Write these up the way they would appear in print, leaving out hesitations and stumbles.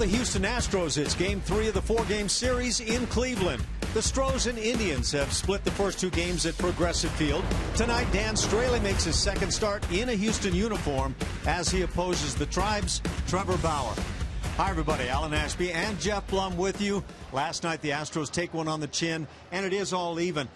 the Houston Astros, it's Game 3 of the 4-game series in Cleveland. The Astros and Indians have split the first 2 games at Progressive Field. Tonight, Dan Straley makes his second start in a Houston uniform as he opposes the Tribe's Trevor Bauer. Hi, everybody. Alan Ashby and Jeff Blum with you. Last night, the Astros take one on the chin, and it is all even.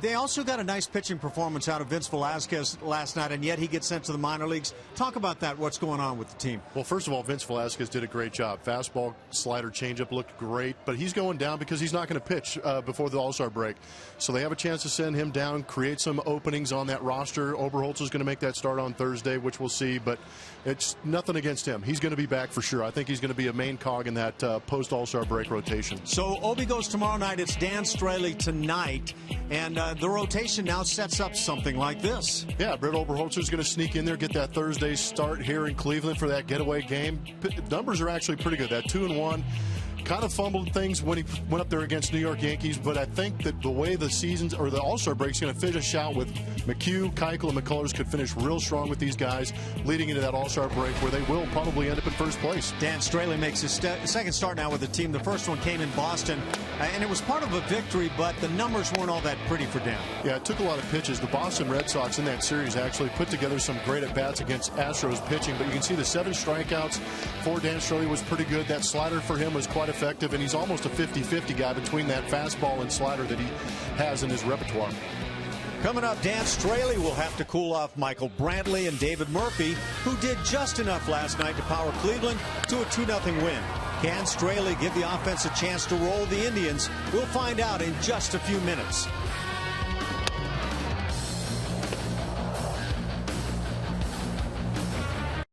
They also got a nice pitching performance out of Vince Velasquez last night, and yet he gets sent to the minor leagues. Talk about that. What's going on with the team? Well, first of all, Vince Velasquez did a great job. Fastball, slider, changeup looked great, but he's going down because he's not going to pitch before the All-Star break. So they have a chance to send him down, create some openings on that roster. Oberholtz is going to make that start on Thursday, which we'll see, but it's nothing against him. He's going to be back for sure. I think he's going to be a main cog in that post-All-Star break rotation. So Obi goes tomorrow night. It's Dan Straley tonight, and the rotation now sets up something like this. Yeah, Brett Oberholtz is going to sneak in there, get that Thursday start here in Cleveland for that getaway game. Numbers are actually pretty good. That 2-1. Kind of fumbled things when he went up there against New York Yankees, but I think that the way the seasons or the All-Star break is going to finish out with McHugh, Keuchel, and McCullers could finish real strong with these guys leading into that All-Star break where they will probably end up in first place. Dan Straley makes his second start now with the team. The first one came in Boston, and it was part of a victory, but the numbers weren't all that pretty for Dan. Yeah, it took a lot of pitches. The Boston Red Sox in that series actually put together some great at-bats against Astros pitching, but you can see the 7 strikeouts for Dan Straley was pretty good. That slider for him was quite effective, and he's almost a 50-50 guy between that fastball and slider that he has in his repertoire. Coming up, Dan Straley will have to cool off Michael Brantley and David Murphy, who did just enough last night to power Cleveland to a 2-0 win. Can Straley give the offense a chance to roll the Indians? We'll find out in just a few minutes.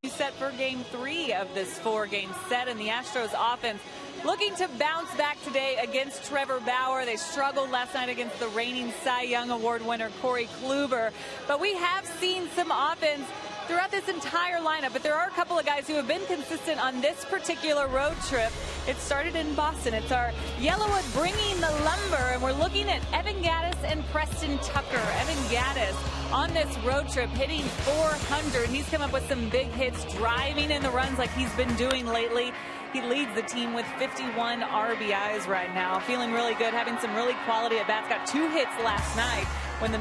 Set for Game 3 of this 4-game set, and the Astros offense looking to bounce back today against Trevor Bauer. They struggled last night against the reigning Cy Young Award winner Corey Kluber, but we have seen some offense throughout this entire lineup. But there are a couple of guys who have been consistent on this particular road trip. It started in Boston. It's our Yellowwood bringing the lumber, and we're looking at Evan Gattis and Preston Tucker. Evan Gattis on this road trip hitting .400. He's come up with some big hits, driving in the runs like he's been doing lately. He leads the team with 51 RBIs right now. Feeling really good, having some really quality at-bats. Got 2 hits last night when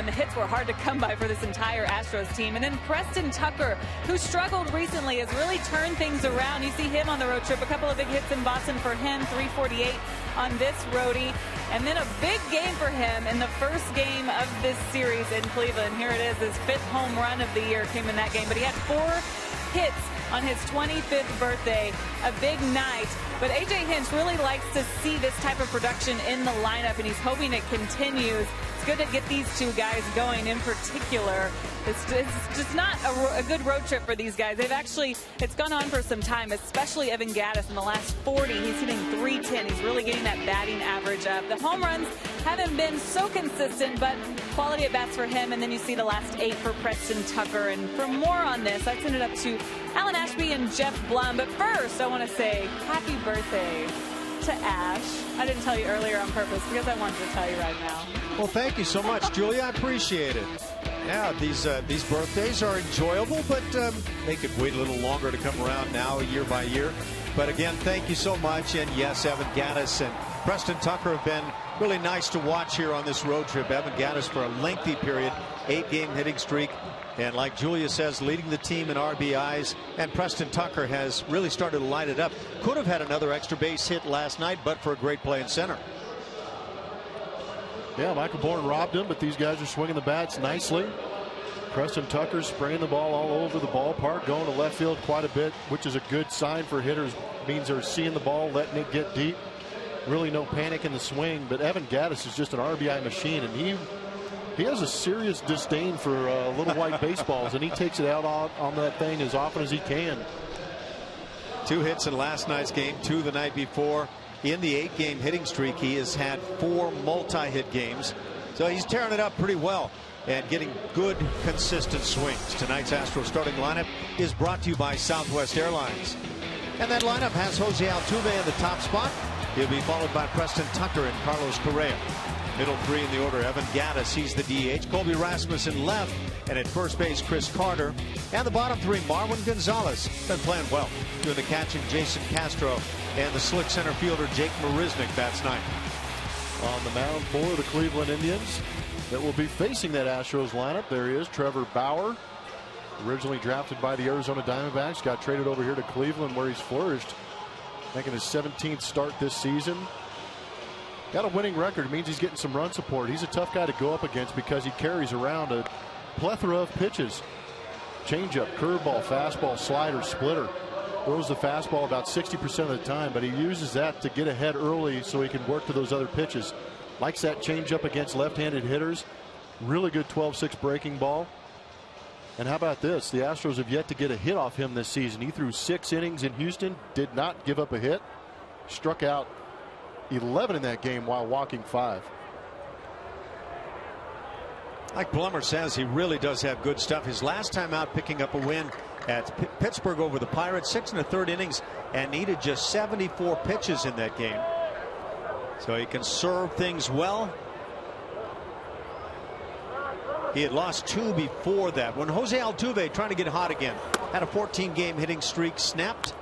the hits were hard to come by for this entire Astros team. And then Preston Tucker, who struggled recently, has really turned things around. You see him on the road trip. A couple of big hits in Boston for him, 348 on this roadie. And then a big game for him in the first game of this series in Cleveland. Here it is, his 5th home run of the year came in that game. But he had 4 hits on his 25th birthday, a big night. But A.J. Hinch really likes to see this type of production in the lineup, and he's hoping it continues. It's good to get these 2 guys going in particular. It's just not a good road trip for these guys. It's gone on for some time, especially Evan Gattis in the last 40. He's hitting .310. He's really getting that batting average up. The home runs haven't been so consistent, but quality at bats for him. And then you see the last 8 for Preston Tucker. And for more on this, I send it up to Alan Ashby and Jeff Blum. But first, I want to say happy birthday to Ash. I didn't tell you earlier on purpose because I wanted to tell you right now. Well, thank you so much, Julia. I appreciate it. Yeah, these birthdays are enjoyable, but they could wait a little longer to come around now, year by year. But again, thank you so much. And yes, Evan Gattis and Preston Tucker have been really nice to watch here on this road trip. Evan Gattis for a lengthy period, 8-game hitting streak. And like Julia says, leading the team in RBIs. And Preston Tucker has really started to light it up. Could have had another extra base hit last night, but for a great play in center. Yeah, Michael Bourne robbed him, but these guys are swinging the bats nicely. Preston Tucker spraying the ball all over the ballpark, going to left field quite a bit, which is a good sign for hitters. Means they're seeing the ball, letting it get deep. Really no panic in the swing, but Evan Gattis is just an RBI machine, and he has a serious disdain for little white baseballs, and he takes it out on that thing as often as he can. 2 hits in last night's game, 2 the night before. In the 8-game hitting streak, he has had 4 multi-hit games. So he's tearing it up pretty well and getting good, consistent swings. Tonight's Astros starting lineup is brought to you by Southwest Airlines. And that lineup has Jose Altuve in the top spot. He'll be followed by Preston Tucker and Carlos Correa. Middle three in the order. Evan Gaddis, he's the DH. Colby Rasmussen left. And at first base, Chris Carter. And the bottom three, Marwin Gonzalez. Been playing well. Doing the catching, Jason Castro. And the slick center fielder, Jake Marisnick, bats ninth. On the mound for the Cleveland Indians that will be facing that Astros lineup. There he is, Trevor Bauer. Originally drafted by the Arizona Diamondbacks. Got traded over here to Cleveland where he's flourished. Making his 17th start this season. Got a winning record. It means he's getting some run support. He's a tough guy to go up against because he carries around a plethora of pitches. Changeup, curveball, fastball, slider, splitter. Throws the fastball about 60% of the time, but he uses that to get ahead early so he can work to those other pitches. Likes that changeup against left-handed hitters. Really good 12-6 breaking ball. And how about this? The Astros have yet to get a hit off him this season. He threw 6 innings in Houston, did not give up a hit. Struck out 11 in that game while walking 5. Like Plummer says, he really does have good stuff. His last time out picking up a win at Pittsburgh over the Pirates, 6 1/3 innings, and needed just 74 pitches in that game. So he can serve things well. He had lost 2 before that. When Jose Altuve, trying to get hot again, had a 14-game hitting streak snapped,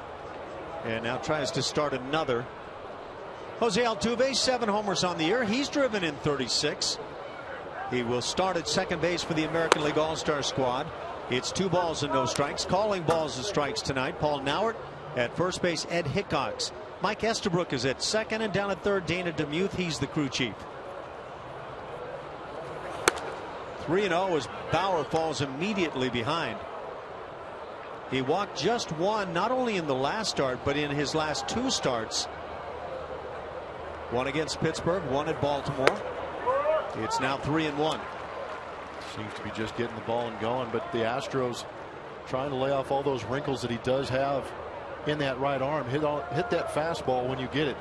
and now tries to start another. Jose Altuve, 7 homers on the year. He's driven in 36. He will start at second base for the American League All-Star squad. It's 2 balls and no strikes. Calling balls and strikes tonight. Paul Nauert at first base. Ed Hickox. Mike Estabrook is at second, and down at third, Dana DeMuth. He's the crew chief. 3-0 as Bauer falls immediately behind. He walked just 1, not only in the last start, but in his last 2 starts. 1 against Pittsburgh, 1 at Baltimore. It's now 3-1. Seems to be just getting the ball and going, but the Astros trying to lay off all those wrinkles that he does have in that right arm. Hit that fastball when you get it.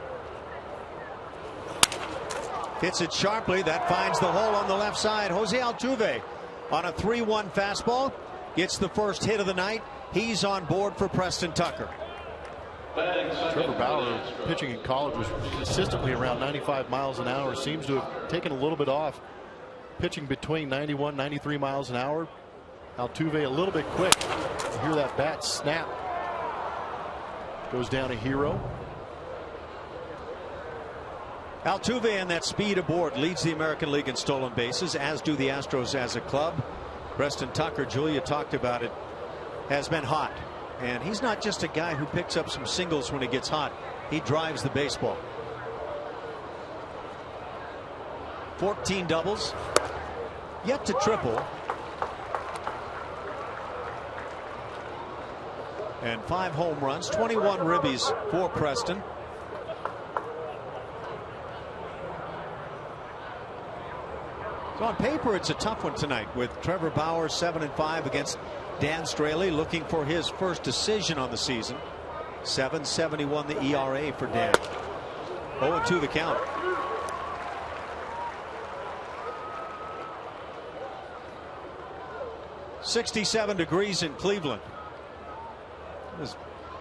Hits it sharply. That finds the hole on the left side. Jose Altuve on a 3-1 fastball gets the first hit of the night. He's on board for Preston Tucker. Trevor Bauer, pitching in college, was consistently around 95 miles an hour. Seems to have taken a little bit off, pitching between 91 93 miles an hour. Altuve a little bit quick. You hear that bat snap. Goes down a hero. Altuve and that speed aboard leads the American League in stolen bases, as do the Astros as a club. Preston Tucker, Julia talked about it, has been hot. And he's not just a guy who picks up some singles when he gets hot. He drives the baseball. 14 doubles. Yet to triple. And 5 home runs. 21 ribbies for Preston. So on paper, it's a tough one tonight with Trevor Bauer 7-5 against Dan Straley, looking for his first decision on the season. 7.71 the ERA for Dan. 0-2 the count. .67 degrees in Cleveland. It was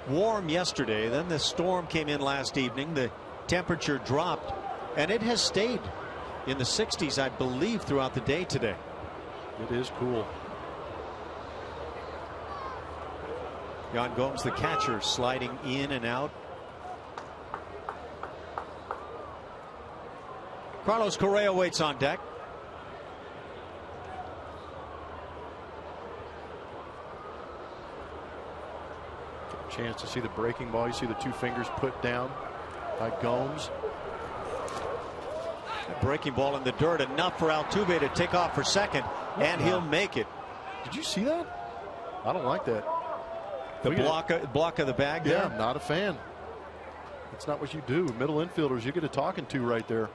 warm yesterday. Then the storm came in last evening. The temperature dropped, and it has stayed in the 60s, I believe, throughout the day today. It is cool. Yan Gomes, the catcher, sliding in and out. Carlos Correa waits on deck. Chance to see the breaking ball. You see the 2 fingers put down by Gomes. A breaking ball in the dirt, enough for Altuve to take off for second, and he'll make it. Did you see that? I don't like that. The block of the bag there? Yeah, I'm not a fan. That's not what you do. Middle infielders, you get a talking to right there.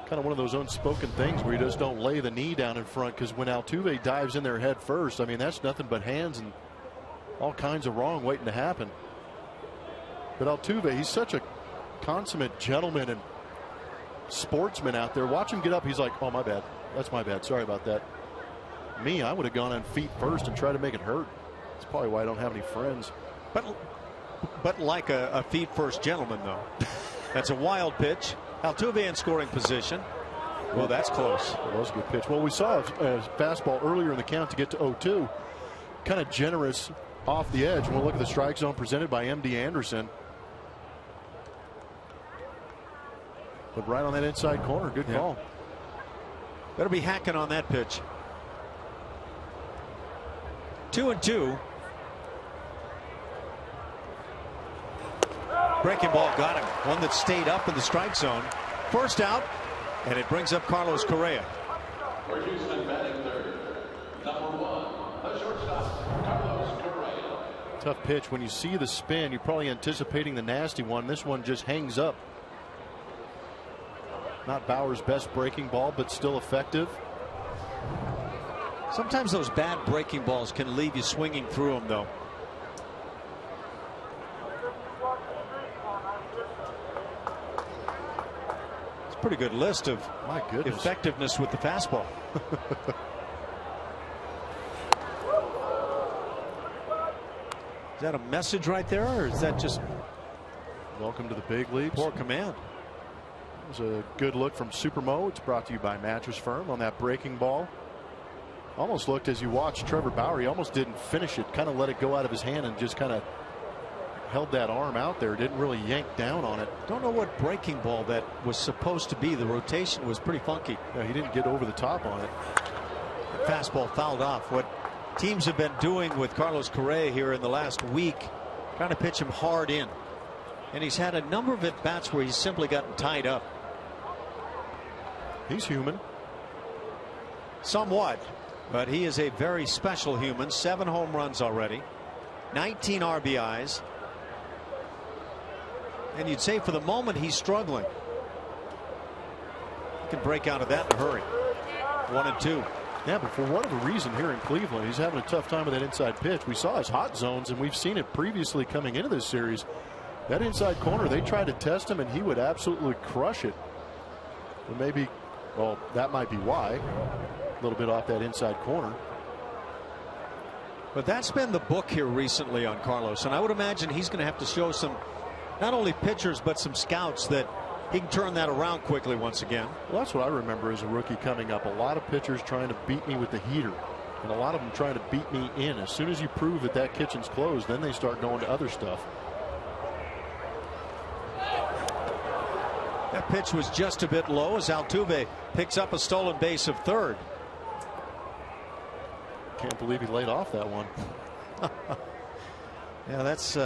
Kind of one of those unspoken things where you just don't lay the knee down in front, because when Altuve dives in there head first, I mean, that's nothing but hands and all kinds of wrong waiting to happen. But Altuve, he's such a consummate gentleman and sportsman out there. Watch him get up. He's like, oh, my bad. That's my bad. Sorry about that. Me, I would have gone on feet first and tried to make it hurt. That's probably why I don't have any friends. But like a feet first gentleman, though. That's a wild pitch. Altuve in scoring position. Well, that's close. That was a good pitch. Well, we saw a fastball earlier in the count to get to 0-2. Kind of generous off the edge. We'll look at the strike zone presented by M.D. Anderson. But right on that inside corner. Good call. Better be hacking on that pitch. 2-2. Breaking ball got him. One that stayed up in the strike zone. First out, and it brings up Carlos Correa. For Houston, batting third, number 1, the shortstop, Carlos Correa. Tough pitch. When you see the spin, you're probably anticipating the nasty one. This one just hangs up. Not Bauer's best breaking ball, but still effective. Sometimes those bad breaking balls can leave you swinging through them, though. It's a pretty good list of effectiveness with the fastball. Is that a message right there, or is that just welcome to the big leagues? Poor command. It was a good look from Supermo. It's brought to you by Mattress Firm on that breaking ball. Almost looked, as you watched Trevor Bauer, he almost didn't finish it, kind of let it go out of his hand and just kind of held that arm out there, didn't really yank down on it. Don't know what breaking ball that was supposed to be. The rotation was pretty funky. Yeah, he didn't get over the top on it. The fastball fouled off. What teams have been doing with Carlos Correa here in the last week, trying to pitch him hard in. And he's had a number of at bats where he's simply gotten tied up. He's human. Somewhat. But he is a very special human. 7 home runs already. 19 RBIs. And you'd say for the moment he's struggling. He can break out of that in a hurry. 1-2. Yeah, but for whatever reason here in Cleveland, he's having a tough time with that inside pitch. We saw his hot zones, and we've seen it previously coming into this series. That inside corner, they tried to test him, and he would absolutely crush it. But maybe, well, that might be why. A little bit off that inside corner. But that's been the book here recently on Carlos, and I would imagine he's going to have to show some, not only pitchers, but some scouts that he can turn that around quickly once again. Well, that's what I remember as a rookie coming up. A lot of pitchers trying to beat me with the heater, and a lot of them trying to beat me in. As soon as you prove that that kitchen's closed, then they start going to other stuff. That pitch was just a bit low as Altuve picks up a stolen base of third. Can't believe he laid off that one. Yeah, that's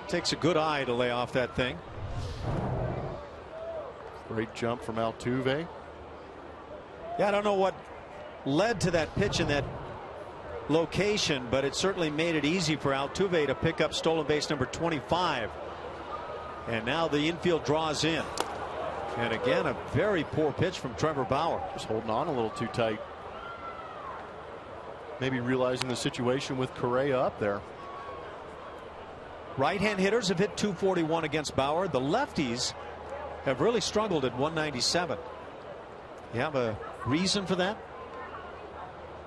takes a good eye to lay off that thing. Great jump from Altuve. Yeah, I don't know what led to that pitch in that location, but it certainly made it easy for Altuve to pick up stolen base number 25. And now the infield draws in. And again, a very poor pitch from Trevor Bauer. Just holding on a little too tight. Maybe realizing the situation with Correa up there. Right-hand hitters have hit .241 against Bauer. The lefties have really struggled at .197. You have a reason for that?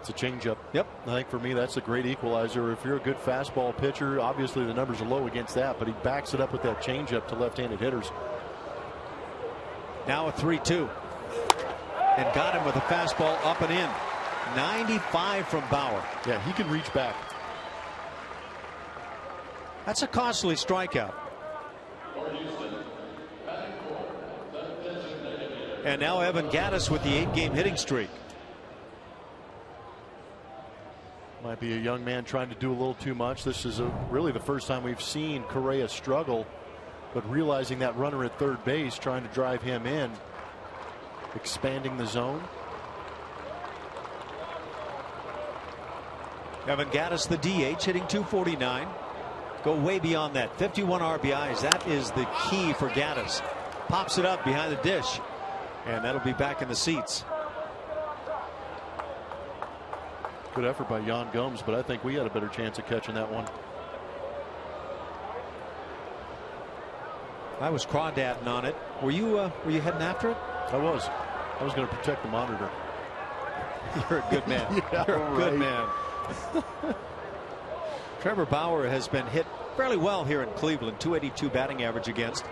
It's a changeup. Yep. I think for me that's a great equalizer. If you're a good fastball pitcher, obviously the numbers are low against that, but he backs it up with that changeup to left-handed hitters. Now a 3-2. And got him with a fastball up and in. 95 from Bauer. Yeah, he can reach back. That's a costly strikeout. And now Evan Gattis with the 8-game hitting streak. Might be a young man trying to do a little too much. This is really the first time we've seen Correa struggle, but realizing that runner at third base, trying to drive him in, expanding the zone. Evan Gattis, the DH, hitting .249. Go way beyond that. 51 RBIs. That is the key for Gattis. Pops it up behind the dish, and that'll be back in the seats. Good effort by Yan Gomes, but I think we had a better chance of catching that one. I was crawdadding on it. Were you heading after it? I was going to protect the monitor. You're a good man. Yeah, you're a good man. Trevor Bauer has been hit fairly well here in Cleveland. .282 batting average against.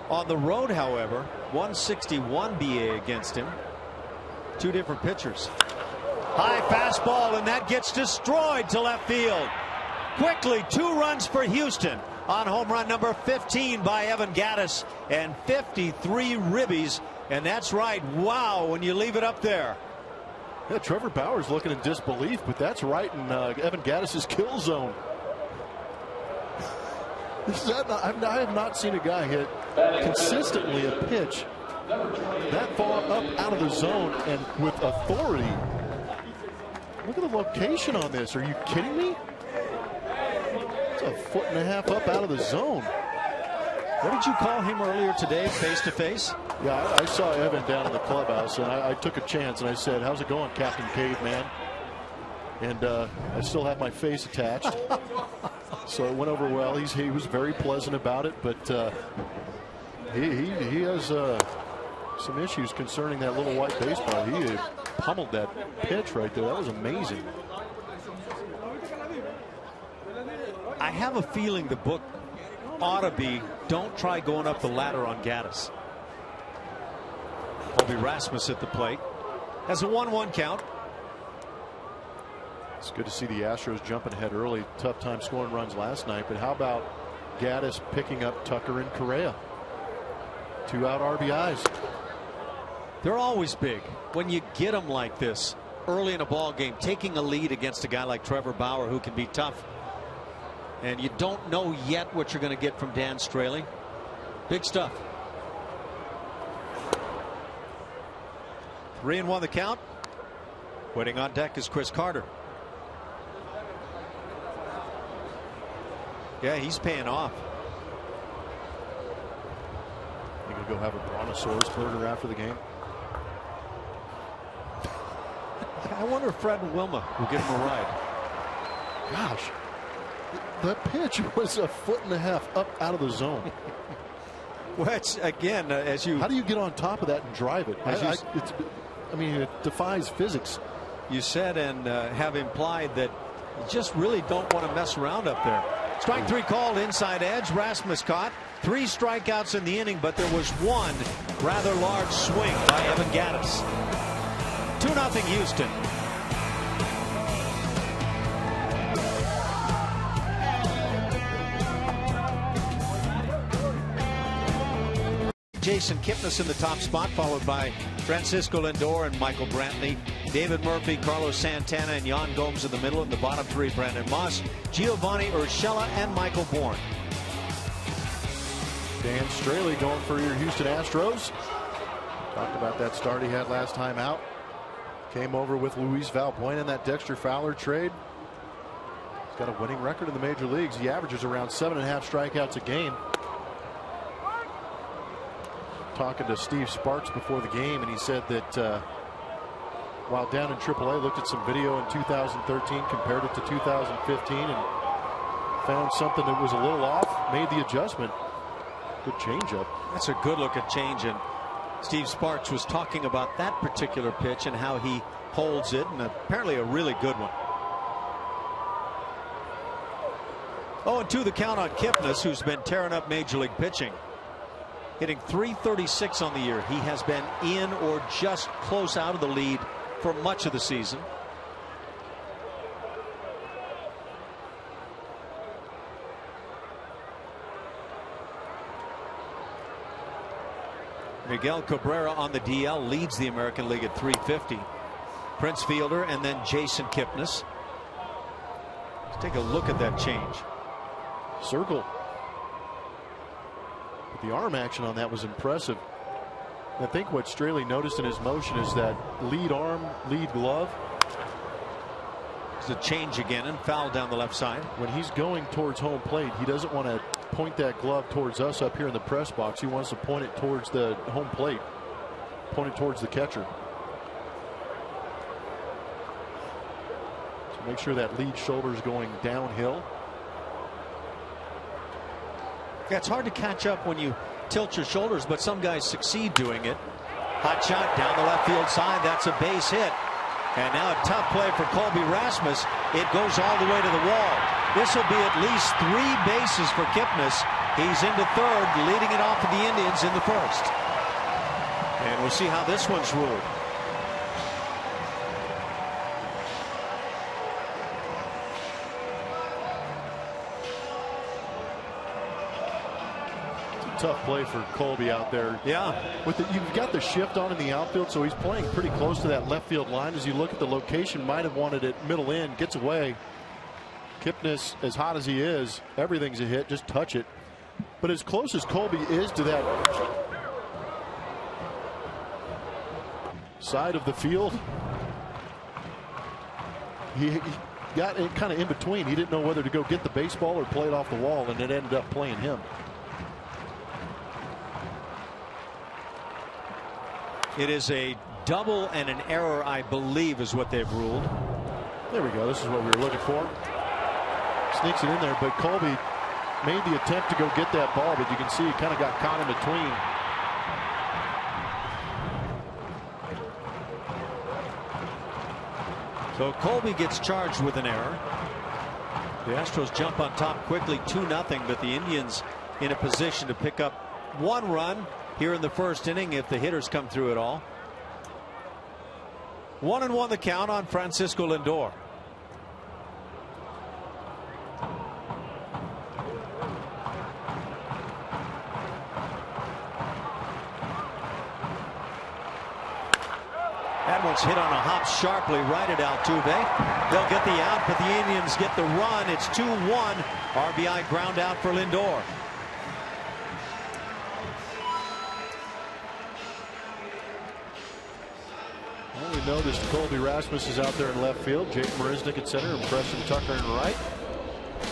On the road, however, 161 BA against him. Two different pitchers. High fastball, and that gets destroyed to left field. Quickly, 2 runs for Houston on home run number 15 by Evan Gattis, and 53 ribbies. And that's right. Wow, when you leave it up there. Yeah, Trevor Bauer's looking in disbelief, but that's right in Evan Gattis' kill zone. I have not seen a guy hit consistently a pitch that far up out of the zone and with authority. Look at the location on this. Are you kidding me? It's a 1.5 foot up out of the zone. What did you call him earlier today, face to face? Yeah, I saw Evan down in the clubhouse, and I took a chance, and I said, "How's it going, Captain Caveman?" And I still have my face attached. So it went over well. He was very pleasant about it, but he has some issues concerning that little white baseball. He pummeled that pitch right there. That was amazing. I have a feeling the book ought to be, don't try going up the ladder on Gattis. Colby Rasmus at the plate. Has a 1-1 count. It's good to see the Astros jumping ahead early. Tough time scoring runs last night, but how about Gattis picking up Tucker and Correa? 2 out RBIs. They're always big when you get them like this early in a ball game, taking a lead against a guy like Trevor Bauer, who can be tough. And you don't know yet what you're going to get from Dan Straley. Big stuff. 3-1 the count. Waiting on deck is Chris Carter. Yeah, he's paying off. You gonna go have a brontosaurus burger after the game? I wonder if Fred and Wilma will give him a ride. Gosh, that pitch was 1.5 foot up out of the zone. Well, it's, again, as you... How do you get on top of that and drive it? I mean, it defies physics. You said and have implied that you just really don't want to mess around up there. Strike 3 called, inside edge. Rasmus caught. 3 strikeouts in the inning, but there was 1 rather large swing by Evan Gattis. 2-0 Houston. Jason Kipnis in the top spot, followed by Francisco Lindor and Michael Brantley. David Murphy, Carlos Santana, and Yan Gomes in the middle. In the bottom 3, Brandon Moss, Giovanni Urshela, and Michael Bourne. Dan Straley going for your Houston Astros. Talked about that start he had last time out. Came over with Luis Valbuena in that Dexter Fowler trade. He's got a winning record in the major leagues. He averages around 7.5 strikeouts a game. Talking to Steve Sparks before the game, and he said that while down in AAA, looked at some video in 2013, compared it to 2015, and found something that was a little off, made the adjustment. Good changeup. That's a good look at change, and Steve Sparks was talking about that particular pitch and how he holds it, and apparently a really good one. 0-2 the count on Kipnis, who's been tearing up major league pitching. Hitting .336 on the year. He has been in or just close out of the lead for much of the season. Miguel Cabrera on the DL leads the American League at .350. Prince Fielder and then Jason Kipnis. Let's take a look at that change. Circle. But the arm action on that was impressive. I think what Straley noticed in his motion is that lead arm, lead glove. It's a change again and foul down the left side. When he's going towards home plate, he doesn't want to point that glove towards us up here in the press box. He wants to point it towards the home plate, point it towards the catcher. So make sure that lead shoulder is going downhill. Yeah, it's hard to catch up when you tilt your shoulders, but some guys succeed doing it. Hot shot down the left field side. That's a base hit. And now a tough play for Colby Rasmus. It goes all the way to the wall. This will be at least 3 bases for Kipnis. He's into third, leading it off for the Indians in the first. And we'll see how this one's ruled. Tough play for Colby out there. Yeah. You've got the shift on in the outfield, so he's playing pretty close to that left field line. As you look at the location, might have wanted it middle in, gets away. Kipnis, as hot as he is, everything's a hit, just touch it. But as close as Colby is to that side of the field, he got it kind of in between. He didn't know whether to go get the baseball or play it off the wall, and it ended up playing him. It is a double and an error, I believe, is what they've ruled. There we go. This is what we were looking for. Sneaks it in there, but Colby made the attempt to go get that ball, but you can see he kind of got caught in between. So Colby gets charged with an error. The Astros jump on top quickly, 2-0, but the Indians in a position to pick up 1 run here in the first inning if the hitters come through at all. 1-1 the count on Francisco Lindor. That one's hit on a hop sharply right at Altuve. They'll get the out, but the Indians get the run. It's 2-1. RBI ground out for Lindor. Well, we noticed Colby Rasmus is out there in left field. Jake Marisnick at center and Preston Tucker in right.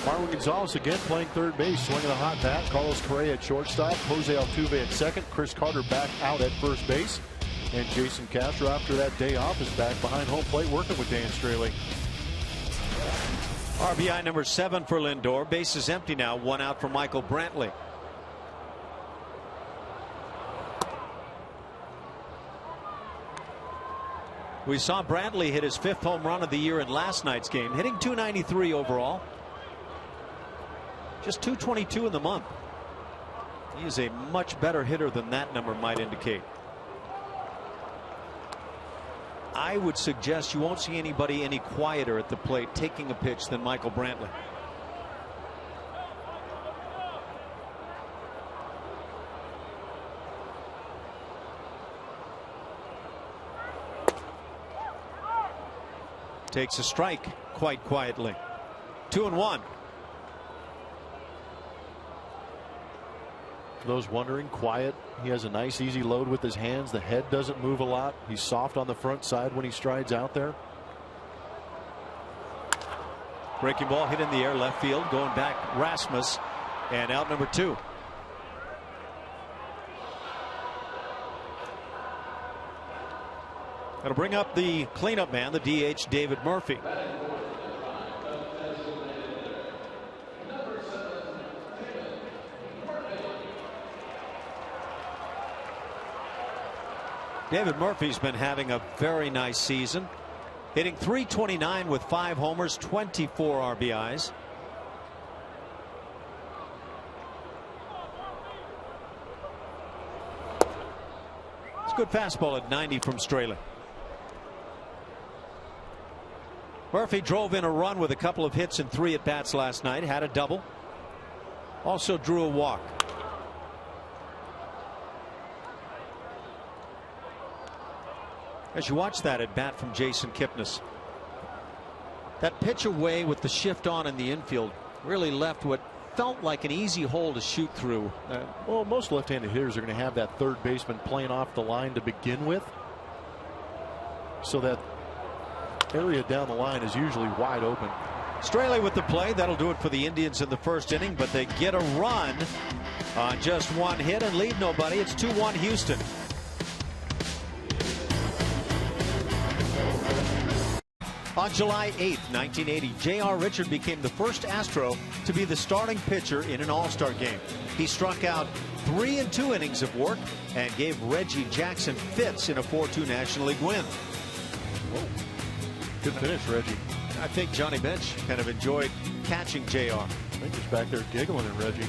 Marwin Gonzalez again playing third base, swinging a hot bat. Carlos Correa at shortstop. Jose Altuve at second. Chris Carter back out at first base. And Jason Castro, after that day off, is back behind home plate working with Dan Straley. RBI number 7 for Lindor. Base is empty now. 1 out for Michael Brantley. We saw Brantley hit his 5th home run of the year in last night's game, hitting .293 overall. Just .222 in the month. He is a much better hitter than that number might indicate. I would suggest you won't see anybody any quieter at the plate taking a pitch than Michael Brantley. Takes a strike quite quietly. 2-1. For those wondering, quiet. He has a nice easy load with his hands. The head doesn't move a lot. He's soft on the front side when he strides out there. Breaking ball hit in the air left field, going back Rasmus, and out number 2. That'll bring up the cleanup man, the DH David Murphy. David Murphy's been having a very nice season, hitting .329 with 5 homers, 24 RBIs. It's a good fastball at 90 from Straley. Murphy drove in a run with a couple of hits and 3 at bats last night, had a double, also drew a walk. As you watch that at bat from Jason Kipnis, that pitch away with the shift on in the infield really left what felt like an easy hole to shoot through. Well, most left-handed hitters are going to have that third baseman playing off the line to begin with, so that area down the line is usually wide open. Straley with the play. That'll do it for the Indians in the first inning, but they get a run on just 1 hit and lead nobody. It's 2-1 Houston. On July 8th, 1980, J.R. Richard became the first Astro to be the starting pitcher in an All-Star game. He struck out 3 in 2 innings of work and gave Reggie Jackson fits in a 4-2 National League win. Whoa. Good finish, Reggie. I think Johnny Bench kind of enjoyed catching J.R. I think he's back there giggling at Reggie.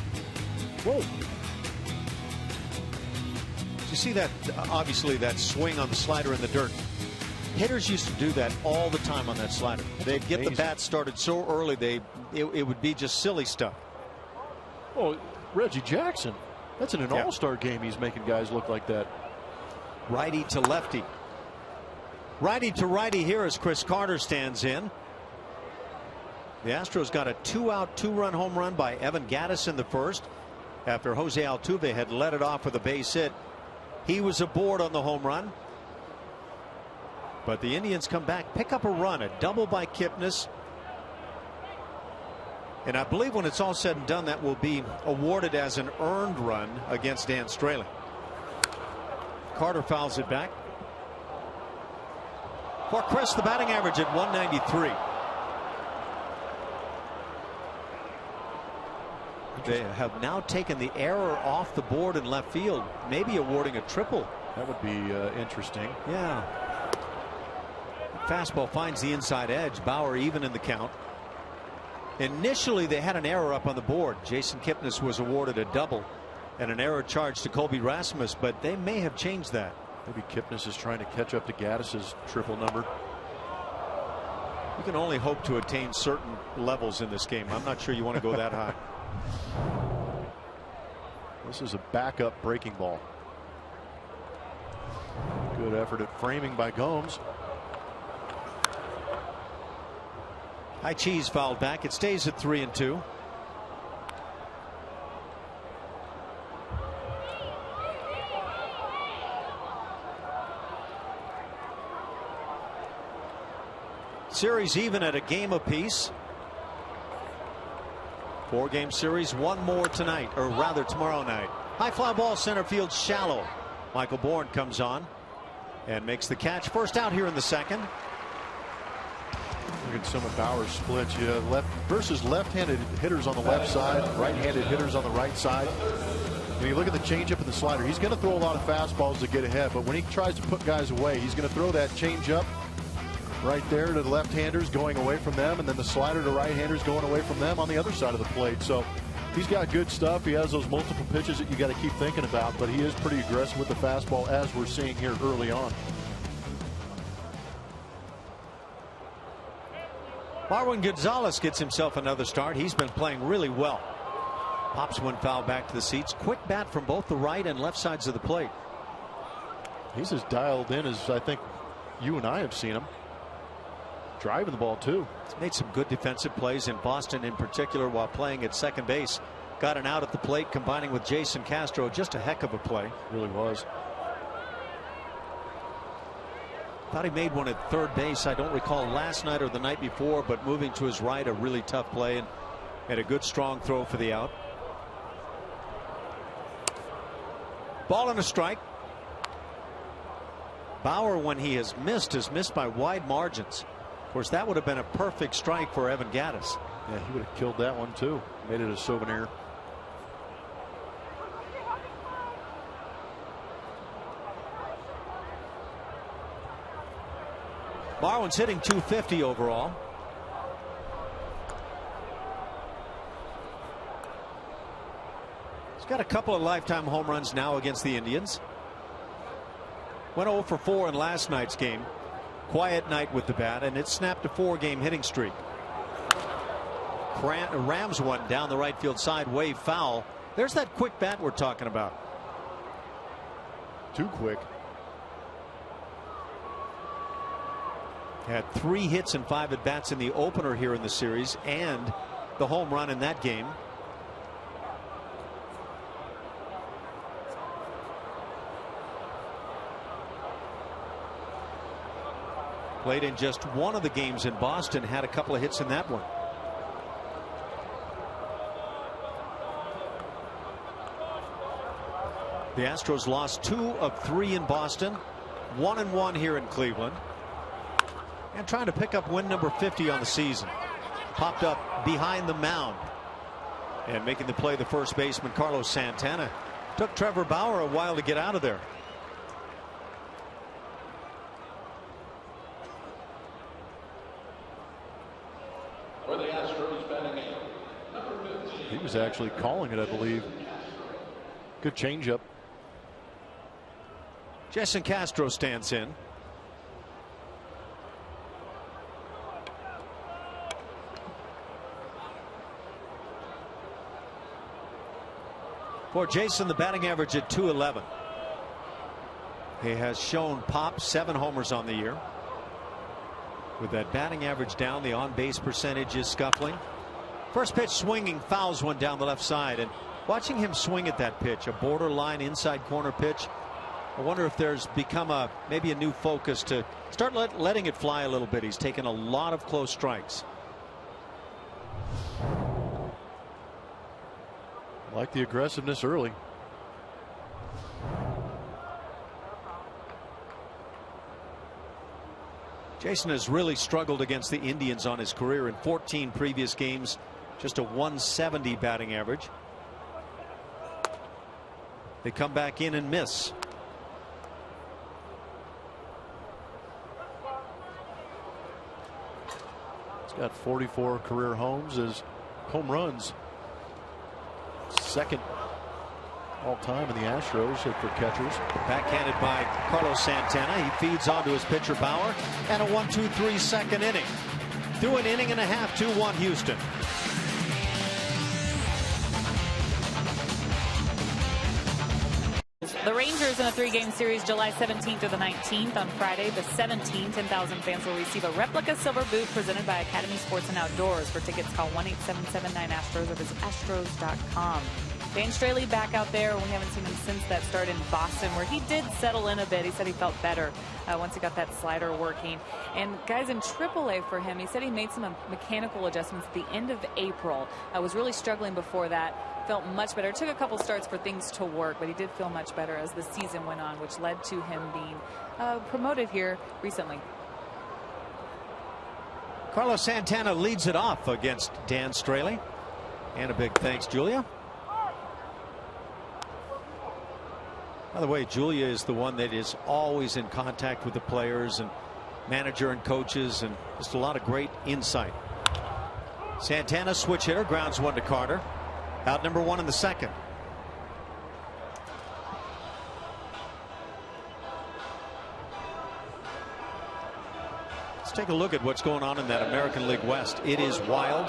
Whoa. You see that, obviously, that swing on the slider in the dirt. Hitters used to do that all the time on that slider. They'd get the bat started so early, it would be just silly stuff. Oh, Reggie Jackson. That's in an all-star game. He's making guys look like that. Righty to lefty. Righty to righty here as Chris Carter stands in. The Astros got a 2-out, 2-run home run by Evan Gattis in the first after Jose Altuve had led it off with a base hit. He was aboard on the home run. But the Indians come back, pick up a run, a double by Kipnis. And I believe when it's all said and done, that will be awarded as an earned run against Dan Straley. Carter fouls it back. For Chris, the batting average at 193. They have now taken the error off the board in left field, maybe awarding a triple. That would be interesting. Yeah. Fastball finds the inside edge. Bauer even in the count. Initially, they had an error up on the board. Jason Kipnis was awarded a double and an error charge to Colby Rasmus, but they may have changed that. Maybe Kipnis is trying to catch up to Gattis's triple number. You can only hope to attain certain levels in this game. I'm not sure you want to go that high. This is a backup breaking ball. Good effort at framing by Gomes. High cheese fouled back. It stays at 3-2. Series even at a game apiece. 4-game series, one more tonight, or rather tomorrow night. High fly ball center field shallow. Michael Bourne comes on and makes the catch. First out here in the second. Look at some of Bauer's splits. You have left versus left-handed hitters on the left side, right-handed hitters on the right side. When you look at the changeup and the slider, he's going to throw a lot of fastballs to get ahead, but when he tries to put guys away, he's going to throw that changeup right there to the left-handers going away from them, and then the slider to right-handers going away from them on the other side of the plate. So he's got good stuff. He has those multiple pitches that you got to keep thinking about, but he is pretty aggressive with the fastball, as we're seeing here early on. Marwin Gonzalez gets himself another start. He's been playing really well. Pops one foul back to the seats. Quick bat from both the right and left sides of the plate. He's as dialed in as I think you and I have seen him. Driving the ball too. He's made some good defensive plays in Boston in particular while playing at second base. Got an out at the plate, combining with Jason Castro. Just a heck of a play. Really was. Thought he made one at third base. I don't recall last night or the night before, but moving to his right, a really tough play, and had a good strong throw for the out. Ball and a strike. Bauer, when he has missed by wide margins. Of course, that would have been a perfect strike for Evan Gattis. Yeah, he would have killed that one too. Made it a souvenir. Marwin's hitting .250 overall. He's got a couple of lifetime home runs now against the Indians. Went 0 for 4 in last night's game. Quiet night with the bat, and it snapped a 4-game hitting streak. Rams one down the right field side, way foul. There's that quick bat we're talking about. Too quick. Had 3 hits and 5 at bats in the opener here in the series, and the home run in that game. Played in just one of the games in Boston, had a couple of hits in that one. The Astros lost 2 of 3 in Boston, 1-1 here in Cleveland, and trying to pick up win number 50 on the season. Popped up behind the mound and making the play, the first baseman Carlos Santana. Took Trevor Bauer a while to get out of there. For the Astros batting eighth, number 15. He was actually calling it, I believe. Good changeup. Jason Castro stands in. For Jason, the batting average at .211. He has shown pop, 7 homers on the year. With that batting average down, the on-base percentage is scuffling. First pitch swinging, fouls one down the left side. And watching him swing at that pitch, a borderline inside corner pitch, I wonder if there's become maybe a new focus to start letting it fly a little bit. He's taken a lot of close strikes. Like the aggressiveness early. Jason has really struggled against the Indians on his career in 14 previous games. Just a 170 batting average. They come back in and miss. He's got 44 career home runs. Second all time in the Astros for catchers. Backhanded by Carlos Santana. He feeds onto his pitcher Bauer, and a 1-2-3 second inning. Through an inning and a half, 2-1 Houston. The Rangers in a 3-game series July 17th through the 19th. On Friday the 17th, 10,000 fans will receive a replica silver boot presented by Academy Sports and Outdoors. For tickets, call 1-877-9-ASTROS or visit astros.com. Dane Straley back out there. We haven't seen him since that start in Boston, where he did settle in a bit. He said he felt better once he got that slider working. And guys, in AAA for him, he said he made some mechanical adjustments at the end of April. Was really struggling before that. Felt much better. It took a couple starts for things to work, but he did feel much better as the season went on, which led to him being promoted here recently. Carlos Santana leads it off against Dan Straley. And a big thanks, Julia. By the way, Julia is the one that is always in contact with the players and manager and coaches, and just a lot of great insight. Santana, switch hitter, grounds one to Carter. Out number 1 in the second. Let's take a look at what's going on in that American League West. It is wild,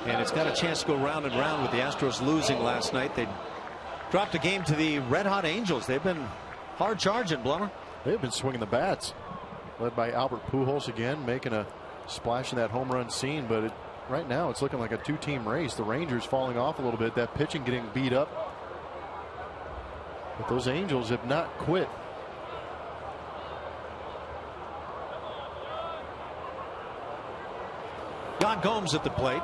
and it's got a chance to go round and round with the Astros losing last night. They dropped a game to the Red Hot Angels. They've been hard charging, Blummer. They've been swinging the bats. Led by Albert Pujols again, making a splash in that home run scene, but right now it's looking like a 2-team race. The Rangers falling off a little bit, that pitching getting beat up, but those Angels have not quit. Don Gomes at the plate,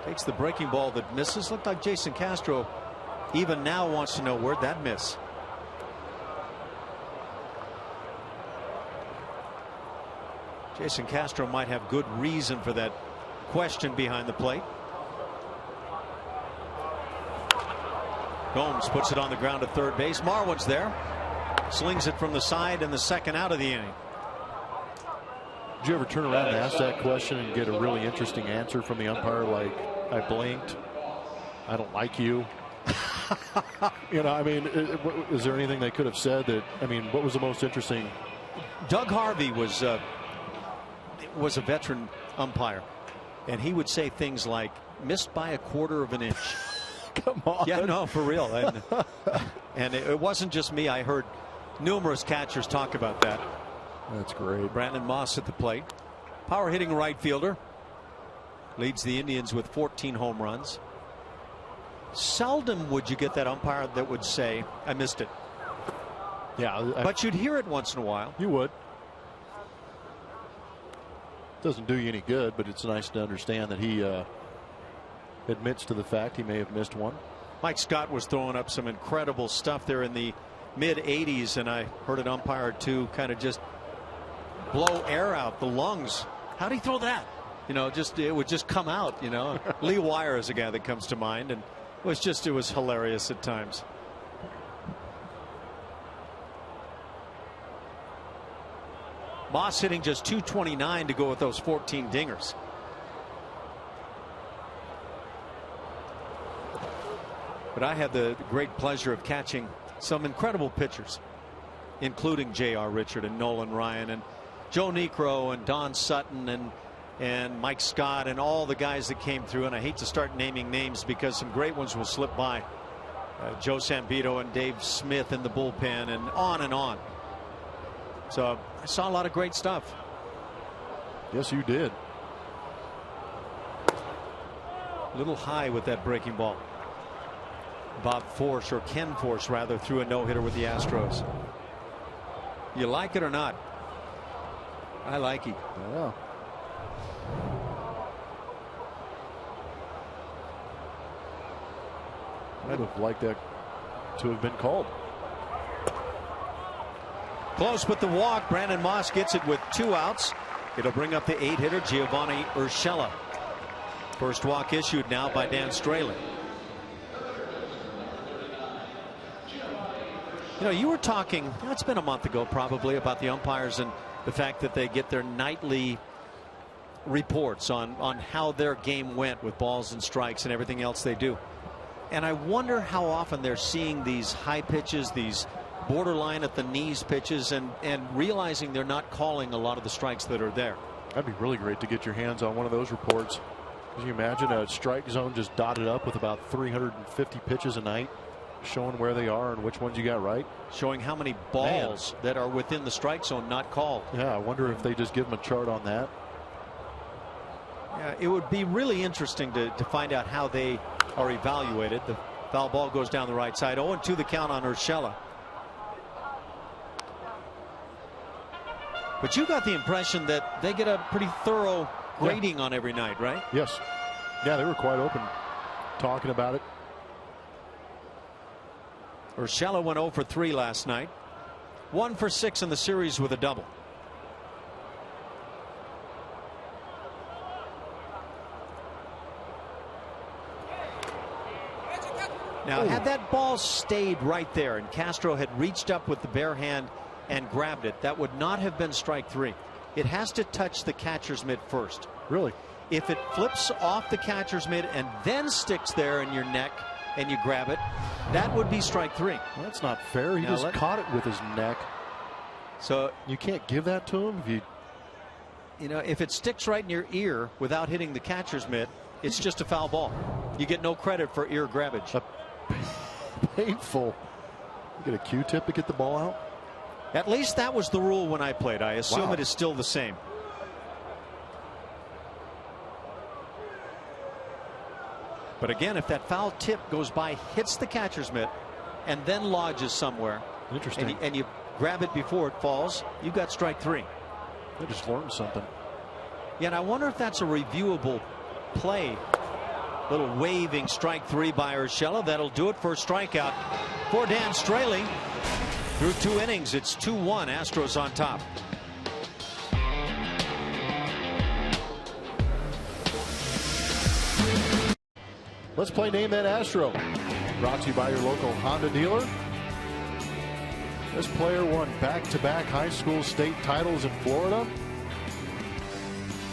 takes the breaking ball that misses. Looked like Jason Castro even now wants to know where'd that miss. Jason Castro might have good reason for that question behind the plate. Gomes puts it on the ground at third base. Marwin's there. Slings it from the side in the second out of the inning. Did you ever turn around and ask that question and get a really interesting answer from the umpire, like, I blinked, I don't like you? You know, I mean, is there anything they could have said that, I mean, what was the most interesting? Doug Harvey was a veteran umpire, and he would say things like, missed by a quarter of an inch. Come on. Yeah, no, for real. And it wasn't just me. I heard numerous catchers talk about that. That's great. Brandon Moss at the plate. Power hitting right fielder. Leads the Indians with 14 home runs. Seldom would you get that umpire that would say, I missed it. Yeah. But you'd hear it once in a while. You would. Doesn't do you any good, but it's nice to understand that he admits to the fact he may have missed one. Mike Scott was throwing up some incredible stuff there in the mid 80s, and I heard an umpire or two kind of just blow air out the lungs. How'd he throw that? You know, it would just come out, you know. Lee Wire is a guy that comes to mind, and it was hilarious at times. Moss hitting just .229 to go with those 14 dingers. But But I had the great pleasure of catching some incredible pitchers, including J.R. Richard and Nolan Ryan and Joe Niekro and Don Sutton and Mike Scott and all the guys that came through. And I hate to start naming names because some great ones will slip by. Joe Sambito and Dave Smith in the bullpen and on and on. So I saw a lot of great stuff. Yes, you did. A little high with that breaking ball. Bob Force, or Ken Force rather, threw a no-hitter with the Astros. You like it or not? I like it. Yeah. I'd have liked that to have been called. Close with the walk. Brandon Moss gets it with 2 outs. It'll bring up the 8-hitter Giovanni Urshela. First walk issued now by Dan Straley. You know, you were talking, it's been a month ago probably, about the umpires and the fact that they get their nightly reports on how their game went with balls and strikes and everything else they do. And I wonder how often they're seeing these high pitches, these borderline at the knees pitches, and realizing they're not calling a lot of the strikes that are there. That'd be really great to get your hands on one of those reports. Can you imagine a strike zone just dotted up with about 350 pitches a night, showing where they are and which ones you got right? Showing how many balls that are within the strike zone not called. Yeah, I wonder if they just give them a chart on that. Yeah, it would be really interesting to find out how they are evaluated. The foul ball goes down the right side. 0-2 the count on Urshela. But you got the impression that they get a pretty thorough grading on every night, right? Yes. Yeah, they were quite open talking about it. Urshela went 0 for 3 last night. 1 for 6 in the series with a double. Now, had that ball stayed right there and Castro had reached up with the bare hand and grabbed it, that would not have been strike 3. It has to touch the catcher's mitt first. Really? If it flips off the catcher's mitt and then sticks there in your neck and you grab it, that would be strike 3. Well, that's not fair. He just caught it with his neck. So you can't give that to him. You know, if it sticks right in your ear without hitting the catcher's mitt, it's just a foul ball. You get no credit for ear grabbage. Painful. You get a Q-tip to get the ball out. At least that was the rule when I played. I assume it is still the same. But again, if that foul tip goes by, hits the catcher's mitt, and then lodges somewhere, interesting, and you grab it before it falls, you've got strike 3. They just learned something. Yeah, and I wonder if that's a reviewable play. Little waving strike 3 by Urshela. That'll do it for a strikeout for Dan Straley. Through 2 innings, it's 2-1. Astros on top. Let's play Name That Astro. Brought to you by your local Honda dealer. This player won back-to-back high school state titles in Florida.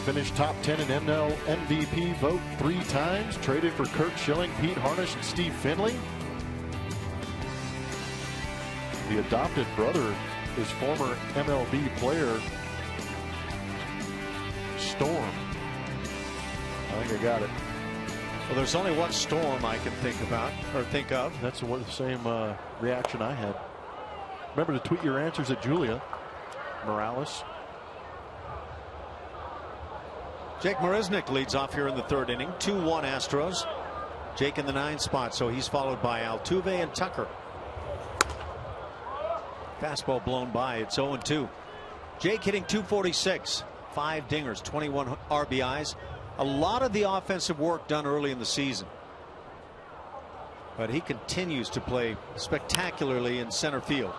Finished top 10 in ML MVP vote 3 times. Traded for Kirk Schilling, Pete Harnish, and Steve Finley. The adopted brother is former MLB player Storm. I think I got it. Well, there's only one Storm I can think about or think of. That's the same reaction I had. Remember to tweet your answers at Julia Morales. Jake Marisnick leads off here in the 3rd inning. 2-1 Astros. Jake in the 9th spot, so he's followed by Altuve and Tucker. Fastball blown by. It's 0-2. Jake hitting .246, 5 dingers, 21 RBIs. A lot of the offensive work done early in the season. But he continues to play spectacularly in center field.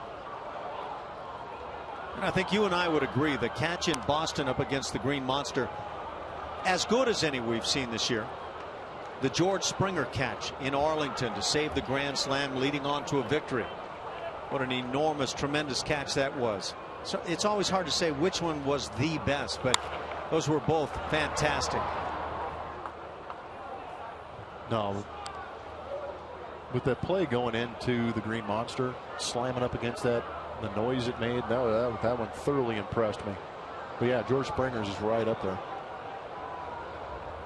And I think you and I would agree the catch in Boston up against the Green Monster, as good as any we've seen this year. The George Springer catch in Arlington to save the grand slam, leading on to a victory. What an enormous, tremendous catch that was. So it's always hard to say which one was the best, but those were both fantastic. No, with that play going into the Green Monster, slamming up against that, the noise it made, that one thoroughly impressed me. But yeah, George Springer's is right up there.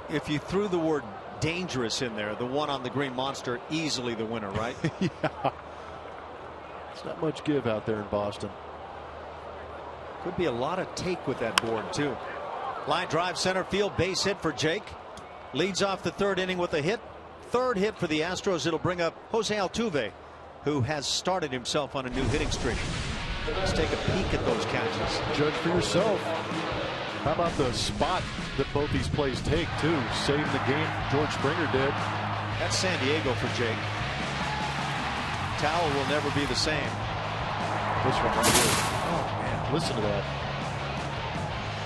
If you threw the word dangerous in there, the one on the Green Monster, easily the winner, right? Yeah. It's not much give out there in Boston. Could be a lot of take with that board, too. Line drive center field, base hit for Jake. Leads off the third inning with a hit. Third hit for the Astros. It'll bring up Jose Altuve, who has started himself on a new hitting streak. Let's take a peek at those catches. Judge for yourself. How about the spot that both these plays take, too? Saving the game, George Springer did. That's San Diego for Jake. Towel will never be the same. This one right here. Oh, man. Listen to that.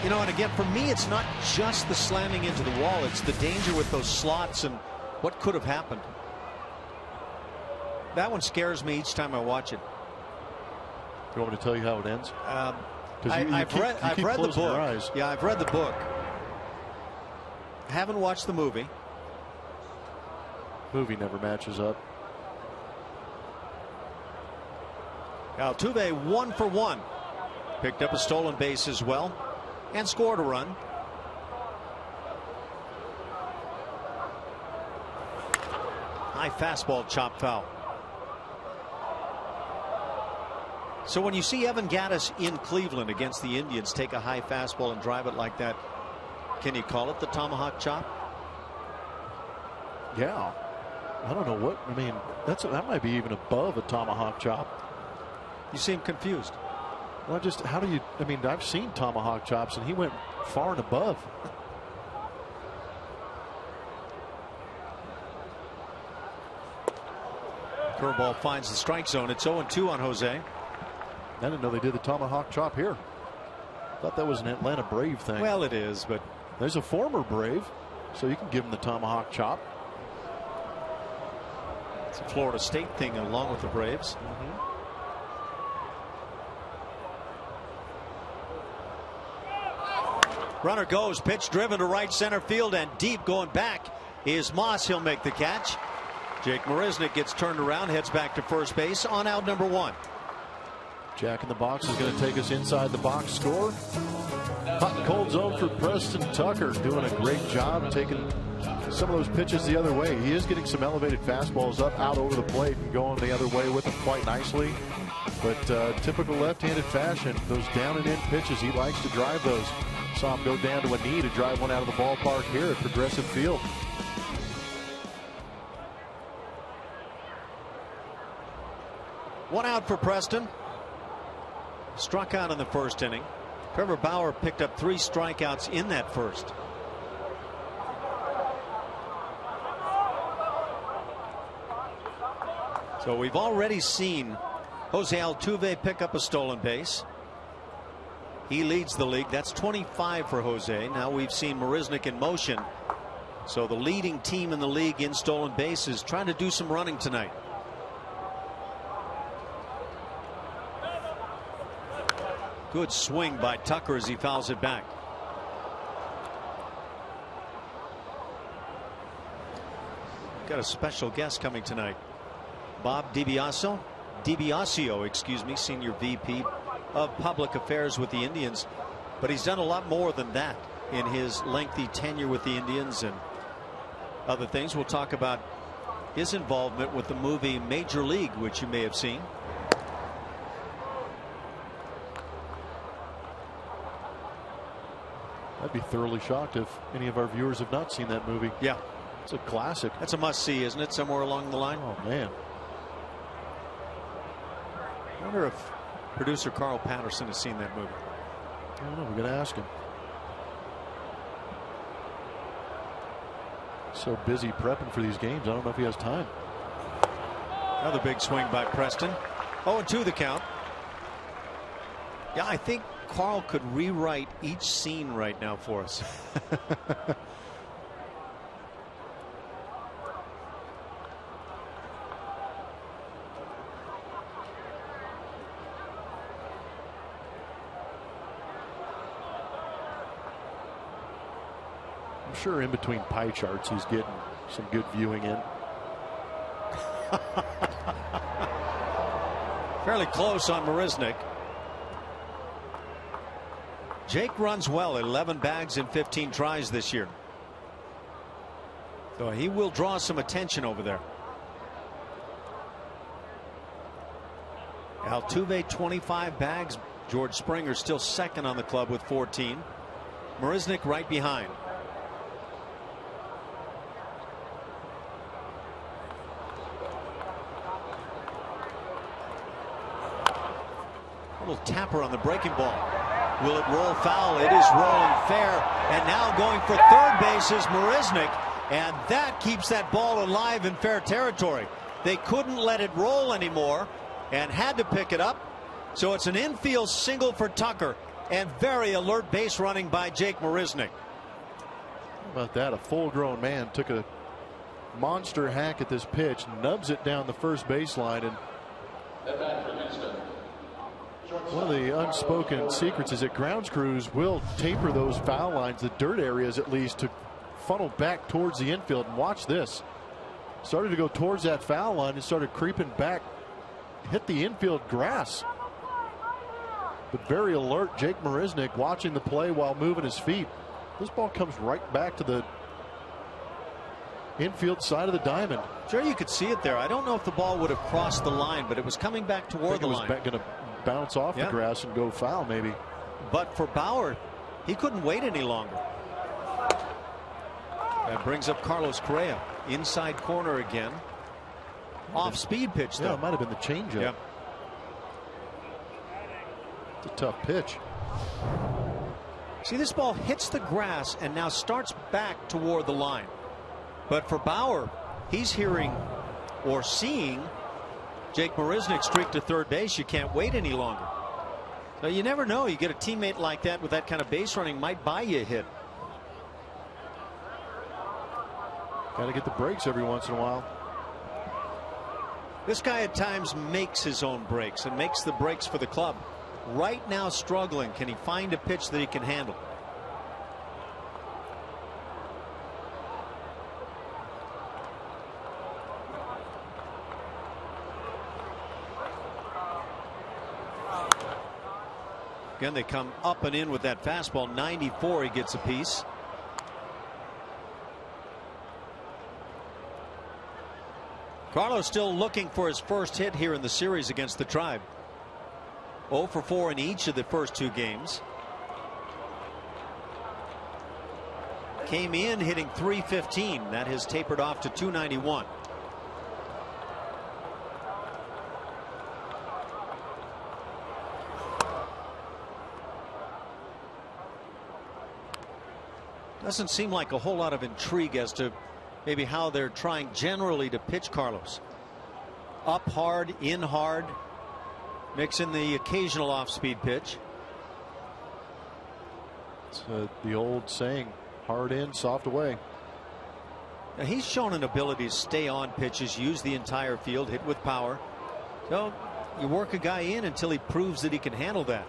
You know, and again, for me, it's not just the slamming into the wall. It's the danger with those slots and what could have happened. That one scares me each time I watch it. You want me to tell you how it ends? I've read the book. Yeah, I've read the book. Haven't watched the movie. Movie never matches up. Altuve 1 for 1. Picked up a stolen base as well and scored a run. High fastball, chop foul. So when you see Evan Gattis in Cleveland against the Indians take a high fastball and drive it like that, can you call it the tomahawk chop? Yeah. I don't know what. I mean, that might be even above a tomahawk chop. You seem confused. Well, just how do you? I mean, I've seen tomahawk chops, and he went far and above. Curveball finds the strike zone. It's 0-2 on Jose. I didn't know they did the tomahawk chop here. Thought that was an Atlanta Brave thing. Well, it is, but there's a former Brave, so you can give him the tomahawk chop. It's a Florida State thing along with the Braves. Runner goes, pitch driven to right center field and deep going back is Moss. He'll make the catch. Jake Marisnick gets turned around, heads back to first base on out number 1. Jack in the Box is going to take us inside the box score. Hot and cold zone for Preston Tucker, doing a great job taking some of those pitches the other way. He is getting some elevated fastballs up out over the plate and going the other way with them quite nicely. But typical left-handed fashion, those down and in pitches, he likes to drive those. Saw him go down to a knee to drive one out of the ballpark here at Progressive Field. One out for Preston. Struck out in the first inning. Trevor Bauer picked up 3 strikeouts in that first. So we've already seen Jose Altuve pick up a stolen base. He leads the league. That's 25 for Jose. Now we've seen Marisnick in motion. So the leading team in the league in stolen bases, trying to do some running tonight. Good swing by Tucker as he fouls it back. Got a special guest coming tonight. Bob DiBiasio, excuse me, Senior VP of Public Affairs with the Indians. But he's done a lot more than that in his lengthy tenure with the Indians and other things. We'll talk about his involvement with the movie Major League, which you may have seen. I'd be thoroughly shocked if any of our viewers have not seen that movie. Yeah. It's a classic. That's a must-see, isn't it? Somewhere along the line. Oh, man. I wonder if producer Carl Patterson has seen that movie. I don't know. We're going to ask him. So busy prepping for these games. I don't know if he has time. Another big swing by Preston. 0-2 the count. Yeah, I think Carl could rewrite each scene right now for us. I'm sure in between pie charts he's getting some good viewing in. Fairly close on Marisnik. Jake runs well, 11 bags in 15 tries this year. So he will draw some attention over there. Altuve 25 bags. George Springer still second on the club with 14. Marisnik right behind. Little tapper on the breaking ball. Will it roll foul? It is rolling fair. And now going for third base is Marisnik. And that keeps that ball alive in fair territory. They couldn't let it roll anymore and had to pick it up. So it's an infield single for Tucker. And very alert base running by Jake Marisnik. How about that? A full-grown man took a monster hack at this pitch, nubs it down the first baseline, and one of the unspoken secrets is that grounds crews will taper those foul lines, the dirt areas at least, to funnel back towards the infield. And watch this. Started to go towards that foul line and started creeping back, hit the infield grass. But very alert Jake Marisnik watching the play while moving his feet. This ball comes right back to the infield side of the diamond. Sure, you could see it there. I don't know if the ball would have crossed the line, but it was coming back toward the line. It was going to bounce off the grass and go foul maybe. But for Bauer, he couldn't wait any longer. That brings up Carlos Correa. Inside corner again. Off speed pitch though. Yeah, it might have been the changeup. Yeah. It's a tough pitch. See, this ball hits the grass and now starts back toward the line. But for Bauer, he's hearing or seeing Jake Marisnik streak to third base. You can't wait any longer. So you never know. You get a teammate like that with that kind of base running, might buy you a hit. Got to get the breaks every once in a while. This guy at times makes his own breaks and makes the breaks for the club. Right now struggling. Can he find a pitch that he can handle? Again, they come up and in with that fastball. 94, he gets a piece. Carlos still looking for his first hit here in the series against the Tribe. 0 for 4 in each of the first two games. Came in hitting .315. That has tapered off to .291. Doesn't seem like a whole lot of intrigue as to maybe how they're trying generally to pitch Carlos. Up hard, in hard, mix in the occasional off-speed pitch. It's the old saying, hard in, soft away. Now he's shown an ability to stay on pitches, use the entire field, hit with power. So you work a guy in until he proves that he can handle that.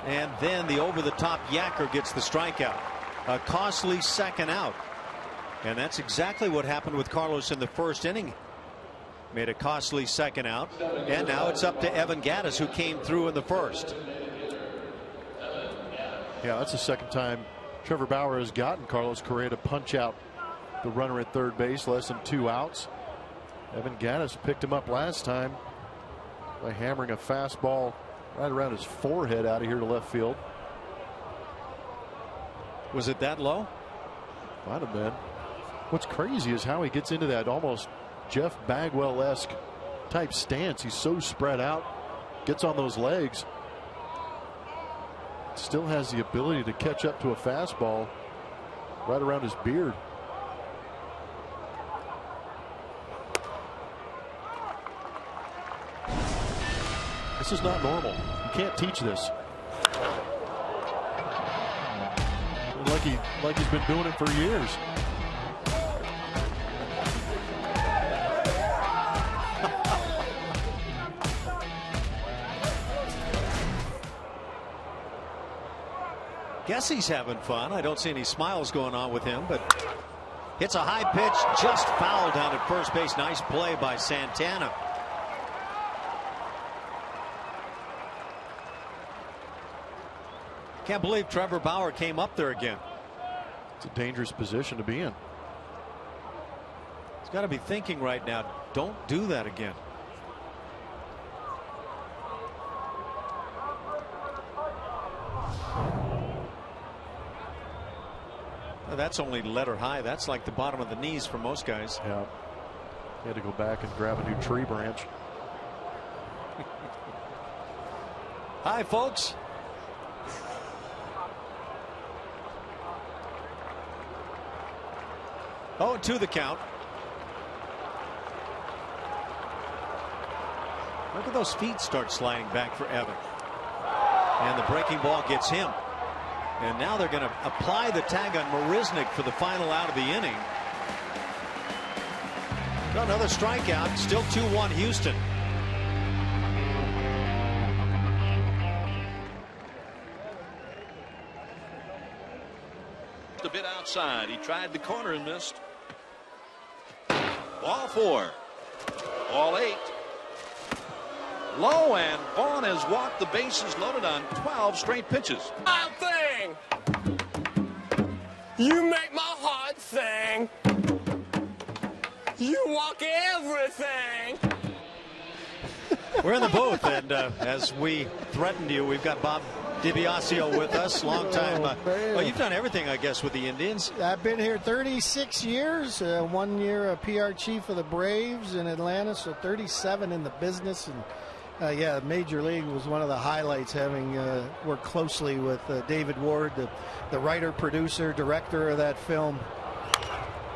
And then the over-the-top yacker gets the strikeout. A costly second out. And that's exactly what happened with Carlos in the first inning. Made a costly second out. And now it's up to Evan Gattis, who came through in the first. Yeah, that's the second time Trevor Bauer has gotten Carlos Correa to punch out the runner at third base, less than 2 outs. Evan Gattis picked him up last time by hammering a fastball right around his forehead out of here to left field. Was it that low? Might have been. What's crazy is how he gets into that almost Jeff Bagwell-esque type stance. He's so spread out, gets on those legs, still has the ability to catch up to a fastball right around his beard. This is not normal. You can't teach this. Like he's been doing it for years. Guess he's having fun. I don't see any smiles going on with him, but Hits a high pitch, just fouled down at first base. Nice play by Santana. Can't believe Trevor Bauer came up there again. It's a dangerous position to be in. He's got to be thinking right now, don't do that again. Well, that's only letter high. That's like the bottom of the knees for most guys. Yeah. He had to go back and grab a new tree branch. Hi, folks. Oh, 2 the count. Look at those feet start sliding back for Evan. And the breaking ball gets him. And now they're going to apply the tag on Marisnik for the final out of the inning. Another strikeout. Still 2-1 Houston. A bit outside. He tried the corner and missed. Ball 4. Ball 8. Low, and Vaughn has walked the bases loaded on 12 straight pitches. My thing. You make my heart sing. You walk everything. We're in the booth, and as we threatened you, we've got Bob DiBiasio with us. Long time. Well, you've done everything, I guess, with the Indians. I've been here 36 years. 1 year a PR chief of the Braves in Atlanta, so 37 in the business. And yeah, Major League was one of the highlights, having worked closely with David Ward, the writer, producer, director of that film.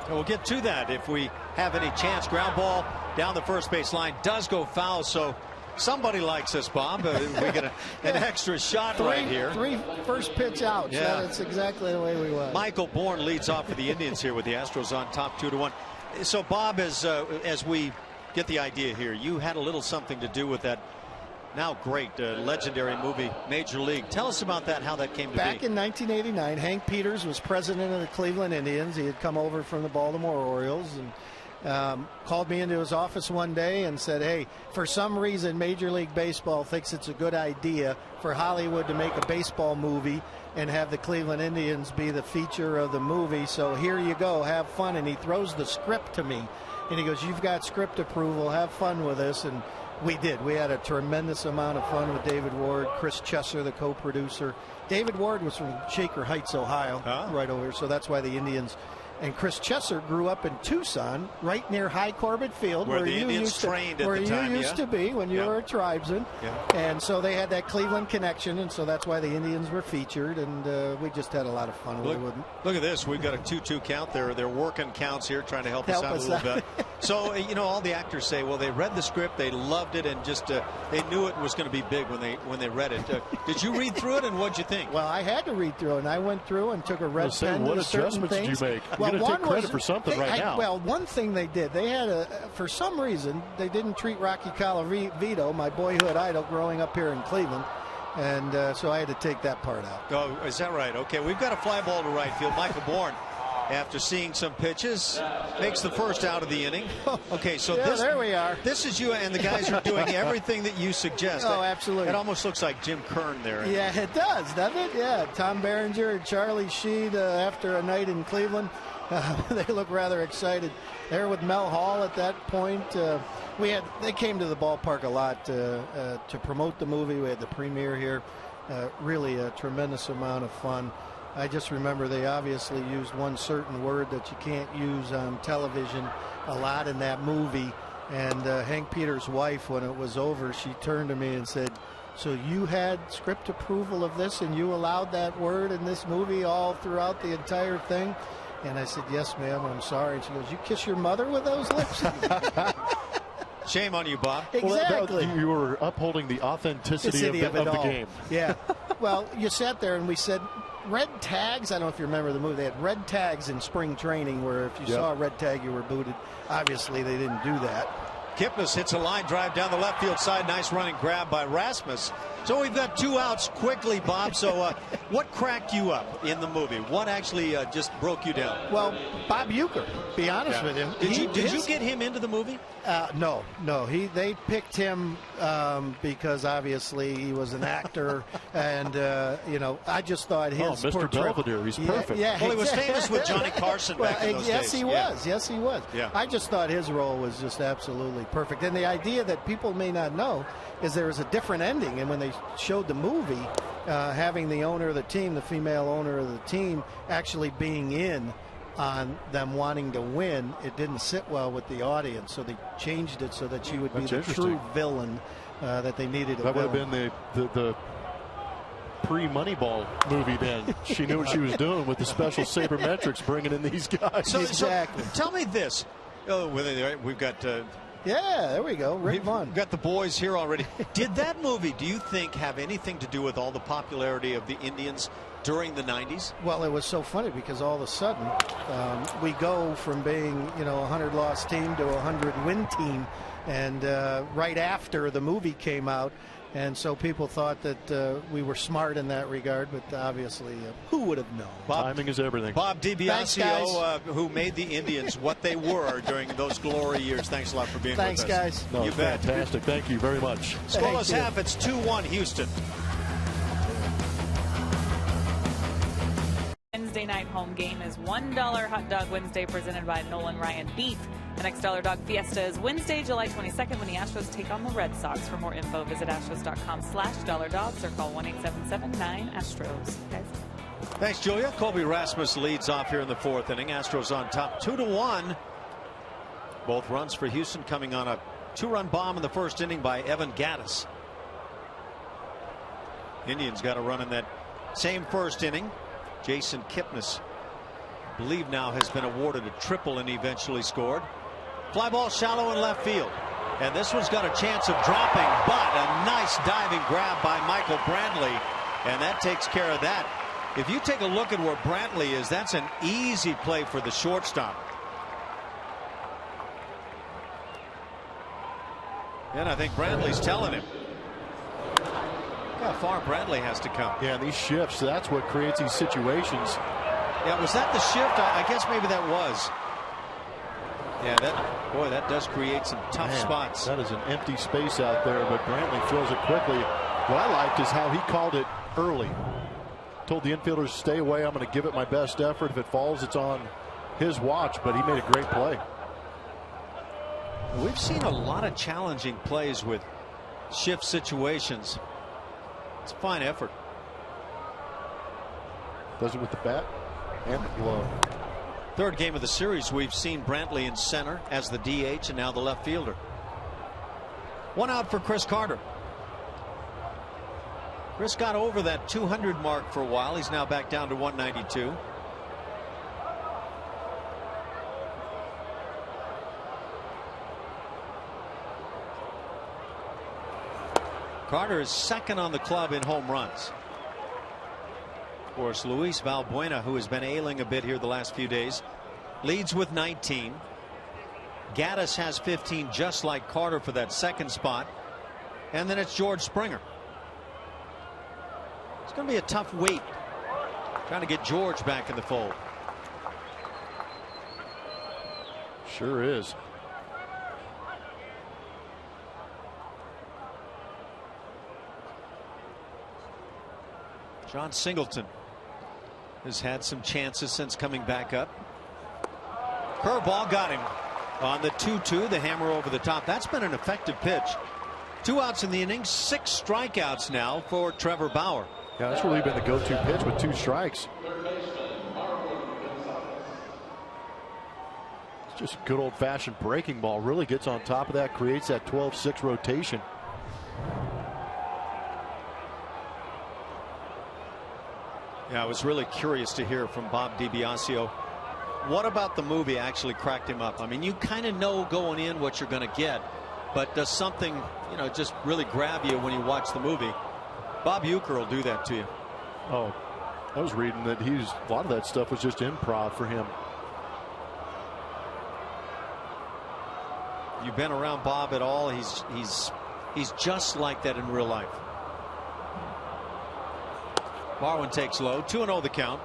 And we'll get to that if we have any chance. Ground ball down the first base line does go foul, so somebody likes us, Bob. We get an extra shot right here. 3 first pitch outs. Yeah. That's exactly the way we went. Michael Bourne leads off for the Indians here with the Astros on top 2-1. So, Bob, as we get the idea here, you had a little something to do with that now great legendary movie Major League. Tell us about that, how that came to be. Back in 1989, Hank Peters was president of the Cleveland Indians. He had come over from the Baltimore Orioles and called me into his office one day and said, hey, for some reason Major League Baseball thinks it's a good idea for Hollywood to make a baseball movie and have the Cleveland Indians be the feature of the movie, so here you go, have fun. And he throws the script to me and he goes, you've got script approval, have fun with this. And we did. We had a tremendous amount of fun with David Ward, Chris Chesser, the co-producer. David Ward was from Shaker Heights, Ohio, right over here, so that's why the Indians. And Chris Chesser grew up in Tucson, right near High Corbett Field, where the Indians trained at the time. Where you used to be when you were a tribesman. And so they had that Cleveland connection, and so that's why the Indians were featured, and we just had a lot of fun with it. Look at this. We've got a 2-2 count. They're working counts here, trying to help us out a little bit. So, you know, all the actors say, well, they read the script, they loved it, and just they knew it was going to be big when they read it. Did you read through it, and what'd you think? Well, I had to read through it, and I went through and took a red pen to certain things. What adjustments did you make? Well, you're going to take credit for something now. Well, one thing they did, they had for some reason, they didn't treat Rocky Colavito, my boyhood idol growing up here in Cleveland. And so I had to take that part out. Oh, is that right? Okay, we've got a fly ball to right field. Michael Bourne, after seeing some pitches, makes the first out of the inning. Okay, so there we are. This is you, and the guys are doing everything that you suggest. Oh, absolutely. It almost looks like Jim Kern there. Yeah, it does, doesn't it? Yeah, Tom Berenger and Charlie Sheed after a night in Cleveland. They look rather excited. There with Mel Hall at that point. They came to the ballpark a lot to promote the movie. We had the premiere here. Really a tremendous amount of fun. I just remember they obviously used one certain word that you can't use on television a lot in that movie. And Hank Peters' wife, when it was over, she turned to me and said, so you had script approval of this and you allowed that word in this movie all throughout the entire thing? And I said, yes, ma'am, I'm sorry. And she goes, you kiss your mother with those lips? Shame on you, Bob. Exactly. Well, you were upholding the authenticity of the game. Yeah. Well, you sat there and we said, red tags. I don't know if you remember the movie. They had red tags in spring training where if you saw a red tag, you were booted. Obviously, they didn't do that. Kipnis hits a line drive down the left field side. Nice running grab by Rasmus. So we've got 2 outs quickly, Bob. So what cracked you up in the movie? What actually just broke you down? Well, Bob Uecker, be honest with you. Did you get him into the movie? No. They picked him because obviously he was an actor, and I just thought his Mr. Belvedere, he's perfect. Yeah, well, he was famous with Johnny Carson back in those yes, days. He was. Yes, he was. Yeah. I just thought his role was just absolutely perfect. And the idea that people may not know is there was a different ending, and when they showed the movie, having the owner of the team, the female owner of the team, actually being in on them wanting to win, it didn't sit well with the audience, so they changed it so that she would be the true villain that they needed. That would have been the pre-Moneyball movie then. She knew what she was doing with the special sabermetrics, bringing in these guys. Exactly. So tell me this. We've got... yeah, there we go. Rick Vaughn. We've got the boys here already. Did that movie, do you think, have anything to do with all the popularity of the Indians during the 90s? Well, it was so funny because all of a sudden we go from being, a 100-loss team to a 100-win team, and right after the movie came out. And so people thought that we were smart in that regard, but obviously, who would have known? Timing is everything. Bob DiBiasio, who made the Indians what they were during those glory years. Thanks a lot for being with us. Thanks, guys. No, you bet. Fantastic. Thank you very much. Scoreless half. It's 2-1 Houston. Wednesday night home game is $1 Hot Dog Wednesday presented by Nolan Ryan Beef. The next $1 Dog Fiesta is Wednesday, July 22nd when the Astros take on the Red Sox. For more info, visit astros.com/$dogs or call 1-877-9-ASTROS. Guys. Thanks, Julia. Colby Rasmus leads off here in the 4th inning. Astros on top 2-1. Both runs for Houston coming on a 2-run bomb in the 1st inning by Evan Gattis. Indians got a run in that same 1st inning. Jason Kipnis, I believe now, has been awarded a triple and eventually scored. Fly ball shallow in left field. And this one's got a chance of dropping, but a nice diving grab by Michael Brantley. And that takes care of that. If you take a look at where Brantley is, that's an easy play for the shortstop. And I think Brantley's telling him how far Brantley has to come. Yeah, these shifts, that's what creates these situations. Yeah, was that the shift? I guess maybe that was. Yeah, that does create some tough spots. That is an empty space out there, but Brantley fills it quickly. What I liked is how he called it early. Told the infielders, stay away, I'm going to give it my best effort. If it falls, it's on his watch, but he made a great play. We've seen a lot of challenging plays with shift situations. It's a fine effort. Does it with the bat and the glove. 3rd game of the series, we've seen Brantley in center as the DH and now the left fielder. 1 out for Chris Carter. Chris got over that 200 mark for a while. He's now back down to 192. Carter is 2nd on the club in home runs. Of course, Luis Valbuena, who has been ailing a bit here the last few days, leads with 19. Gattis has 15, just like Carter, for that 2nd spot. And then it's George Springer. It's going to be a tough wait trying to get George back in the fold. Sure is. John Singleton has had some chances since coming back up. Curveball got him on the 2-2. The hammer over the top. That's been an effective pitch. 2 outs in the inning, 6 strikeouts now for Trevor Bauer. Yeah, that's really been the go-to pitch with 2 strikes. It's just a good old-fashioned breaking ball. Really gets on top of that, creates that 12-6 rotation. Yeah, I was really curious to hear from Bob DiBiasio. What about the movie actually cracked him up? I mean, you kind of know going in what you're going to get, but does something, just really grab you when you watch the movie? Bob Uecker will do that to you. Oh, I was reading that a lot of that stuff was just improv for him. you've been around Bob at all, he's just like that in real life. Marwin takes low. 2-0 the count.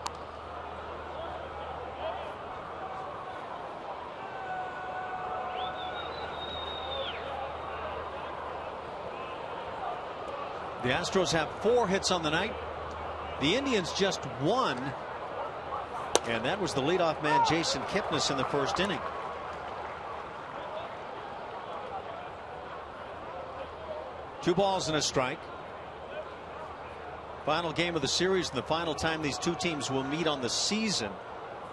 The Astros have 4 hits on the night. The Indians just 1. And that was the leadoff man, Jason Kipnis, in the first inning. Two balls and a strike. Final game of the series and the final time these two teams will meet on the season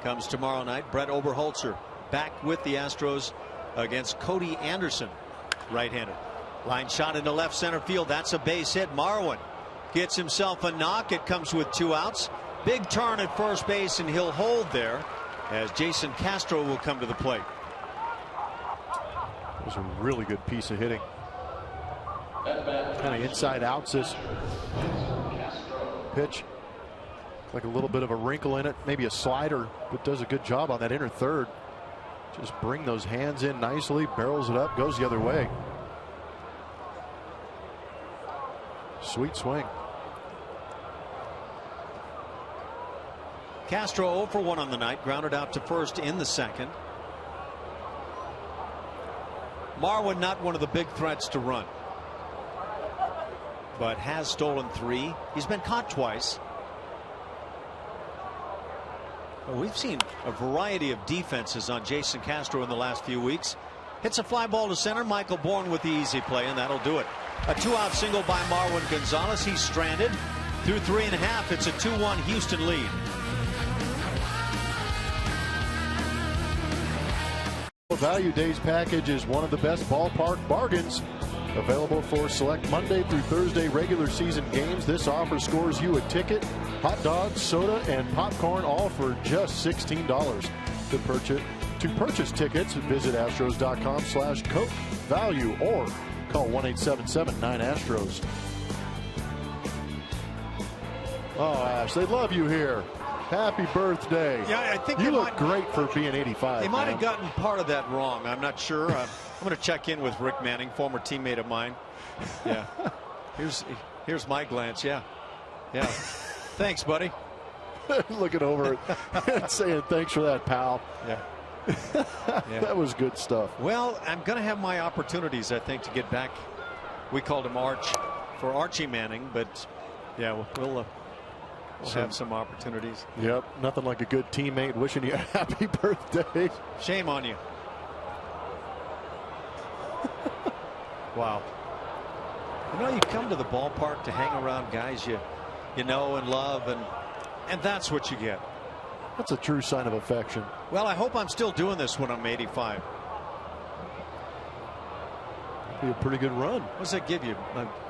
comes tomorrow night. Brett Oberholzer back with the Astros against Cody Anderson, right-hander. Line shot into left center field. That's a base hit. Marwin gets himself a knock. It comes with 2 outs. Big turn at first base, and he'll hold there as Jason Castro will come to the plate. It was a really good piece of hitting. Kind of inside outs this pitch. Like a little bit of a wrinkle in it, maybe a slider, but does a good job on that inner third. Just bring those hands in nicely, barrels it up, goes the other way. Sweet swing. Castro 0 for 1 on the night, grounded out to first in the second. Marwin not one of the big threats to run, but has stolen 3. He's been caught twice. Well, we've seen a variety of defenses on Jason Castro in the last few weeks. Hits a fly ball to center. Michael Bourne with the easy play, and that'll do it. A 2-out single by Marwin Gonzalez. He's stranded through 3.5. It's a 2-1 Houston lead. Value Days package is one of the best ballpark bargains. Available for select Monday through Thursday regular season games. This offer scores you a ticket, hot dogs, soda, and popcorn, all for just $16. To purchase tickets, visit Astros.com/Coke Value or call 1-877-9-ASTROS. Oh, Ash, they love you here. Happy birthday. Yeah, I think you look great for being 85. They might have gotten part of that wrong. I'm not sure. I'm going to check in with Rick Manning, former teammate of mine. Yeah. Here's my glance. Yeah. Thanks, buddy. Looking over it and saying thanks for that, pal. Yeah. That was good stuff. Well, I'm going to have my opportunities, I think, to get back. We called him Arch for Archie Manning, but yeah, we'll have some opportunities. Yep, nothing like a good teammate wishing you a happy birthday. Shame on you. Wow. You know, you come to the ballpark to hang around guys you know and love, and that's what you get. That's a true sign of affection. Well, I hope I'm still doing this when I'm 85. Be a pretty good run. What does that give you?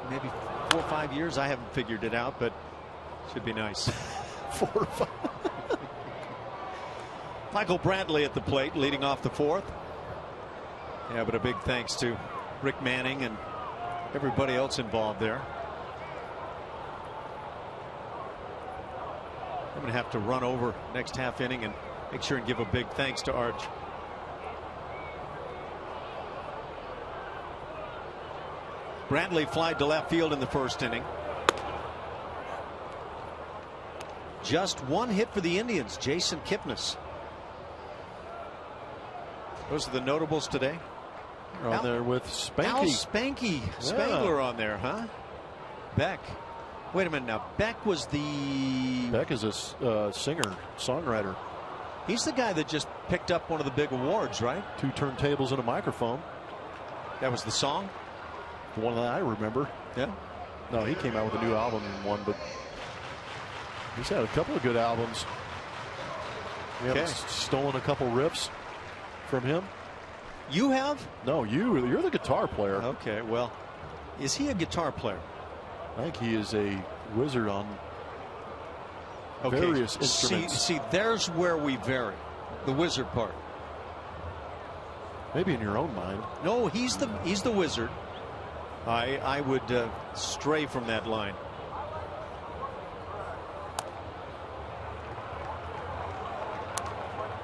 Maybe 4 or 5 years? I haven't figured it out, but should be nice. 4 or 5. Michael Bradley at the plate, leading off the 4th. Yeah, but a big thanks to Rick Manning and everybody else involved there. I'm going to have to run over next half inning and make sure and give a big thanks to Arch. Bradley flied to left field in the first inning. Just 1 hit for the Indians, Jason Kipnis. Those are the notables today. On there with Spanky. Al Spanky Spangler on there, huh? Beck. Wait a minute now. Beck was the. Beck is a singer, songwriter. He's the guy that just picked up one of the big awards, right? 2 turntables and a microphone. That was the song? The one that I remember. Yeah. No, he came out with a new album and one, but he's had a couple of good albums. We haven't stolen a couple riffs from him. You have? No, you're the guitar player. Okay, well, is he a guitar player? I think he is a wizard on various instruments. See, there's where we vary. The wizard part. Maybe in your own mind. No, he's the wizard. I would stray from that line.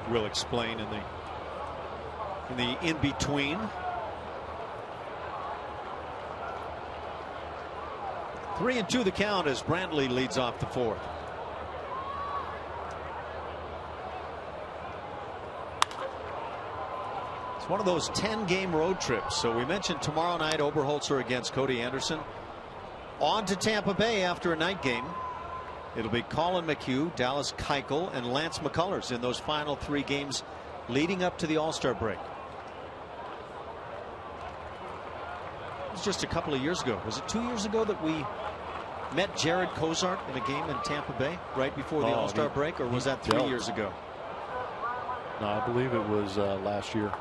We'll explain in the in between. 3-2 the count as Brantley leads off the fourth. It's one of those 10-game road trips. So we mentioned tomorrow night Oberholzer against Cody Anderson. On to Tampa Bay after a night game. It'll be Colin McHugh, Dallas Keuchel, and Lance McCullers in those final 3 games leading up to the All-Star break. It was just a couple of years ago. Was it 2 years ago that we met Jared Cozart in a game in Tampa Bay right before the All-Star break, or was that 3 years ago? No, I believe it was last year.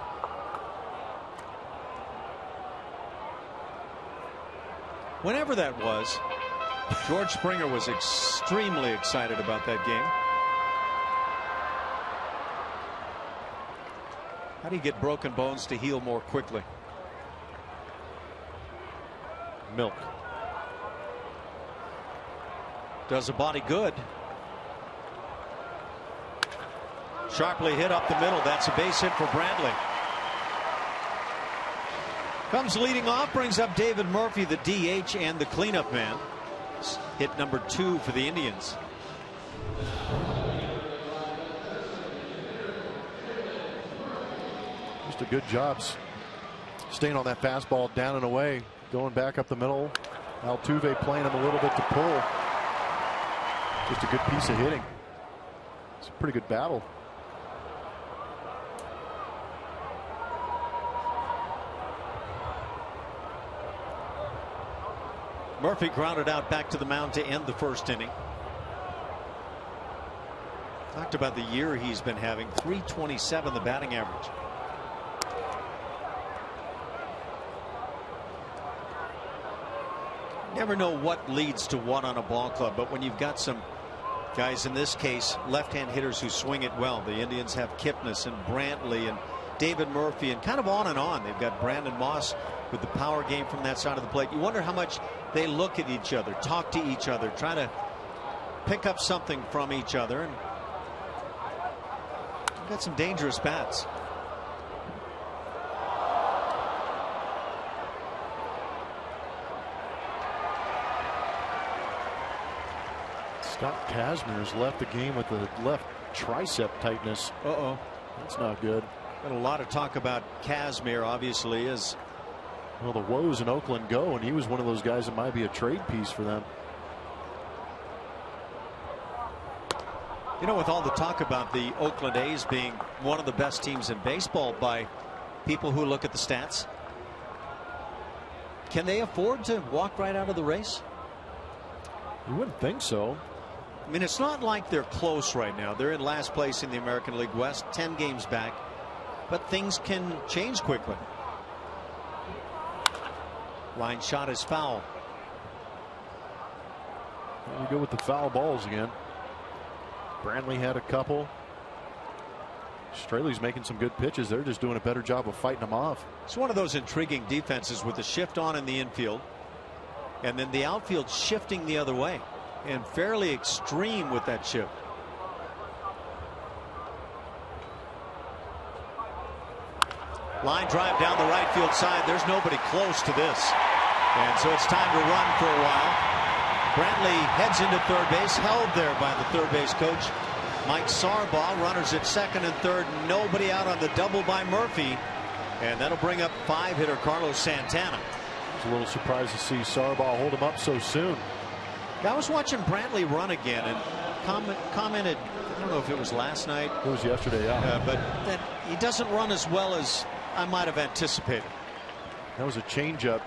Whenever that was, George Springer was extremely excited about that game. How do you get broken bones to heal more quickly? Milk. Does a body good. Sharply hit up the middle. That's a base hit for Brantley. Comes leading off, brings up David Murphy, the DH and the cleanup man. Hit number 2 for the Indians. Just a good job staying on that fastball down and away, going back up the middle. Altuve playing him a little bit to pull. Just a good piece of hitting. It's a pretty good battle. Murphy grounded out back to the mound to end the first inning. Talked about the year he's been having. .327 the batting average. Never know what leads to what on a ball club, but when you've got some guys, in this case left-hand hitters, who swing it well. The Indians have Kipnis and Brantley and David Murphy and kind of on and on. They've got Brandon Moss with the power game from that side of the plate. You wonder how much they look at each other, talk to each other, try to pick up something from each other. And got some dangerous bats. Scott Kazmir's left the game with the left tricep tightness. Uh-oh. That's not good. Got a lot of talk about Kazmir, obviously, as well, the woes in Oakland go, and he was one of those guys that might be a trade piece for them. You know, with all the talk about the Oakland A's being one of the best teams in baseball by people who look at the stats, can they afford to walk right out of the race? You wouldn't think so. I mean, it's not like they're close right now. They're in last place in the American League West, 10 games back, but things can change quickly. Line shot is foul. There we go with the foul balls again. Brantley had a couple. Straley's making some good pitches. They're just doing a better job of fighting them off. It's one of those intriguing defenses with the shift on in the infield, and then the outfield shifting the other way, and fairly extreme with that shift. Line drive down the right field side. There's nobody close to this. And so it's time to run for a while. Brantley heads into third base, held there by the third base coach, Mike Sarbaugh. Runners at second and third. Nobody out on the double by Murphy. And that'll bring up 5-hitter Carlos Santana. I was a little surprised to see Sarbaugh hold him up so soon. I was watching Brantley run again and commented, I don't know if it was last night. It was yesterday, yeah. But that he doesn't run as well as I might have anticipated. That was a changeup.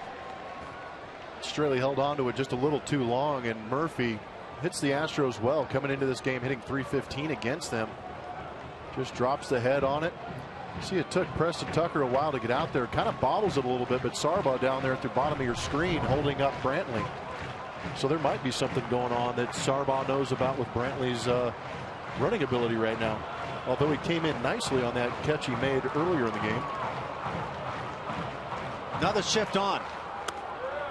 Straley held on to it just a little too long, and Murphy hits the Astros well coming into this game, hitting .315 against them. Just drops the head on it. See, it took Preston Tucker a while to get out there. Kind of bobbles it a little bit, but Sarbaugh down there at the bottom of your screen holding up Brantley. So there might be something going on that Sarbaugh knows about with Brantley's running ability right now. Although he came in nicely on that catch he made earlier in the game. Another shift on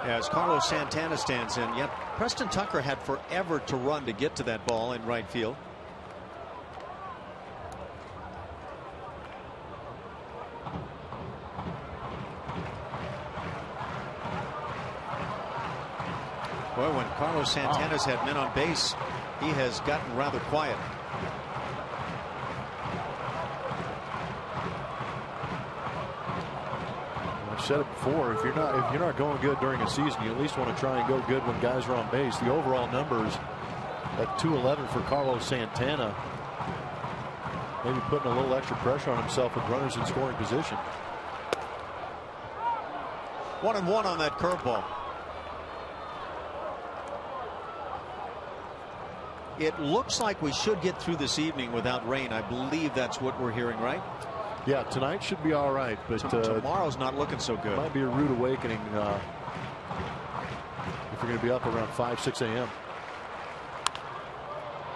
as Carlos Santana stands in. Yet Preston Tucker had forever to run to get to that ball in right field. Boy, when Carlos Santana's had men on base, he has gotten rather quiet. I've said it before, if you're not going good during a season, you at least want to try and go good when guys are on base. The overall numbers at 211 for Carlos Santana, maybe putting a little extra pressure on himself with runners in scoring position. 1-1 on that curveball. It looks like we should get through this evening without rain. I believe that's what we're hearing, right? Yeah, tonight should be all right, but tomorrow's not looking so good. Might be a rude awakening if you're going to be up around 5-6 a.m.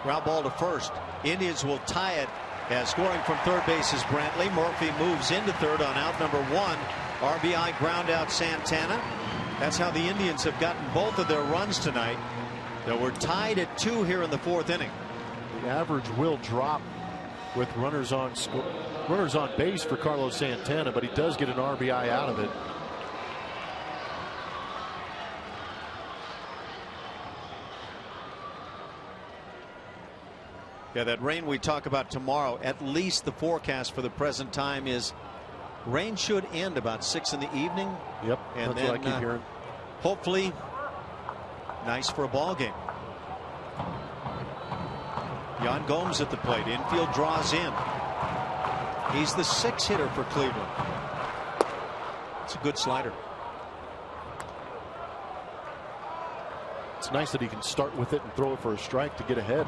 Ground ball to first. Indians will tie it as scoring from third base is Brantley. Murphy moves into third on out number 1. RBI ground out Santana. That's how the Indians have gotten both of their runs tonight. They were tied at 2 here in the 4th inning. The average will drop with runners on base for Carlos Santana, but he does get an RBI out of it. Yeah, that rain we talk about tomorrow, at least the forecast for the present time is rain should end about 6 in the evening. Yep, and that's then what I keep hearing. Hopefully nice for a ball game. Yan Gomes at the plate. Infield draws in. He's the 6th hitter for Cleveland. It's a good slider. It's nice that he can start with it and throw it for a strike to get ahead.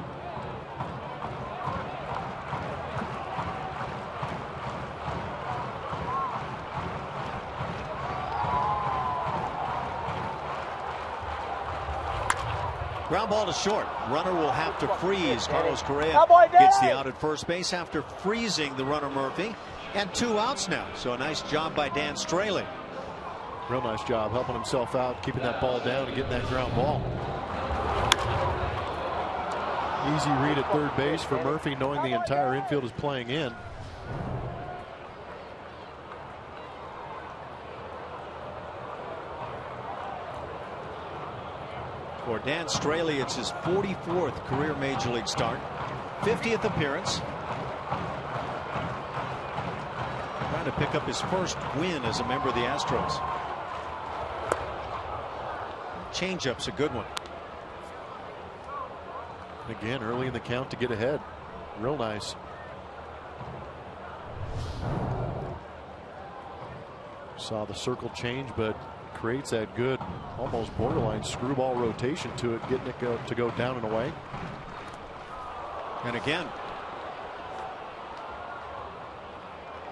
Ground ball to short. Runner will have to freeze. Carlos Correa gets the out at first base after freezing the runner Murphy. And 2 outs now. So a nice job by Dan Straley. Real nice job helping himself out, keeping that ball down and getting that ground ball. Easy read at third base for Murphy, knowing the entire infield is playing in. For Dan Straley, it's his 44th career Major League start, 50th appearance. Trying to pick up his first win as a member of the Astros. Changeup's a good one. Again, early in the count to get ahead. Real nice. Saw the circle change, but creates that good, almost borderline screwball rotation to it, getting it to go down and away. And again,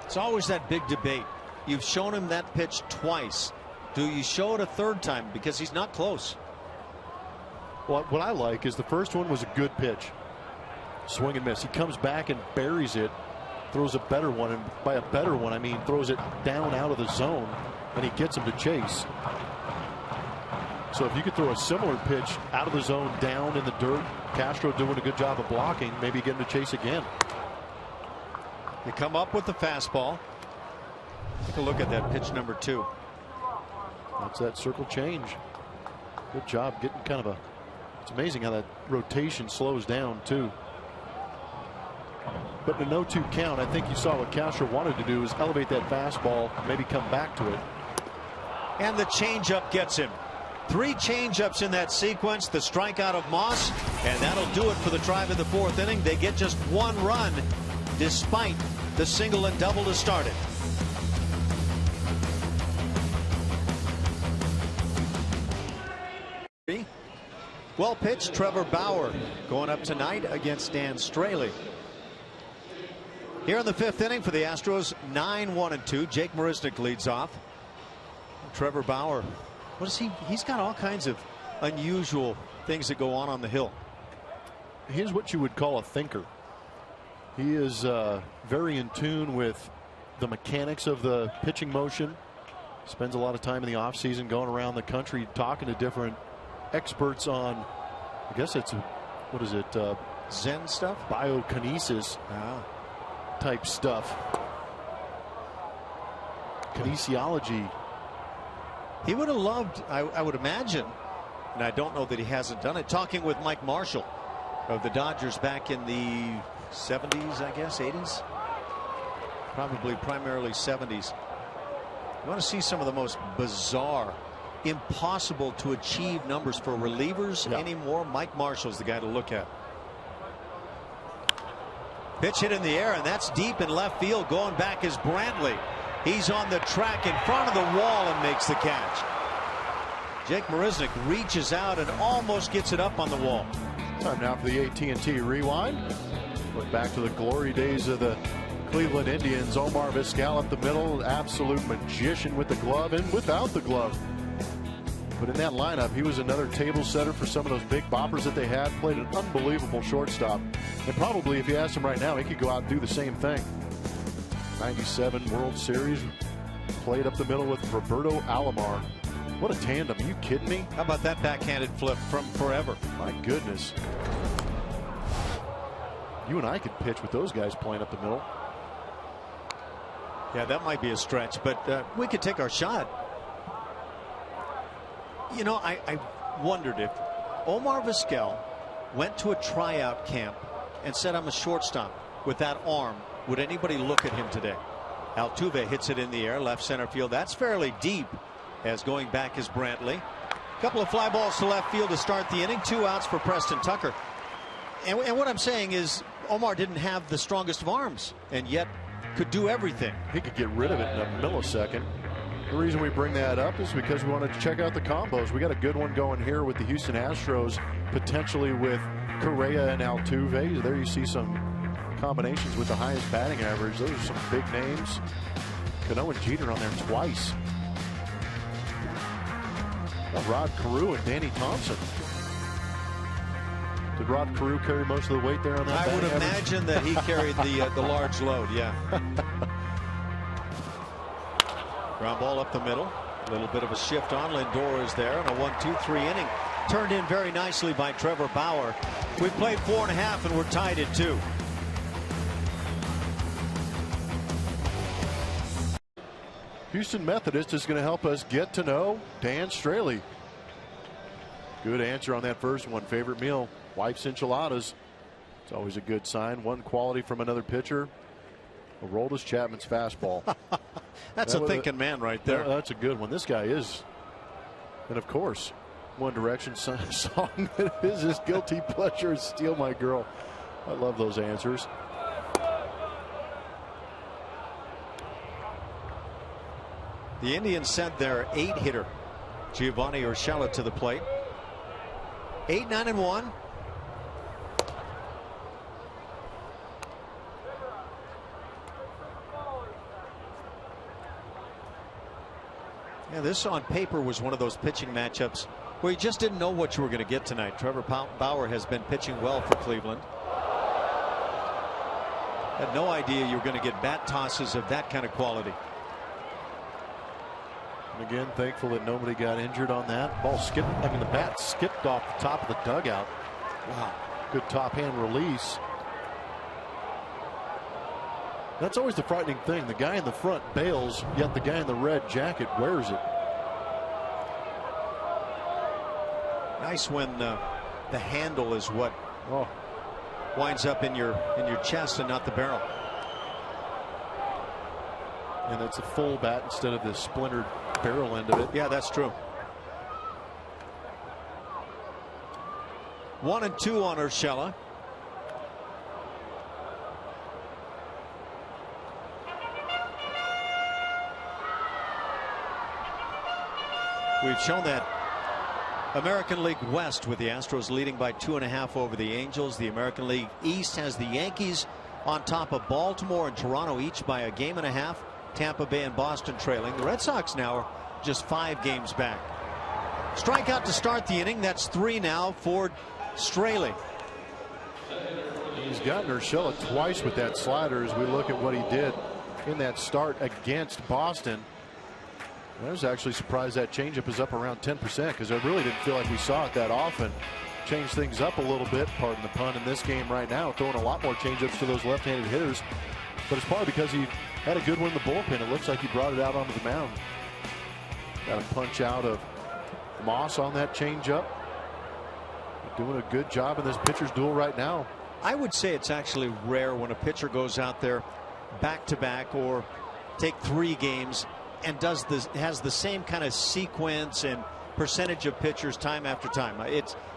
it's always that big debate. You've shown him that pitch twice. Do you show it a third time? Because he's not close. Well, what I like is the first one was a good pitch. Swing and miss. He comes back and buries it, throws a better one, and by a better one I mean throws it down out of the zone, and he gets him to chase. So if you could throw a similar pitch out of the zone, down in the dirt, Castro doing a good job of blocking, maybe get him to chase again. You come up with the fastball. Take a look at that pitch number 2. That's that circle change. Good job getting kind of a, it's amazing how that rotation slows down too. But in a 0-2 count, I think you saw what Castro wanted to do is elevate that fastball, maybe come back to it. And the changeup gets him. 3 changeups in that sequence. The strikeout of Moss, and that'll do it for the Tribe in the 4th inning. They get just 1 run despite the single and double to start it. Well pitched, Trevor Bauer going up tonight against Dan Straley. Here in the 5th inning for the Astros, 9-1-2. Jake Marisnick leads off. Trevor Bauer, what is he? He's got all kinds of unusual things that go on the hill. Here's what you would call a thinker. He is very in tune with the mechanics of the pitching motion. Spends a lot of time in the offseason going around the country talking to different experts on, I guess it's, what is it? Zen stuff? Biokinesis type stuff. Kinesiology. He would have loved, I would imagine, And I don't know that he hasn't done it. Talking with Mike Marshall of the Dodgers back in the 70s, I guess, 80s. Probably primarily 70s. You want to see some of the most bizarre, impossible to achieve numbers for relievers anymore? Mike Marshall's the guy to look at. Pitch hit in the air, and that's deep in left field. Going back is Brantley. He's on the track in front of the wall and makes the catch. Jake Marisnick reaches out and almost gets it up on the wall. Time now for the AT&T Rewind. Look back to the glory days of the Cleveland Indians. Omar Vizquel up the middle, absolute magician with the glove and without the glove. But in that lineup, he was another table setter for some of those big boppers that they had. Played an unbelievable shortstop. And probably, if you asked him right now, he could go out and do the same thing. 97 World Series, played up the middle with Roberto Alomar. What a tandem. Are you kidding me? How about that backhanded flip from forever? My goodness. You and I could pitch with those guys playing up the middle. Yeah, that might be a stretch, but we could take our shot. You know, I wondered if Omar Vizquel went to a tryout camp and said, I'm a shortstop with that arm, would anybody look at him today? Altuve hits it in the air, left center field. That's fairly deep, as going back is Brantley. A couple of fly balls to left field to start the inning. 2 outs for Preston Tucker. And what I'm saying is Omar didn't have the strongest of arms, and yet could do everything. He could get rid of it in a millisecond. The reason we bring that up is because we wanted to check out the combos. We got a good one going here with the Houston Astros, potentially with Correa and Altuve. There you see some combinations with the highest batting average. Those are some big names. Cano and Jeter on there twice. Rod Carew and Danny Thompson. Did Rod Carew carry most of the weight there on that? I would imagine that he carried the large load. Yeah. Ground ball up the middle. A little bit of a shift on. Lindor is there, and a 1-2-3 inning turned in very nicely by Trevor Bauer. We've played 4.5 and we're tied at 2. Houston Methodist is going to help us get to know Dan Straley. Good answer on that first one. Favorite meal, wife's enchiladas. It's always a good sign. One quality from another pitcher. Aroldis Chapman's fastball. That's a thinking man right there. That's a good one. This guy is. And of course, One Direction song that is his guilty pleasure is Steal My Girl. I love those answers. The Indians sent their 8-hitter Giovanni Urshela to the plate. 8-9-1. Yeah, this on paper was one of those pitching matchups where you just didn't know what you were going to get tonight. Trevor Bauer has been pitching well for Cleveland. Had no idea you were going to get bat tosses of that kind of quality. And again, thankful that nobody got injured on that. Ball skipped. I mean, the bat skipped off the top of the dugout. Wow. Good top hand release. That's always the frightening thing. The guy in the front bails, yet the guy in the red jacket wears it. Nice when the handle is what winds up in your chest and not the barrel. And it's a full bat instead of the splintered barrel end of it. Yeah, that's true. 1-2 on Urshela. We've shown that American League West with the Astros leading by 2.5 over the Angels. The American League East has the Yankees on top of Baltimore and Toronto, each by 1.5 games. Tampa Bay and Boston trailing. The Red Sox now are just 5 games back. Strikeout to start the inning. That's 3 now for Straley. He's gotten Urshela twice with that slider as we look at what he did in that start against Boston. I was actually surprised that changeup is up around 10% because I really didn't feel like we saw it that often. Change things up a little bit, pardon the pun, in this game right now, throwing a lot more changeups to those left-handed hitters. But it's probably because he had a good one in the bullpen. It looks like he brought it out onto the mound. Got a punch out of Moss on that changeup. doing a good job in this pitcher's duel right now. I would say it's actually rare when a pitcher goes out there back-to-back or take 3 games and has the same kind of sequence and percentage of pitchers time after time.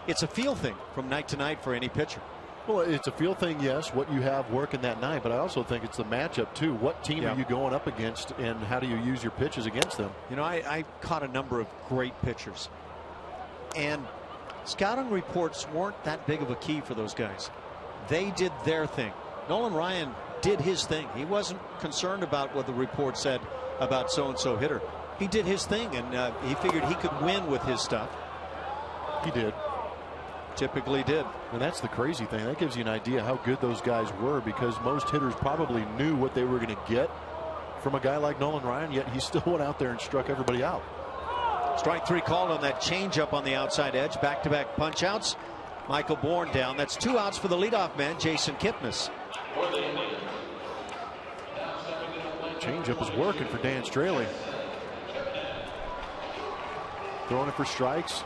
It's a feel thing from night to night for any pitcher. Well, it's a feel thing, yes, what you have working that night, but I also think it's the matchup too. What team are you going up against, and how do you use your pitches against them? You know, I caught a number of great pitchers, and scouting reports weren't that big of a key for those guys. They did their thing. Nolan Ryan did his thing. He wasn't concerned about what the report said about so-and-so hitter. He did his thing, and he figured he could win with his stuff. He did. Typically did. And that's the crazy thing. That gives you an idea how good those guys were, because most hitters probably knew what they were going to get from a guy like Nolan Ryan, yet he still went out there and struck everybody out. Strike 3 called on that changeup on the outside edge. Back-to-back punch-outs. Michael Bourne down. That's 2 outs for the leadoff man, Jason Kipnis. Changeup is working for Dan Straley. Throwing it for strikes,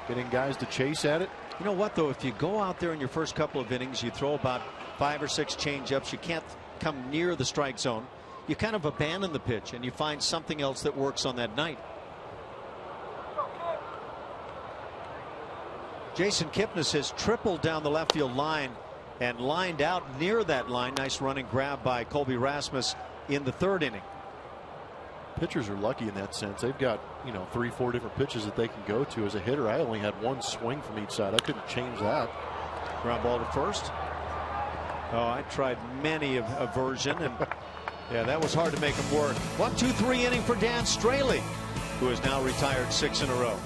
getting guys to chase at it. You know what, though? If you go out there in your first couple of innings, you throw about 5 or 6 changeups, you can't come near the strike zone. You kind of abandon the pitch, and you find something else that works on that night. Jason Kipnis has tripled down the left field line and lined out near that line. Nice running grab by Colby Rasmus in the 3rd inning. Pitchers are lucky in that sense. They've got, 3-4 different pitches that they can go to. As a hitter, I only had 1 swing from each side. I couldn't change that. Ground ball to first. Oh, I tried many a version, and yeah, that was hard to make them work. 1-2-3 inning for Dan Straley, who has now retired 6 in a row.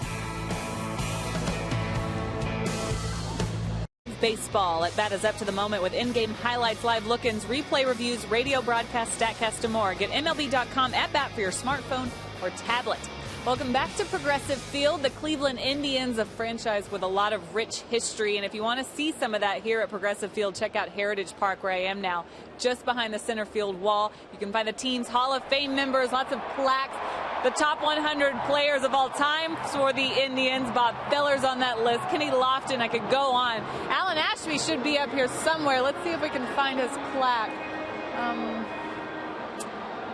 Baseball at Bat is up to the moment with in-game highlights, live look-ins, replay reviews, radio broadcasts, StatCast, and more. Get MLB.com at Bat for your smartphone or tablet. Welcome back to Progressive Field. The Cleveland Indians, a franchise with a lot of rich history. And if you want to see some of that here at Progressive Field, check out Heritage Park, where I am now, just behind the center field wall. You can find the team's Hall of Fame members, lots of plaques, the top 100 players of all time for the Indians. Bob Feller's on that list. Kenny Lofton, I could go on. Alan Ashby should be up here somewhere. Let's see if we can find his plaque.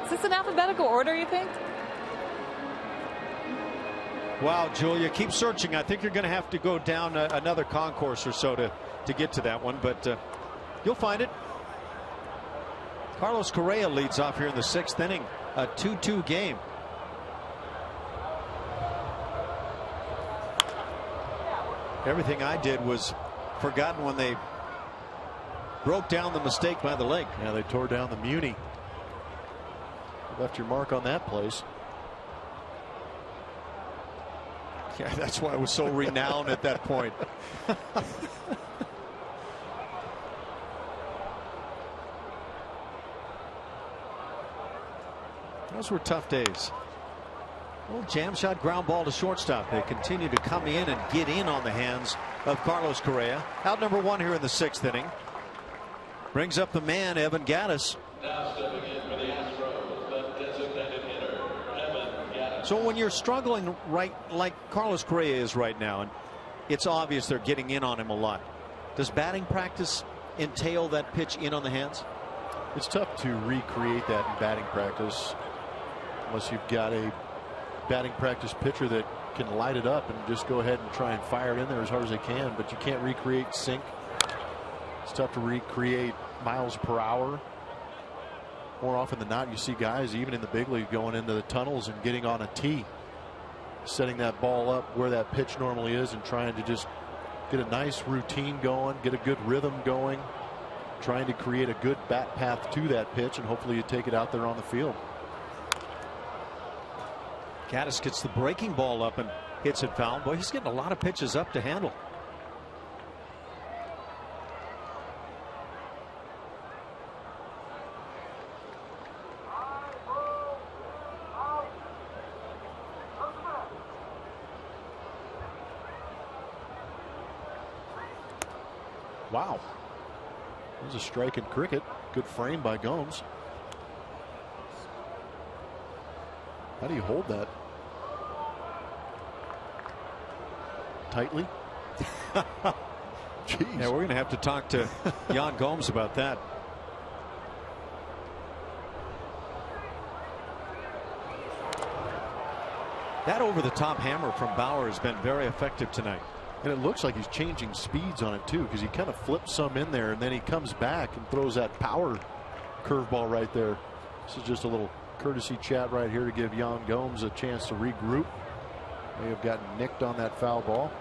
Is this in alphabetical order, you think? Wow, Julia, keep searching. I think you're going to have to go down another concourse or so to get to that one, but you'll find it. Carlos Correa leads off here in the 6th inning, a 2-2 game. Everything I did was forgotten when they broke down the mistake by the lake. Yeah, they tore down the Muni. Left your mark on that place. Yeah, that's why it was so renowned at that point. Those were tough days. Well, jam shot, ground ball to shortstop. They continue to come in and get in on the hands of Carlos Correa. Out number 1 here in the 6th inning. Brings up the man, Evan Gattis. Now stepping in for the Astros, the designated hitter, Evan Gattis. So when you're struggling right like Carlos Correa is right now, and it's obvious they're getting in on him a lot, does batting practice entail that pitch in on the hands? It's tough to recreate that in batting practice unless you've got a batting practice pitcher that can light it up and just go ahead and try and fire it in there as hard as they can, but you can't recreate sink. It's tough to recreate miles per hour. More often than not, you see guys even in the big league going into the tunnels and getting on a tee, setting that ball up where that pitch normally is and trying to just get a nice routine going, get a good rhythm going, trying to create a good bat path to that pitch, and hopefully you take it out there on the field. Gattis gets the breaking ball up and hits it foul. Boy, he's getting a lot of pitches up to handle. Wow. There's a strike in cricket. Good frame by Gomes. How do you hold that? Tightly? Jeez. Yeah, we're going to have to talk to Jan Gomes about that. That over-the-top hammer from Bauer has been very effective tonight. And it looks like he's changing speeds on it too, because he kind of flips some in there and then he comes back and throws that power curveball right there. This is just a little courtesy chat right here to give Jan Gomes a chance to regroup. May have gotten nicked on that foul ball.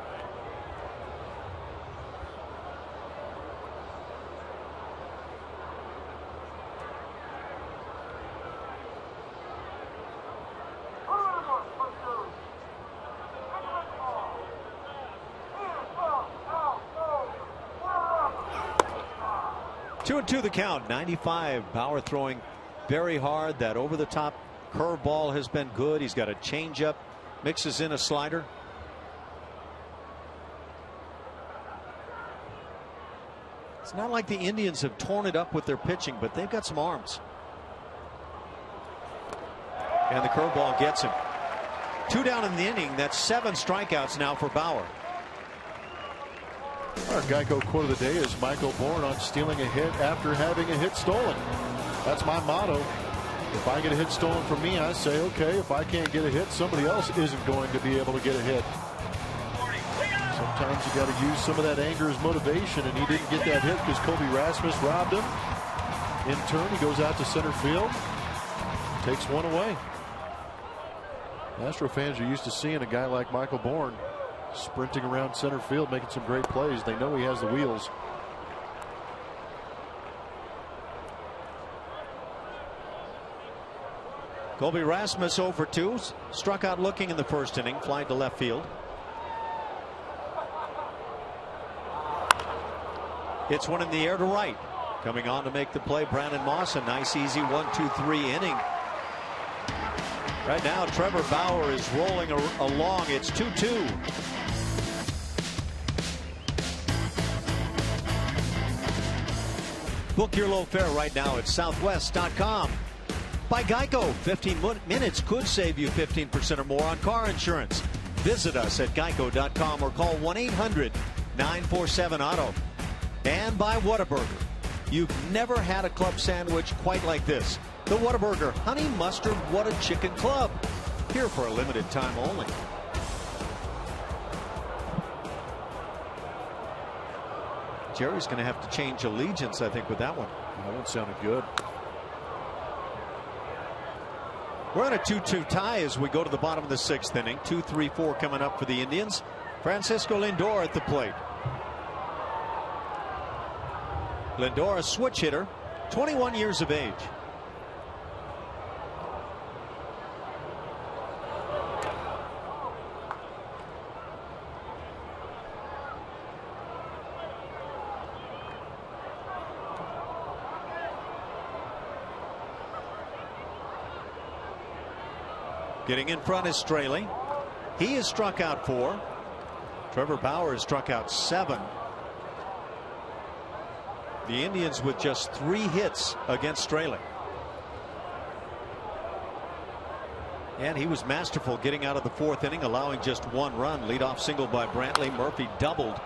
Two and two the count. 95. Bauer throwing very hard. That over the top curveball has been good. He's got a changeup, mixes in a slider. It's not like the Indians have torn it up with their pitching, but they've got some arms. And the curveball gets him. 2 down in the inning. That's 7 strikeouts now for Bauer. Our Geico quote of the day is Michael Bourne on stealing a hit after having a hit stolen. That's my motto. If I get a hit stolen from me, I say, okay, if I can't get a hit, somebody else isn't going to be able to get a hit. Sometimes you got to use some of that anger as motivation, and he didn't get that hit because Kobe Rasmus robbed him. In turn, he goes out to center field, takes one away. Astro fans are used to seeing a guy like Michael Bourne sprinting around center field, making some great plays. They know he has the wheels. Colby Rasmus 0 for 2. Struck out looking in the first inning. Fly to left field. Hits one in the air to right. Coming on to make the play, Brandon Moss. A nice easy 1-2-3 inning. Right now Trevor Bauer is rolling along. It's 2-2. Book your low fare right now at southwest.com. By Geico, 15 minutes could save you 15% or more on car insurance. Visit us at geico.com or call 1-800-947-AUTO. And by Whataburger. You've never had a club sandwich quite like this. The Whataburger Honey Mustard What a Chicken Club. Here for a limited time only. Jerry's going to have to change allegiance, I think, with that one. That one sounded good. We're on a 2-2 tie as we go to the bottom of the 6th inning. 2-3-4 coming up for the Indians. Francisco Lindor at the plate. Lindor, a switch hitter, 21 years of age. Getting in front is Straley. He is struck out 4. Trevor Bauer has struck out 7. The Indians with just 3 hits against Straley. And he was masterful getting out of the 4th inning, allowing just 1 run. Leadoff single by Brantley. Murphy doubled.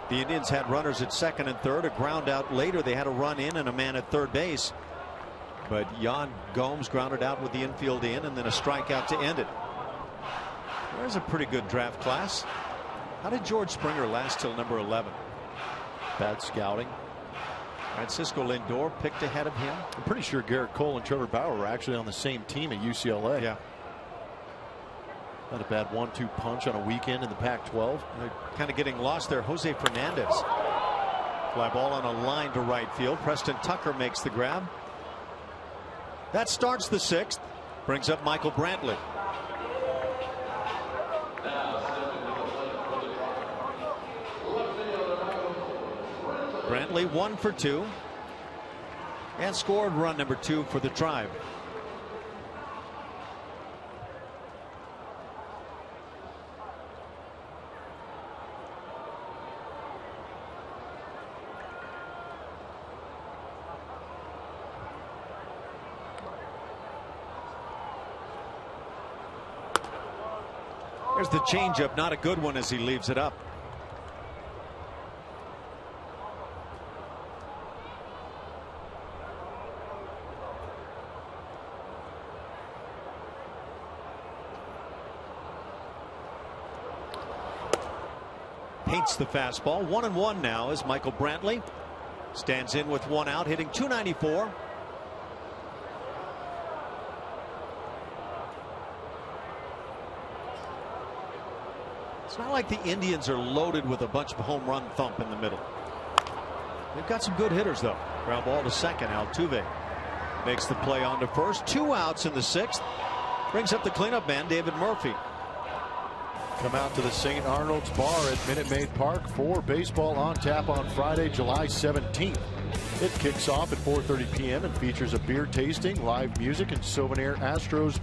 The Indians had runners at 2nd and 3rd. A ground out later. They had a run in and a man at 3rd base. But Jan Gomes grounded out with the infield in, and then a strikeout to end it. There's a pretty good draft class. How did George Springer last till number 11? Bad scouting. Francisco Lindor picked ahead of him. I'm pretty sure Garrett Cole and Trevor Bauer were actually on the same team at UCLA. Yeah. Not a bad 1-2 punch on a weekend in the Pac-12. They're kind of getting lost there. Jose Fernandez. Fly ball on a line to right field. Preston Tucker makes the grab. That starts the 6th. Brings up Michael Brantley. Brantley 1 for 2. And scored run number 2 for the Tribe. There's the changeup, not a good one as he leaves it up. Paints the fastball. 1-1 now as Michael Brantley stands in with 1 out, hitting .294. It's not like the Indians are loaded with a bunch of home run thump in the middle. They've got some good hitters, though. Ground ball to second. Altuve makes the play on to first. 2 outs in the 6th. Brings up the cleanup man, David Murphy. Come out to the St. Arnold's Bar at Minute Maid Park for baseball on tap on Friday, July 17th. It kicks off at 4:30 p.m. and features a beer tasting, live music, and souvenir Astros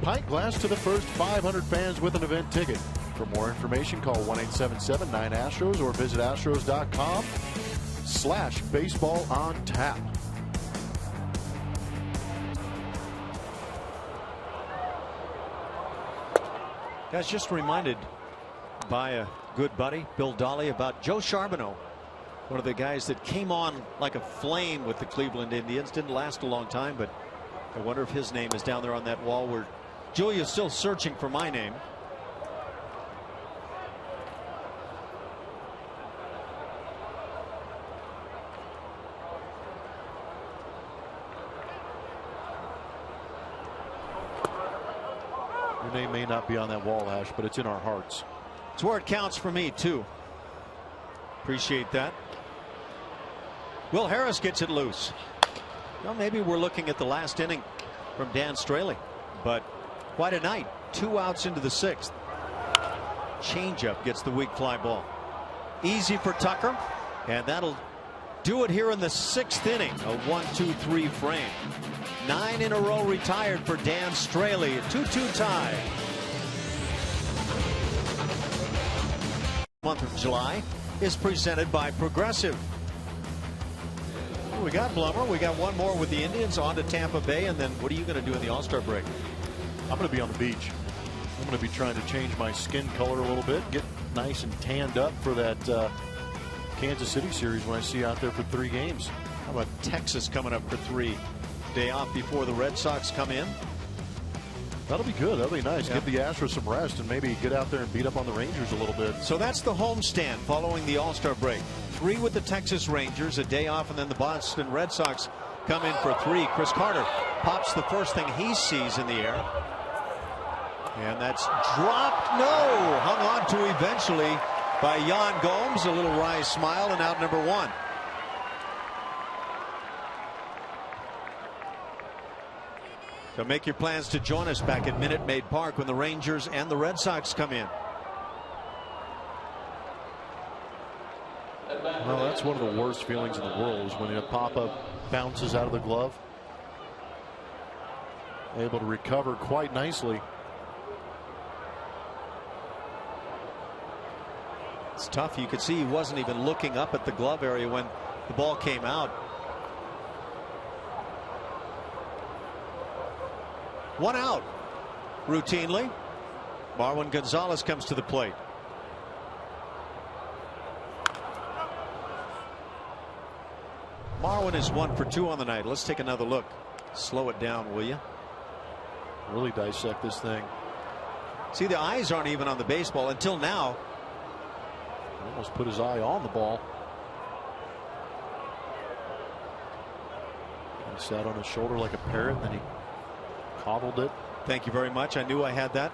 pint glass to the first 500 fans with an event ticket. For more information, call 1-877-9-ASTROS or visit astros.com/baseball on tap. Guys, just reminded by a good buddy, Bill Dolly, about Joe Charbonneau, one of the guys that came on like a flame with the Cleveland Indians. Didn't last a long time, but I wonder if his name is down there on that wall where Julia's still searching for my name. Your name may not be on that wall, Ash, but it's in our hearts. It's where it counts for me, too. Appreciate that. Will Harris gets it loose. Well, maybe we're looking at the last inning from Dan Straley, but quite a night. 2 outs into the 6th. Changeup gets the weak fly ball. Easy for Tucker, and that'll do it here in the 6th inning. A 1-2-3 frame. 9 in a row retired for Dan Straley. A 2-2 tie. Month of July is presented by Progressive. We got Blummer. We got one more with the Indians on to Tampa Bay. And then what are you going to do in the All-Star break? I'm going to be on the beach. I'm going to be trying to change my skin color a little bit, get nice and tanned up for that Kansas City series when I see you out there for 3 games. How about Texas coming up for 3? Day off before the Red Sox come in. That'll be good. That'll be nice. Yeah. Give the Astros some rest and maybe get out there and beat up on the Rangers a little bit. So that's the homestand following the All-Star break. 3 with the Texas Rangers, a day off, and then the Boston Red Sox come in for 3. Chris Carter pops the first thing he sees in the air. And that's dropped. No! Hung on to eventually by Yan Gomes. A little wry smile, and out number 1. So make your plans to join us back at Minute Maid Park when the Rangers and the Red Sox come in. Well, that's one of the worst feelings in the world is when a pop-up bounces out of the glove. Able to recover quite nicely. It's tough. You could see he wasn't even looking up at the glove area when the ball came out. 1 out. Routinely, Marwin Gonzalez comes to the plate. Marwin is 1 for 2 on the night. Let's take another look. Slow it down, will you? Really dissect this thing. See, the eyes aren't even on the baseball until now. Almost put his eye on the ball. He sat on his shoulder like a parrot, then he coddled it. Thank you very much. I knew I had that.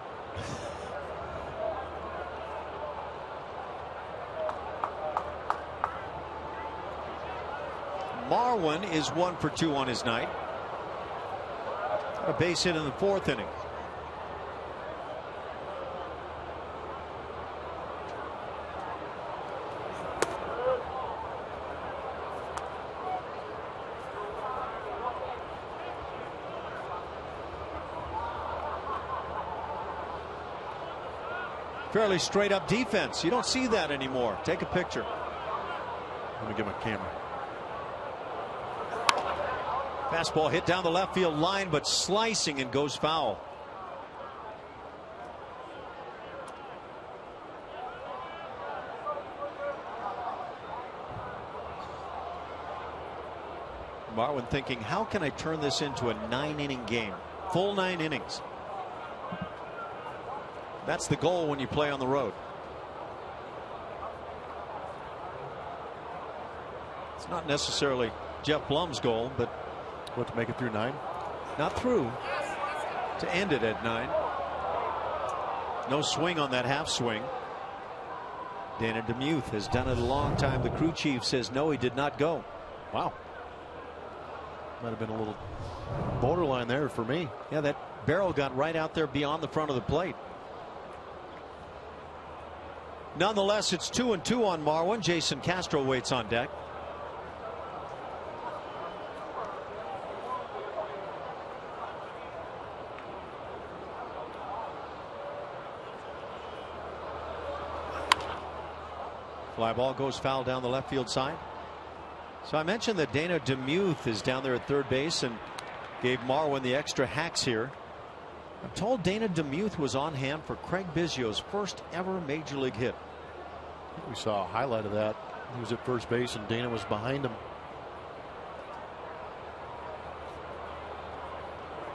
Marwin is 1 for 2 on his night. A base hit in the 4th inning. Fairly straight up defense. You don't see that anymore. Take a picture. Let me get my camera. Fastball hit down the left field line, but slicing and goes foul. Marwin thinking, how can I turn this into a 9-inning game? Full 9 innings. That's the goal when you play on the road. It's not necessarily Jeff Blum's goal, but what, to make it through 9? Not through. To end it at 9. No swing on that half swing. Dana DeMuth has done it a long time. The crew chief says no, he did not go. Wow. Might have been a little borderline there for me. Yeah, that barrel got right out there beyond the front of the plate. Nonetheless, it's 2-2 on Marwin. Jason Castro waits on deck. Fly ball goes foul down the left field side. So I mentioned that Dana DeMuth is down there at third base and gave Marwin the extra hacks here. I'm told Dana DeMuth was on hand for Craig Biggio's first ever major league hit. We saw a highlight of that. He was at first base and Dana was behind him.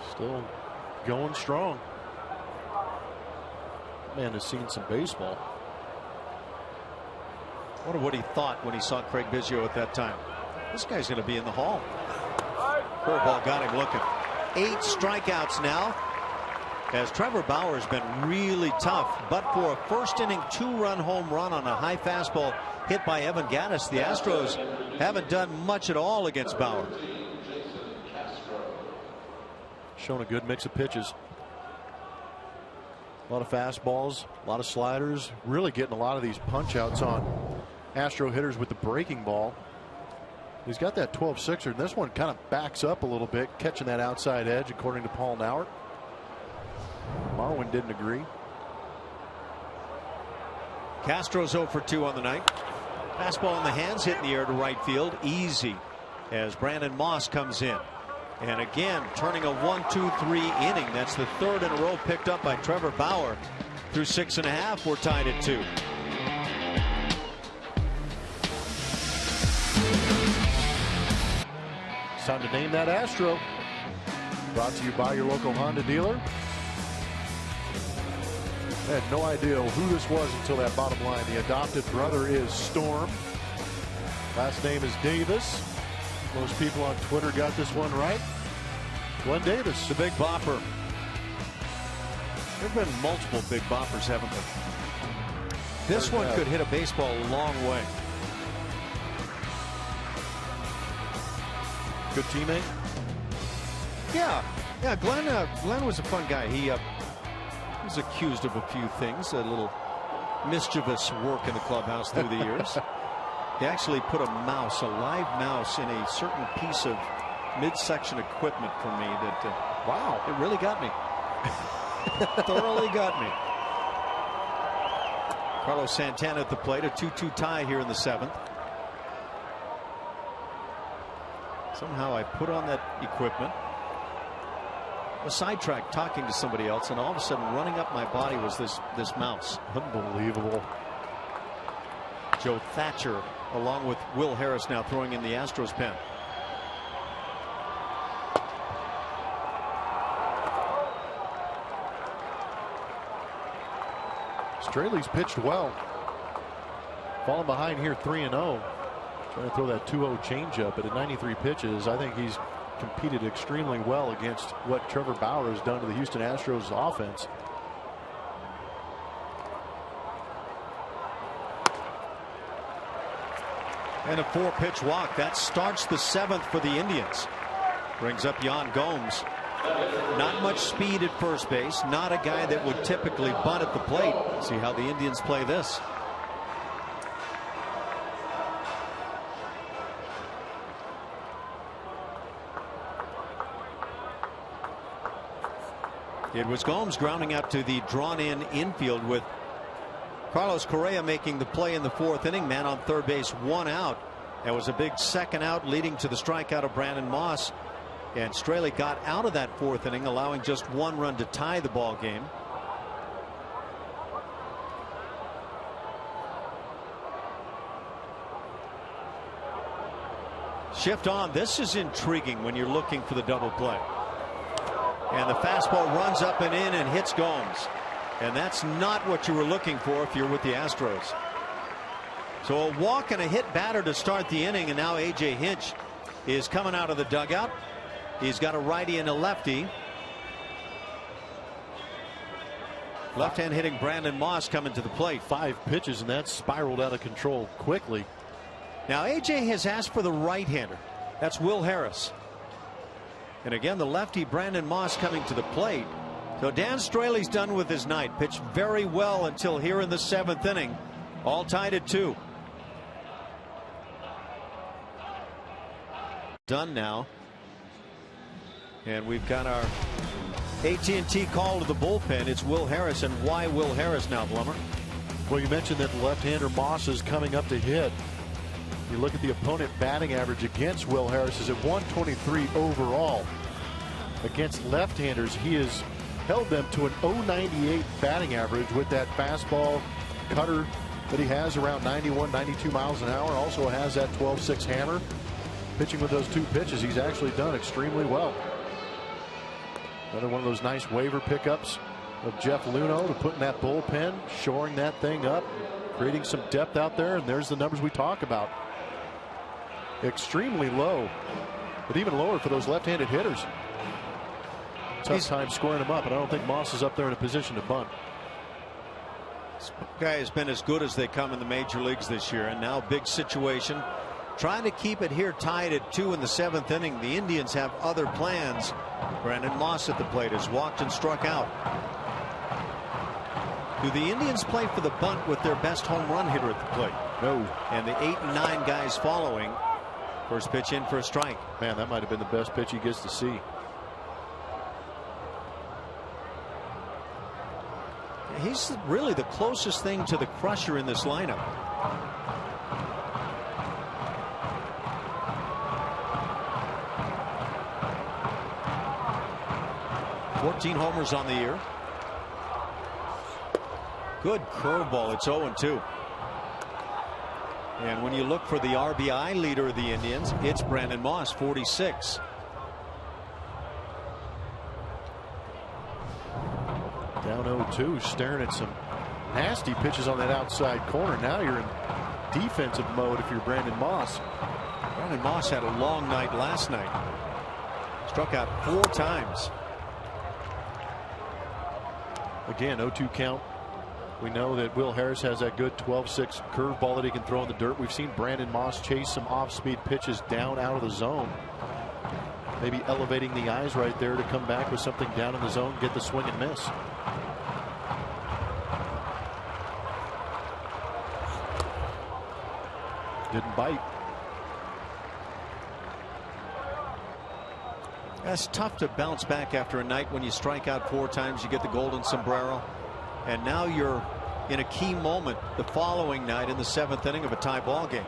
Still going strong. Man has seen some baseball. I wonder what he thought when he saw Craig Biggio at that time. This guy's going to be in the Hall. Curveball got him looking. 8 strikeouts now, as Trevor Bauer has been really tough. But for a first inning 2-run home run on a high fastball hit by Evan Gattis, the Astros haven't done much at all against Bauer. Shown a good mix of pitches. A lot of fastballs, a lot of sliders, really getting a lot of these punch outs on Astro hitters with the breaking ball. He's got that 12-6er, and this one kind of backs up a little bit, catching that outside edge, according to Paul Nauert. Marwin didn't agree. Castro's 0 for 2 on the night. Fastball in the hands, hit in the air to right field, easy, as Brandon Moss comes in. And again, turning a 1-2-3 inning. That's the 3rd in a row picked up by Trevor Bauer. Through 6.5, we're tied at 2. It's time to name that Astro. Brought to you by your local Honda dealer. I had no idea who this was until that bottom line. The adopted brother is Storm. Last name is Davis. Most people on Twitter got this one right. Glenn Davis. The Big Bopper. There have been multiple Big Boppers, haven't there? This one could hit a baseball a long way. Good teammate. Yeah. Glenn was a fun guy. He was accused of a few things, a little mischievous work in the clubhouse through the years. He actually put a mouse, a live mouse, in a certain piece of midsection equipment for me that, wow, it really got me. Thoroughly got me. Carlos Santana at the plate, a 2-2 tie here in the 7th. Somehow I put on that equipment, was sidetracked talking to somebody else, and all of a sudden running up my body was this mouse. Unbelievable. Joe Thatcher along with Will Harris now throwing in the Astros pen. Straley's pitched well. Falling behind here 3-0. Trying to throw that 2-0 changeup, but at 93 pitches, I think he's competed extremely well against what Trevor Bauer has done to the Houston Astros offense. And a 4-pitch walk. That starts the 7th for the Indians. Brings up Yan Gomes. Not much speed at first base. Not a guy that would typically bunt at the plate. See how the Indians play this. It was Gomes grounding out to the drawn-in infield with Carlos Correa making the play in the 4th inning. Man on third base, 1 out. That was a big second out leading to the strikeout of Brandon Moss. And Straley got out of that 4th inning, allowing just 1 run to tie the ball game. Shift on. This is intriguing when you're looking for the double play. And the fastball runs up and in and hits Gomes. And that's not what you were looking for if you're with the Astros. So a walk and a hit batter to start the inning, and now A.J. Hinch is coming out of the dugout. He's got a righty and a lefty. Left-hand hitting Brandon Moss coming to the plate. 5 pitches, and that spiraled out of control quickly. Now A.J. has asked for the right-hander. That's Will Harris. And again, the lefty Brandon Moss coming to the plate. So Dan Straley's done with his night. Pitched very well until here in the 7th inning. All tied at 2. Done now. And we've got our AT&T call to the bullpen. It's Will Harris. And why Will Harris now, Blummer? Well, you mentioned that left-hander Moss is coming up to hit. You look at the opponent batting average against Will Harris is at 123 overall. Against left-handers, he has held them to an 098 batting average with that fastball cutter that he has around 91, 92 miles an hour. Also has that 12-6 hammer. Pitching with those 2 pitches, he's actually done extremely well. Another one of those nice waiver pickups of Jeff Luhnow to put in that bullpen, shoring that thing up, creating some depth out there, and there's the numbers we talk about. Extremely low, but even lower for those left-handed hitters. Tough time scoring them up, and I don't think Moss is up there in a position to bunt. This guy has been as good as they come in the major leagues this year, and now big situation. Trying to keep it here tied at 2 in the 7th inning. The Indians have other plans. Brandon Moss at the plate has walked and struck out. Do the Indians play for the bunt with their best home run hitter at the plate? No. And the 8 and 9 guys following. First pitch in for a strike. Man, that might have been the best pitch he gets to see. He's really the closest thing to the crusher in this lineup. $14 homers on the year. Good curveball. It's 0-2. And when you look for the RBI leader of the Indians, it's Brandon Moss, 46. Down 0-2, staring at some nasty pitches on that outside corner. Now you're in defensive mode if you're Brandon Moss. Brandon Moss had a long night last night. Struck out 4 times. Again, 0-2 count. We know that Will Harris has that good 12-6 curveball that he can throw in the dirt. We've seen Brandon Moss chase some off-speed pitches down out of the zone. Maybe elevating the eyes right there to come back with something down in the zone, get the swing and miss. Didn't bite. That's tough to bounce back after a night when you strike out 4 times. You get the golden sombrero. And now you're in a key moment the following night in the 7th inning of a tie ball game.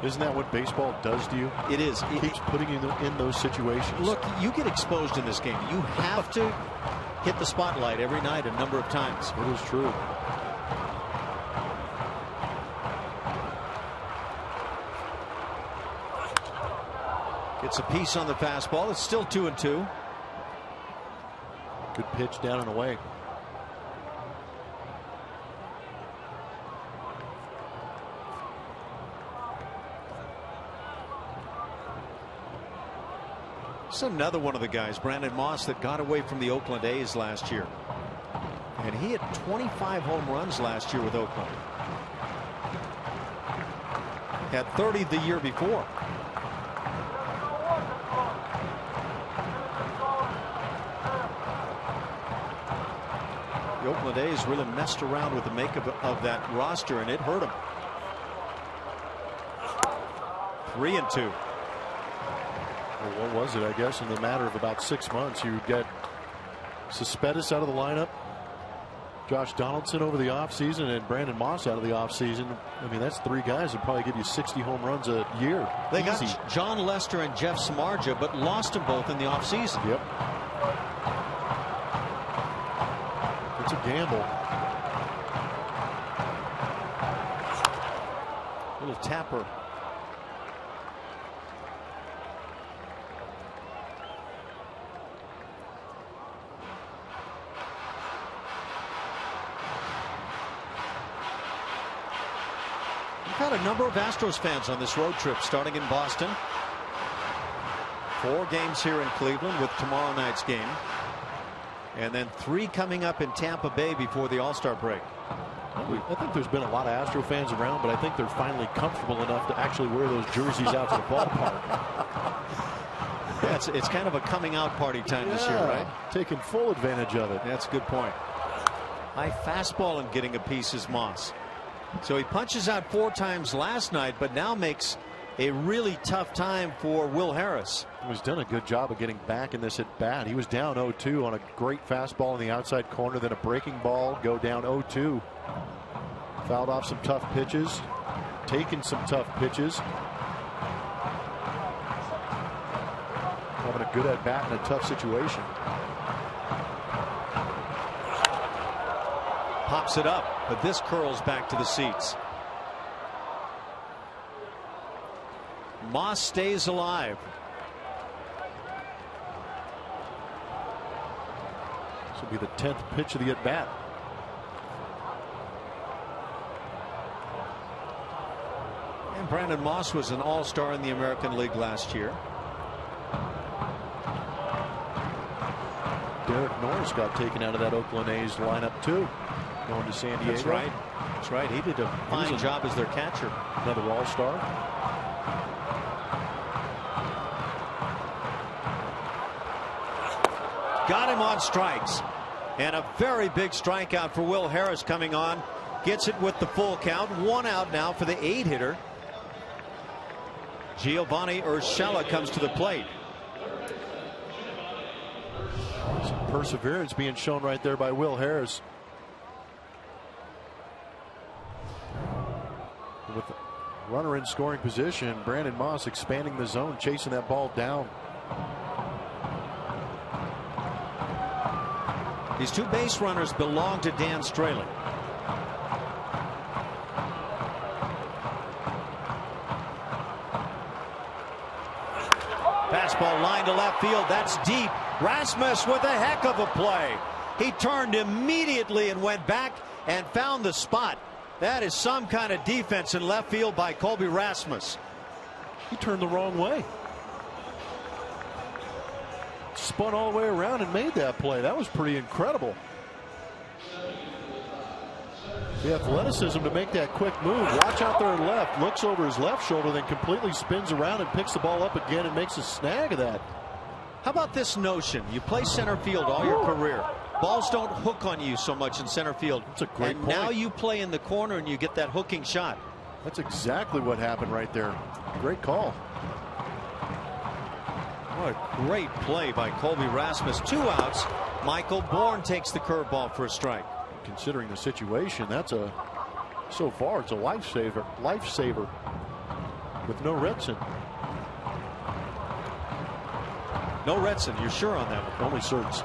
Isn't that what baseball does to you? It is. It keeps putting you in those situations. Look, you get exposed in this game. You have to hit the spotlight every night a number of times. It is true. Gets a piece on the fastball. It's still 2-2. Good pitch down and away. It's another one of the guys, Brandon Moss, that got away from the Oakland A's last year. And he had 25 home runs last year with Oakland. Had 30 the year before. The Oakland A's really messed around with the makeup of that roster, and it hurt them. 3-2. Well, what was it? I guess in the matter of about 6 months, you get Cespedes out of the lineup, Josh Donaldson over the offseason, and Brandon Moss out of the offseason. I mean, that's 3 guys that probably give you 60 home runs a year. They Easy. got John Lester and Jeff Samardzija, but lost them both in the offseason. Yep. It's a gamble. Little tapper. We've had a number of Astros fans on this road trip, starting in Boston. 4 games here in Cleveland with tomorrow night's game. And then 3 coming up in Tampa Bay before the All-Star break. I think there's been a lot of Astro fans around, but I think they're finally comfortable enough to actually wear those jerseys out to the ballpark. Yeah, it's kind of a coming out party time this year, right? Taking full advantage of it. That's a good point. High fastball and getting a piece is Moss. So he punches out 4 times last night, but now makes a really tough time for Will Harris. He's done a good job of getting back in this at bat. He was down 0-2 on a great fastball in the outside corner, then a breaking ball, go down 0-2. Fouled off some tough pitches, taken some tough pitches. Having a good at bat in a tough situation. Pops it up, but this curls back to the seats. Moss stays alive. This will be the 10th pitch of the at bat. And Brandon Moss was an all-star in the American League last year. Derek Norris got taken out of that Oakland A's lineup too, going to San Diego. That's right. That's right. He did a fine job as their catcher. Another all-star. Got him on strikes. And a very big strikeout for Will Harris coming on. Gets it with the full count. 1 out now for the 8-hitter. Giovanni Urshela comes to the plate. Some perseverance being shown right there by Will Harris. With the runner in scoring position, Brandon Moss expanding the zone, chasing that ball down. These 2 base runners belong to Dan Straley. Fastball line to left field. That's deep. Rasmus with a heck of a play. He turned immediately and went back and found the spot. That is some kind of defense in left field by Colby Rasmus. He turned the wrong way. Spun all the way around and made that play. That was pretty incredible. The athleticism to make that quick move. Watch out there left. Looks over his left shoulder, then completely spins around and picks the ball up again and makes a snag of that. How about this notion? You play center field all your career. Balls don't hook on you so much in center field. That's a great point. Now you play in the corner and you get that hooking shot. That's exactly what happened right there. Great call. What a great play by Colby Rasmus. 2 outs. Michael Bourne takes the curveball for a strike. Considering the situation, so far it's a lifesaver with no Redson. No Redson, you're sure on that? Only certs.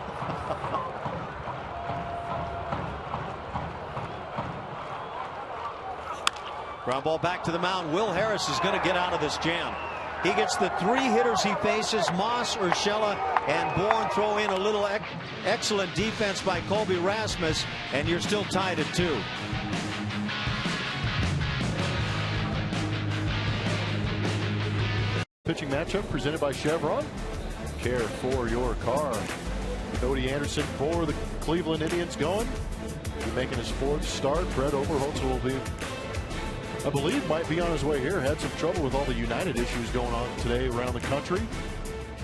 Ground ball back to the mound. Will Harris is going to get out of this jam. He gets the 3 hitters he faces. Moss, Urshela, and Bourne throw in a little excellent defense by Colby Rasmus, and you're still tied at 2. Pitching matchup presented by Chevron. Care for your car. Cody Anderson for the Cleveland Indians going. He's making his 4th start. Brett Overholtz will be, I believe, might be on his way here. Had some trouble with all the United issues going on today around the country.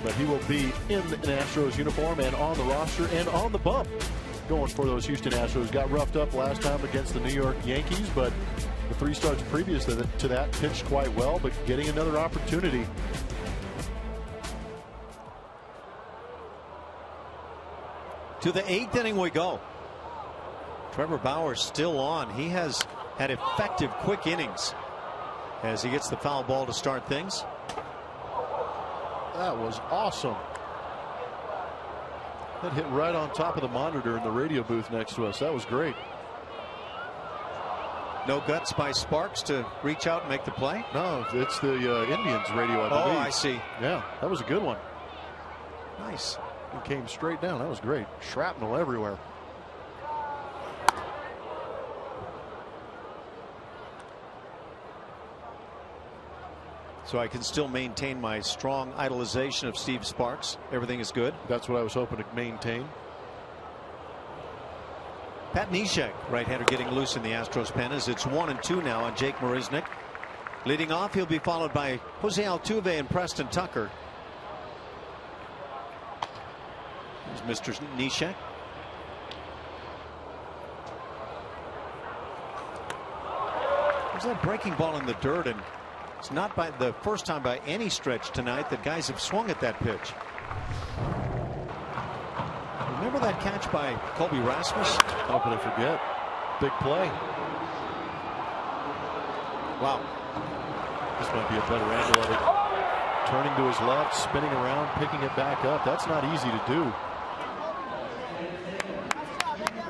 But he will be in an Astros uniform and on the roster and on the bump going for those Houston Astros. Got roughed up last time against the New York Yankees, but the 3 starts previous to that pitched quite well, but getting another opportunity. To the 8th inning we go. Trevor Bauer still on. He has had effective quick innings as he gets the foul ball to start things. That was awesome. That hit right on top of the monitor in the radio booth next to us. That was great. No guts by Sparks to reach out and make the play? No, it's the Indians radio, I believe. Oh, I see. Yeah, that was a good one. Nice. It came straight down. That was great. Shrapnel everywhere. So I can still maintain my strong idolization of Steve Sparks. Everything is good. That's what I was hoping to maintain. Pat Neshek, right-hander, getting loose in the Astros pen as it's 1-2 now on Jake Marisnick. Leading off, he'll be followed by Jose Altuve and Preston Tucker. Here's Mr. Neshek. There's that breaking ball in the dirt, and it's not by the first time by any stretch tonight that guys have swung at that pitch. Remember that catch by Colby Rasmus? How could I forget? Big play. Wow. This might be a better angle of it. Turning to his left, spinning around, picking it back up. That's not easy to do.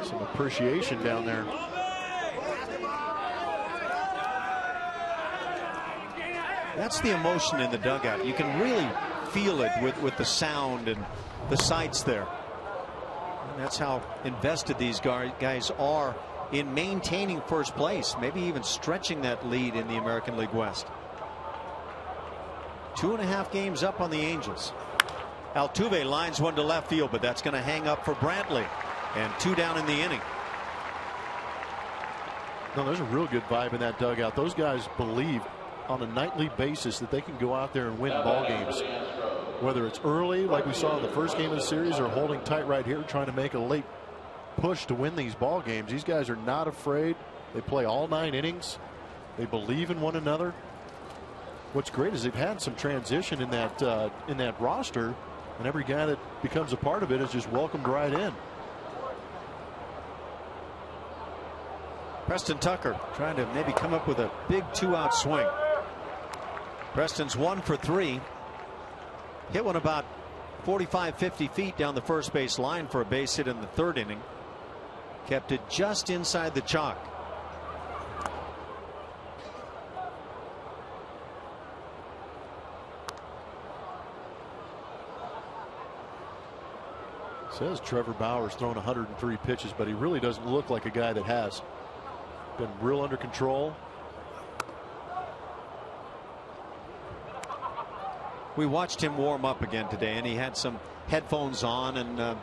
Some appreciation down there. That's the emotion in the dugout. You can really feel it with the sound and the sights there. And that's how invested these guys are in maintaining first place, maybe even stretching that lead in the American League West. 2.5 games up on the Angels. Altuve lines one to left field, but that's going to hang up for Brantley, and 2 down in the inning. No, there's a real good vibe in that dugout. Those guys believe on a nightly basis that they can go out there and win ball games, whether it's early like we saw in the first game of the series or holding tight right here trying to make a late push to win these ball games. These guys are not afraid. They play all 9 innings. They believe in one another. What's great is they've had some transition in that roster, and every guy that becomes a part of it is just welcomed right in. Preston Tucker trying to maybe come up with a big 2-out swing. Preston's 1 for 3. Hit one about 45-50 feet down the first base line for a base hit in the 3rd inning. Kept it just inside the chalk. Says Trevor Bauer's thrown 103 pitches, but he really doesn't look like a guy that has. Been real under control. We watched him warm up again today, and he had some headphones on, and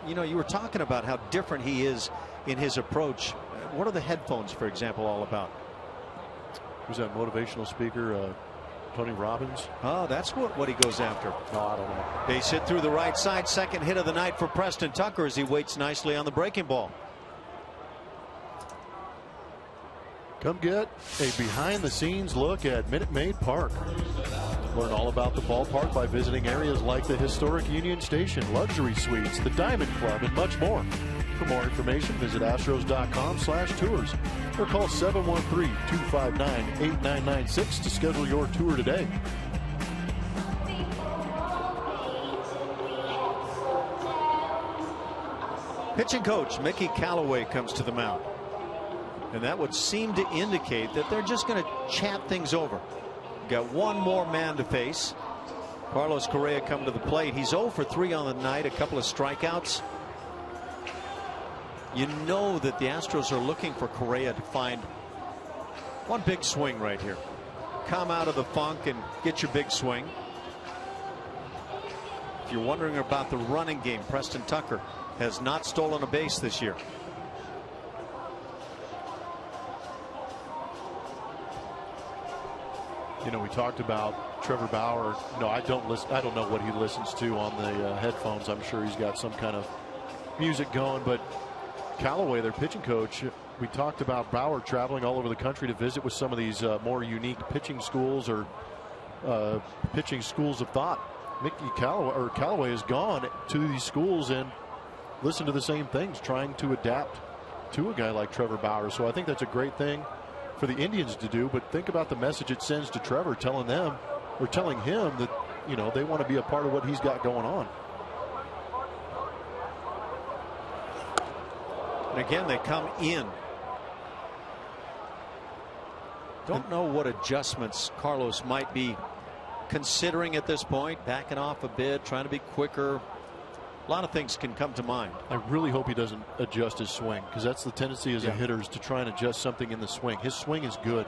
you know, you were talking about how different he is in his approach. What are the headphones, for example, all about? Who's that motivational speaker? Tony Robbins? Oh, that's what he goes after. No, I don't know. Base hit through the right side. Second hit of the night for Preston Tucker as he waits nicely on the breaking ball. Come get a behind-the-scenes look at Minute Maid Park. Learn all about the ballpark by visiting areas like the historic Union Station, luxury suites, the Diamond Club, and much more. For more information, visit astros.com/tours or call 713-259-8996 to schedule your tour today. Pitching coach Mickey Callaway comes to the mound, and that would seem to indicate that they're just going to chat things over. Got one more man to face. Carlos Correa come to the plate. He's 0 for 3 on the night, a couple of strikeouts. You know that the Astros are looking for Correa to find one big swing right here. Come out of the funk and get your big swing. If you're wondering about the running game, Preston Tucker has not stolen a base this year. You know, we talked about Trevor Bauer. No, I don't listen. I don't know what he listens to on the headphones. I'm sure he's got some kind of music going. But Callaway, their pitching coach, we talked about Bauer traveling all over the country to visit with some of these more unique pitching schools or pitching schools of thought. Mickey Callaway has gone to these schools and listened to the same things, trying to adapt to a guy like Trevor Bauer. So I think that's a great thing for the Indians to do, but think about the message it sends to Trevor, telling him that, you know, they want to be a part of what he's got going on. And again, they come in. Don't know what adjustments Carlos might be considering at this point, backing off a bit, trying to be quicker. A lot of things can come to mind. I really hope he doesn't adjust his swing, because that's the tendency as a hitter, is to try and adjust something in the swing. His swing is good.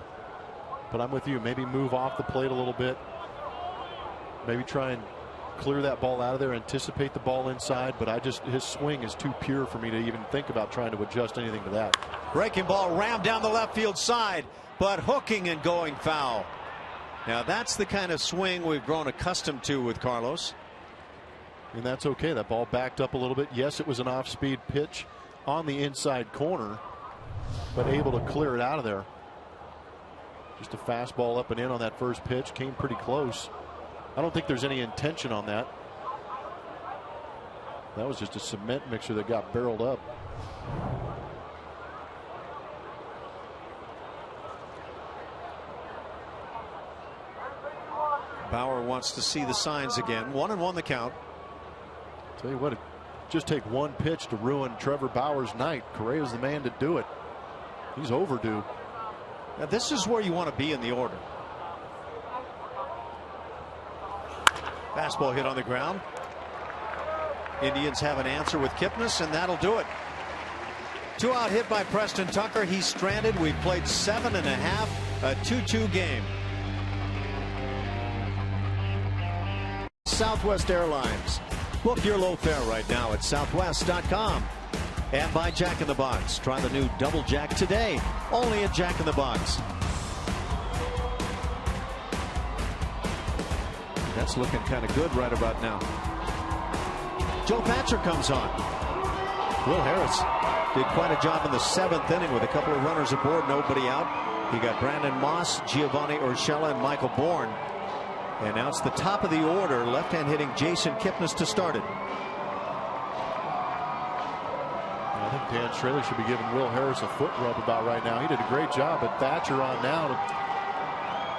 But I'm with you. Maybe move off the plate a little bit. Maybe try and clear that ball out of there, anticipate the ball inside. But his swing is too pure for me to even think about trying to adjust anything to that. Breaking ball rammed down the left field side, but hooking and going foul. Now that's the kind of swing we've grown accustomed to with Carlos. And that's okay. That ball backed up a little bit. Yes, it was an off-speed pitch on the inside corner, but able to clear it out of there. Just a fastball up and in on that first pitch. Came pretty close. I don't think there's any intention on that. That was just a cement mixer that got barreled up. Bauer wants to see the signs again. 1-1 the count. Tell you what, it just take one pitch to ruin Trevor Bauer's night. Correa's the man to do it. He's overdue. Now this is where you want to be in the order. Fastball hit on the ground. Indians have an answer with Kipnis, and that'll do it. 2-out hit by Preston Tucker. He's stranded. We've played 7.5, a 2-2 game. Southwest Airlines. Book your low fare right now at southwest.com. And by Jack in the Box. Try the new Double Jack today, only at Jack in the Box. That's looking kind of good right about now. Joe Patcher comes on. Will Harris did quite a job in the 7th inning with a couple of runners aboard, nobody out. He got Brandon Moss, Giovanni Urshela, and Michael Bourne. And now it's the top of the order. Left-hand hitting Jason Kipnis to start it. I think Dan Straley should be giving Will Harris a foot rub about right now. He did a great job, but Thatcher on now to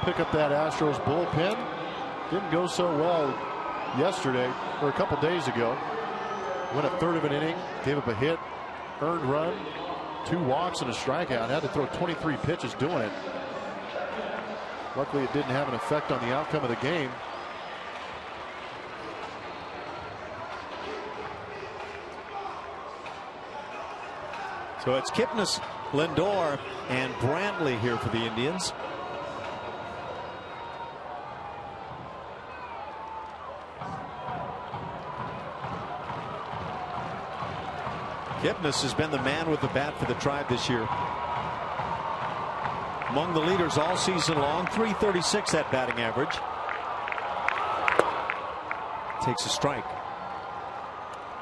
pick up that Astros bullpen. Didn't go so well yesterday, or a couple days ago. Went a third of an inning, gave up a hit, earned run, 2 walks and a strikeout. Had to throw 23 pitches doing it. Luckily, it didn't have an effect on the outcome of the game. So it's Kipnis, Lindor, and Brantley here for the Indians. Kipnis has been the man with the bat for the Tribe this year. Among the leaders all season long, .336 that batting average. Takes a strike.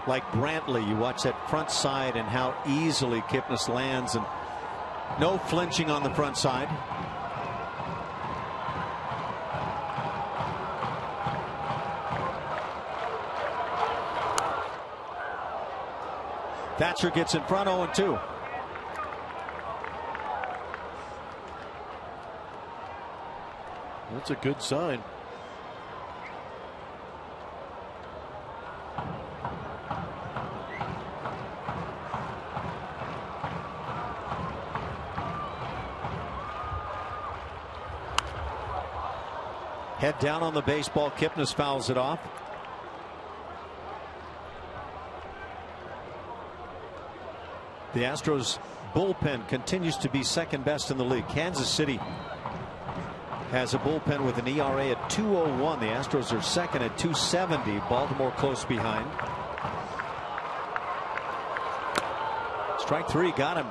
Like Brantley, you watch that front side and how easily Kipnis lands, and no flinching on the front side. Thatcher gets in front, 0-2. That's a good sign. Head down on the baseball. Kipnis fouls it off. The Astros bullpen continues to be second best in the league. Kansas City has a bullpen with an ERA at 2.01. The Astros are second at 2.70. Baltimore close behind. Strike 3 got him.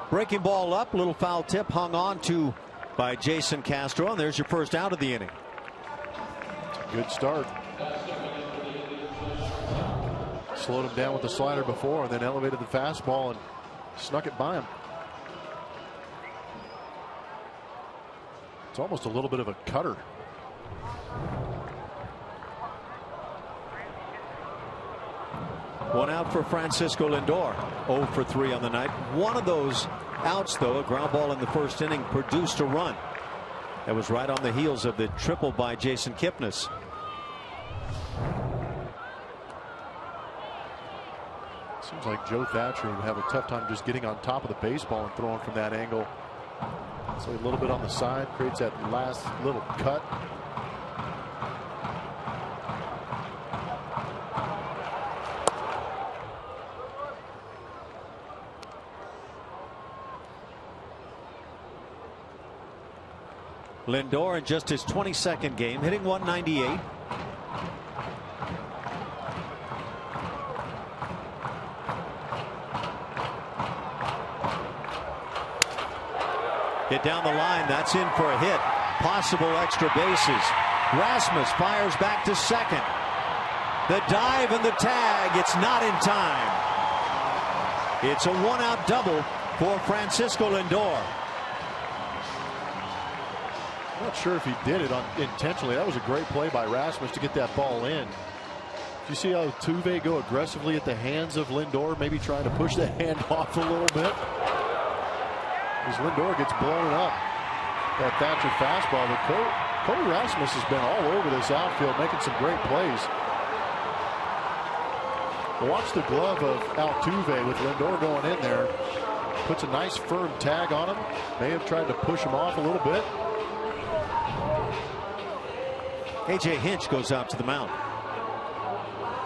Breaking ball up, little foul tip hung on to by Jason Castro, and there's your first out of the inning. Good start. Slowed him down with the slider before, and then elevated the fastball and snuck it by him. It's almost a little bit of a cutter. One out for Francisco Lindor. 0 for 3 on the night. One of those outs, though, a ground ball in the first inning, produced a run. That was right on the heels of the triple by Jason Kipnis. Seems like Joe Thatcher would have a tough time just getting on top of the baseball and throwing from that angle. So a little bit on the side, creates that last little cut. Lindor in just his 22nd game, hitting .198. Hit down the line. That's in for a hit. Possible extra bases. Rasmus fires back to second. The dive and the tag. It's not in time. It's a one-out double for Francisco Lindor. Not sure if he did it intentionally. That was a great play by Rasmus to get that ball in. Did you see how Tuve go aggressively at the hands of Lindor, maybe trying to push the hand off a little bit? As Lindor gets blown up. That Thatcher fastball. But Cody Rasmus has been all over this outfield, making some great plays. Watch the glove of Altuve with Lindor going in there. Puts a nice firm tag on him. May have tried to push him off a little bit. A.J. Hinch goes out to the mound.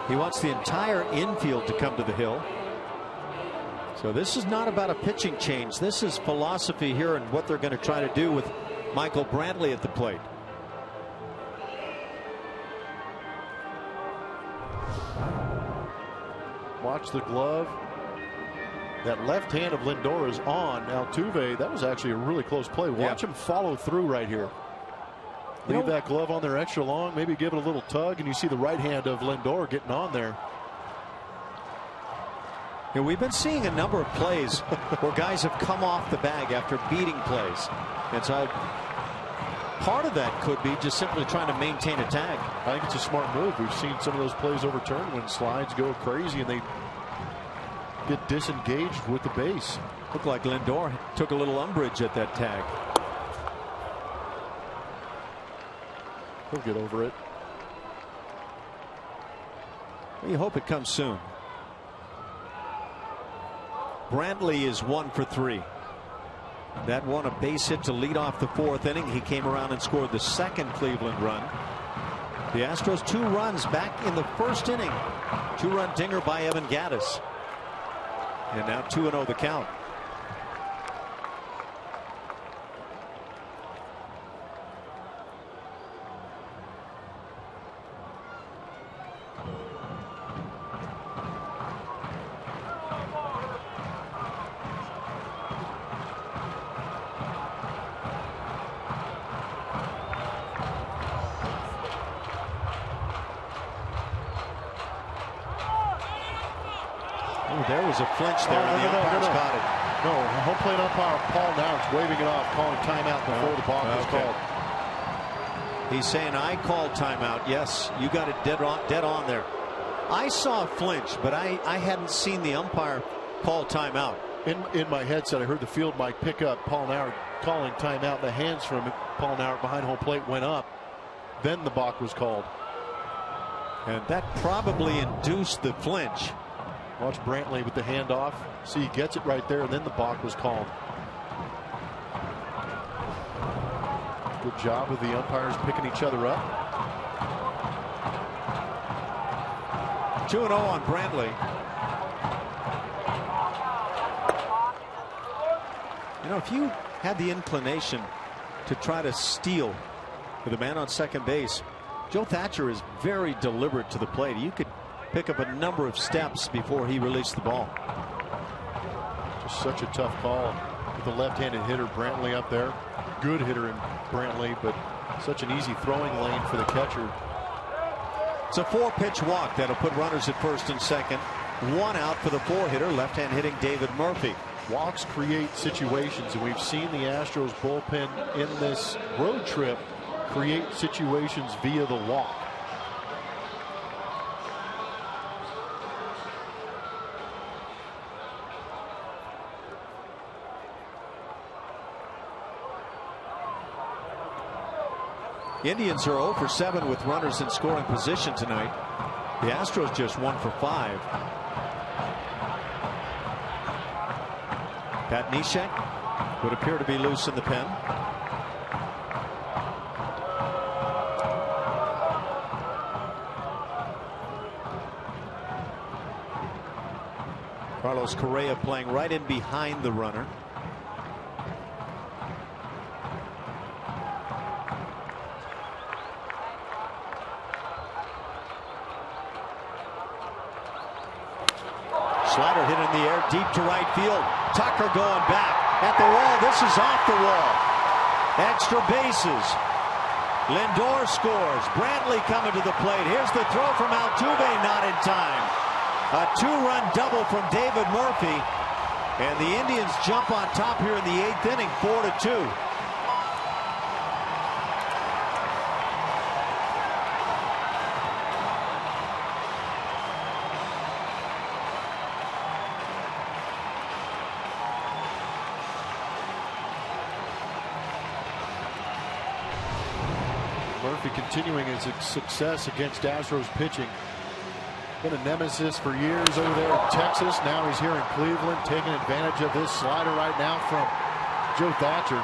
He wants the entire infield to come to the hill. So this is not about a pitching change. This is philosophy here and what they're going to try to do with Michael Brantley at the plate. Watch the glove. That left hand of Lindor is on Altuve. That was actually a really close play. Watch him follow through right here. Leave that glove on there extra long, maybe give it a little tug, and you see the right hand of Lindor getting on there. Yeah, we've been seeing a number of plays where guys have come off the bag after beating plays. And so part of that could be just simply trying to maintain a tag. I think it's a smart move. We've seen some of those plays overturned when slides go crazy and they get disengaged with the base. Looked like Lindor took a little umbrage at that tag. He'll get over it. You hope it comes soon. Brantley is 1 for 3. That one a base hit to lead off the 4th inning. He came around and scored the second Cleveland run. The Astros 2 runs back in the 1st inning. 2-run dinger by Evan Gattis. And now 2-0 the count. There was a flinch there, and the umpires caught it. No, home plate umpire Paul Now's waving it off, calling timeout before the ball was called. He's saying, I called timeout. Yes, you got it dead on there. I saw a flinch, but I hadn't seen the umpire call timeout. In my headset, I heard the field mic pick up Paul Nauer calling timeout. The hands from Paul Nauer behind home plate went up. Then the balk was called. And that probably induced the flinch. Watch Brantley with the handoff. See, he gets it right there, and then the balk was called. Good job with the umpires picking each other up. 2-0 on Brantley. You know, if you had the inclination to try to steal with a man on second base, Joe Thatcher is very deliberate to the plate. You could pick up a number of steps before he released the ball. Just such a tough call with the left-handed hitter Brantley up there. Good hitter in Brantley, but such an easy throwing lane for the catcher. It's a 4-pitch walk that'll put runners at first and second. 1 out for the 4-hitter, left-hand hitting David Murphy. Walks create situations, and we've seen the Astros bullpen in this road trip create situations via the walk. Indians are 0 for 7 with runners in scoring position tonight. The Astros just 1 for 5. Pat Neshek would appear to be loose in the pen. Carlos Correa playing right in behind the runner. Slider hit in the air deep to right field. Tucker going back at the wall. This is off the wall. Extra bases. Lindor scores. Brantley coming to the plate. Here's the throw from Altuve, not in time. A 2-run double from David Murphy. And the Indians jump on top here in the 8th inning, 4-2. Murphy continuing his success against Astros pitching. Been a nemesis for years over there in Texas. Now he's here in Cleveland, taking advantage of this slider right now from Joe Thatcher.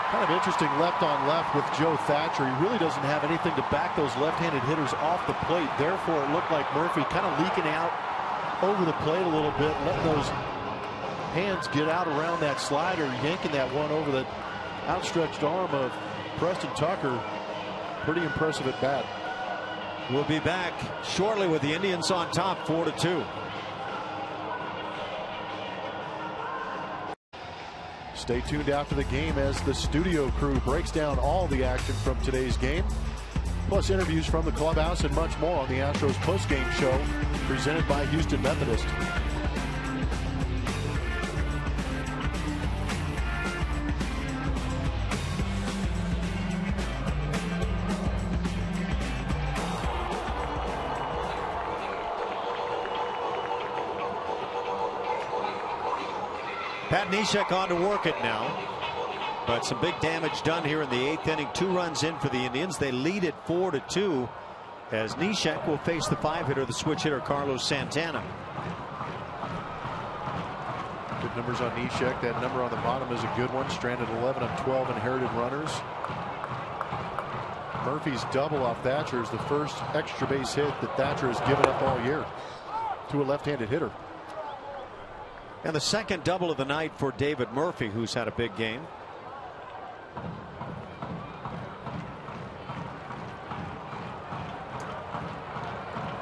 Kind of interesting left on left with Joe Thatcher. He really doesn't have anything to back those left-handed hitters off the plate. Therefore, it looked like Murphy kind of leaking out over the plate a little bit, letting those hands get out around that slider, yanking that one over the outstretched arm of Preston Tucker. Pretty impressive at bat. We'll be back shortly with the Indians on top, 4-2. Stay tuned after the game as the studio crew breaks down all the action from today's game, plus interviews from the clubhouse and much more on the Astros postgame show presented by Houston Methodist. Pat Neshek on to work it now. But some big damage done here in the 8th inning. 2 runs in for the Indians. They lead it 4-2 as Neshek will face the 5-hitter, the switch hitter Carlos Santana. Good numbers on Neshek. That number on the bottom is a good one. Stranded 11 of 12 inherited runners. Murphy's double off Thatcher is the first extra base hit that Thatcher has given up all year to a left-handed hitter. And the second double of the night for David Murphy, who's had a big game.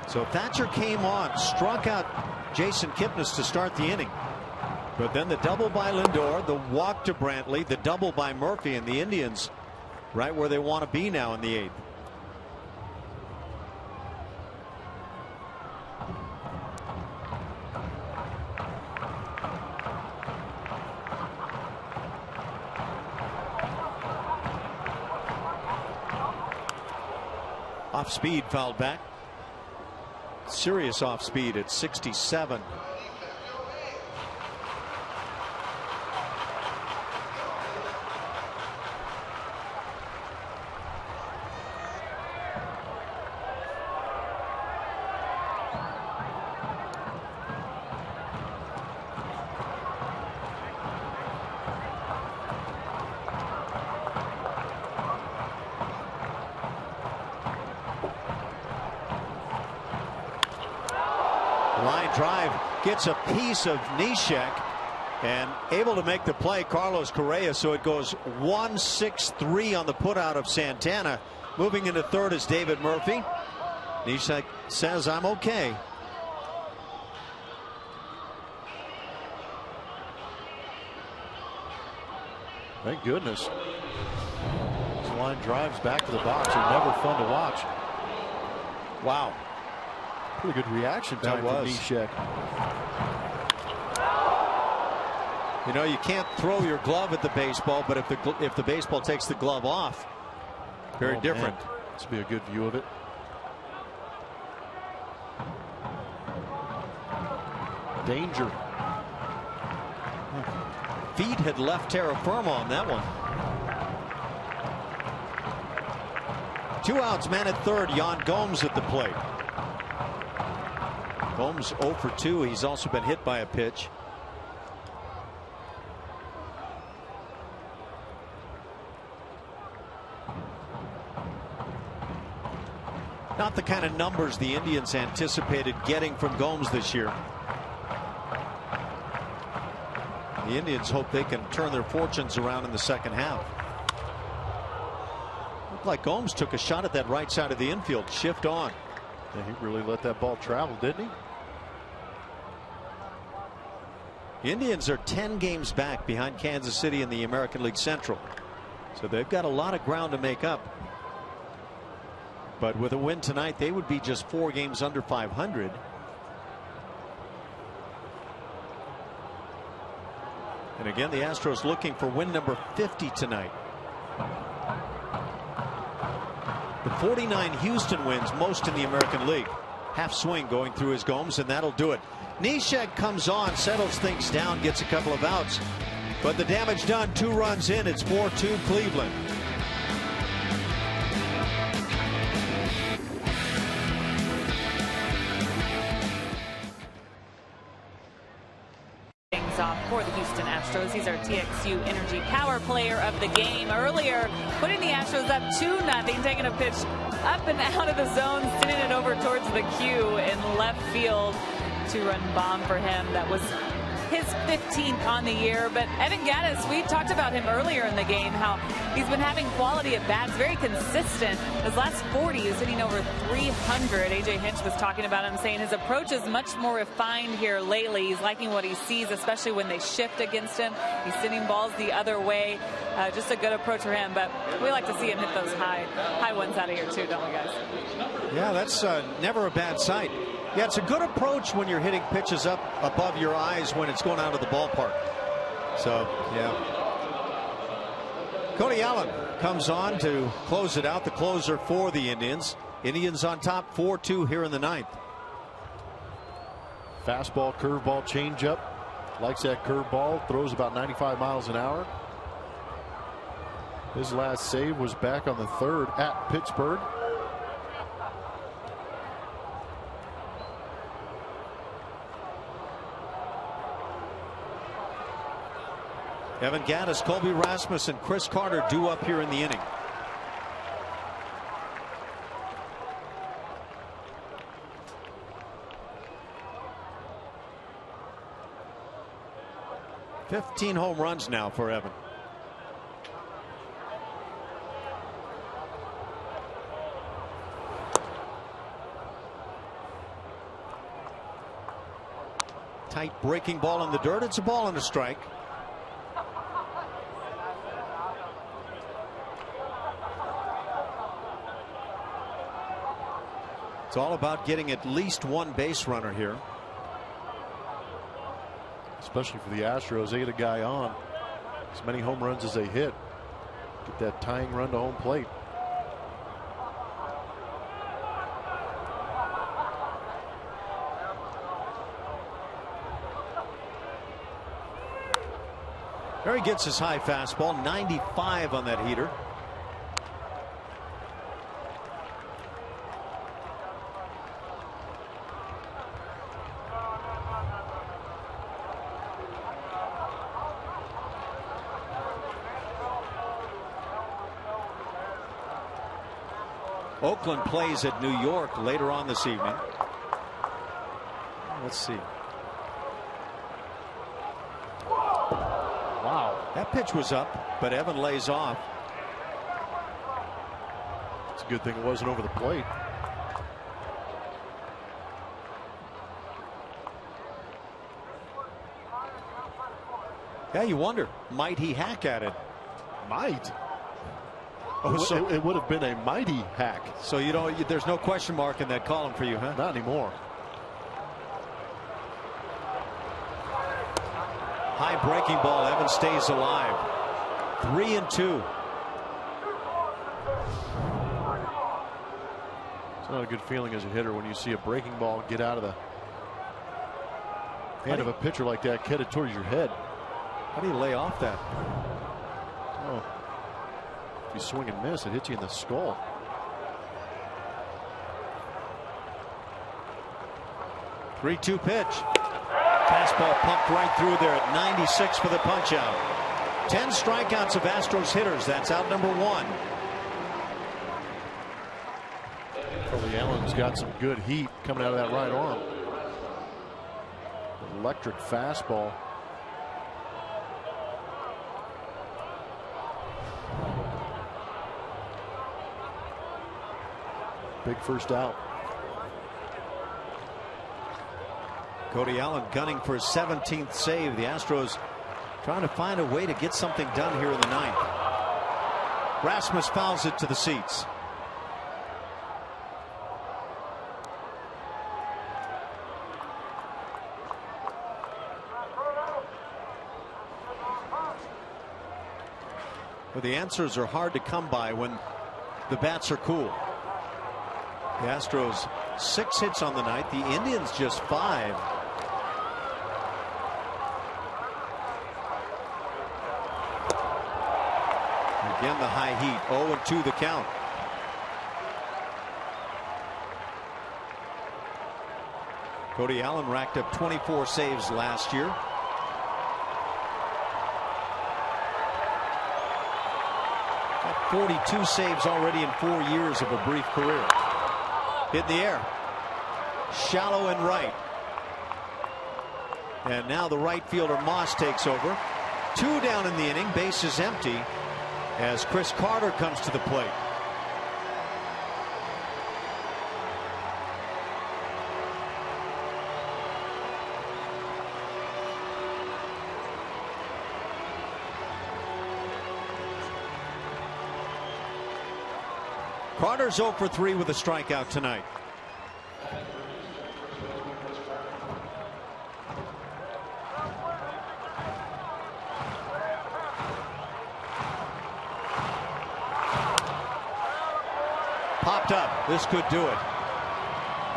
So Thatcher came on, struck out Jason Kipnis to start the inning. But then the double by Lindor, the walk to Brantley, the double by Murphy, and the Indians right where they want to be now in the 8th. Off speed, fouled back. Serious off speed at 67. Line drive gets a piece of Neshek and able to make the play, Carlos Correa. So it goes 1-6-3 on the putout of Santana. Moving into third is David Murphy. Neshek says, I'm okay. Thank goodness. This line drives back to the box are never fun to watch. Wow. Pretty good reaction time from Neshek. You know, you can't throw your glove at the baseball, but if the baseball takes the glove off, very different. Man. This will be a good view of it. Danger. Feet had left terra firma on that one. 2 outs, man at third. Yan Gomes at the plate. Gomes 0 for 2. He's also been hit by a pitch. Not the kind of numbers the Indians anticipated getting from Gomes this year. The Indians hope they can turn their fortunes around in the second half. like Gomes took a shot at that right side of the infield. Shift on. Yeah, he really let that ball travel, didn't he? Indians are 10 games back behind Kansas City in the American League Central. So they've got a lot of ground to make up. But with a win tonight, they would be just 4 games under 500. And again, the Astros looking for win number 50 tonight. The 49 Houston wins, most in the American League. Half swing going through his Gomes, and that'll do it. Neshek comes on, settles things down, gets a couple of outs. But the damage done, 2 runs in. It's 4-2 Cleveland. Off for the Houston Astros. He's our TXU Energy Power Player of the game. Earlier, putting the Astros up 2-0, taking a pitch up and out of the zone, sending it over towards the queue in left field. 2-run bomb for him. That was his 15th on the year. But Evan Gattis, we talked about him earlier in the game, how he's been having quality at bats, very consistent. His last 40 is hitting over 300. AJ Hinch was talking about him, saying his approach is much more refined here lately. He's liking what he sees, especially when they shift against him. He's sending balls the other way. Just a good approach for him, but we like to see him hit those high ones out of here too, don't we, guys? Yeah, that's never a bad sight. Yeah, it's a good approach when you're hitting pitches up above your eyes when it's going out of the ballpark. So, yeah. Cody Allen comes on to close it out, the closer for the Indians. Indians on top 4-2 here in the 9th. Fastball, curveball, changeup. Likes that curveball. Throws about 95 miles an hour. His last save was back on the 3rd at Pittsburgh. Evan Gattis, Colby Rasmus, and Chris Carter due up here in the inning. "15 home runs now for Evan. Tight breaking ball in the dirt. It's a ball and a strike. It's all about getting at least one base runner here. Especially for the Astros, they get a guy on. As many home runs as they hit. Get that tying run to home plate. There he gets his high fastball, 95 on that heater. Oakland plays at New York later on this evening. Let's see. Wow, that pitch was up, but Evan lays off. It's a good thing it wasn't over the plate. Yeah, you wonder, might he hack at it? Might. Oh, so it would have been a mighty hack. So there's no question mark in that column for you, huh? Not anymore. High breaking ball. Evan stays alive. 3-2. It's not a good feeling as a hitter when you see a breaking ball get out of the hand of a pitcher like that, headed towards your head. How do you lay off that? Oh. If you swing and miss, it hits you in the skull. Three-two pitch. Fastball pumped right through there at 96 for the punch out. 10 strikeouts of Astros hitters. That's out number 1. Cody Allen's got some good heat coming out of that right arm. Electric fastball. Big first out. Cody Allen gunning for his 17th save. The Astros trying to find a way to get something done here in the ninth. Rasmus fouls it to the seats. Well, the answers are hard to come by when the bats are cool. The Astros 6 hits on the night. The Indians just 5. Again, the high heat. 0-2 the count. Cody Allen racked up 24 saves last year. Got 42 saves already in 4 years of a brief career. Hit in the air. Shallow and right. And now the right fielder Moss takes over. 2 down in the inning. Base is empty as Chris Carter comes to the plate. Carter's 0 for 3 with a strikeout tonight. Popped up. This could do it.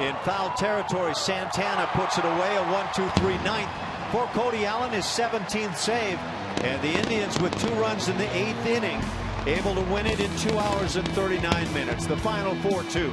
In foul territory, Santana puts it away. A 1-2-3 ninth for Cody Allen, his 17th save. And the Indians with 2 runs in the 8th inning, able to win it in 2 hours and 39 minutes. The final 4-2.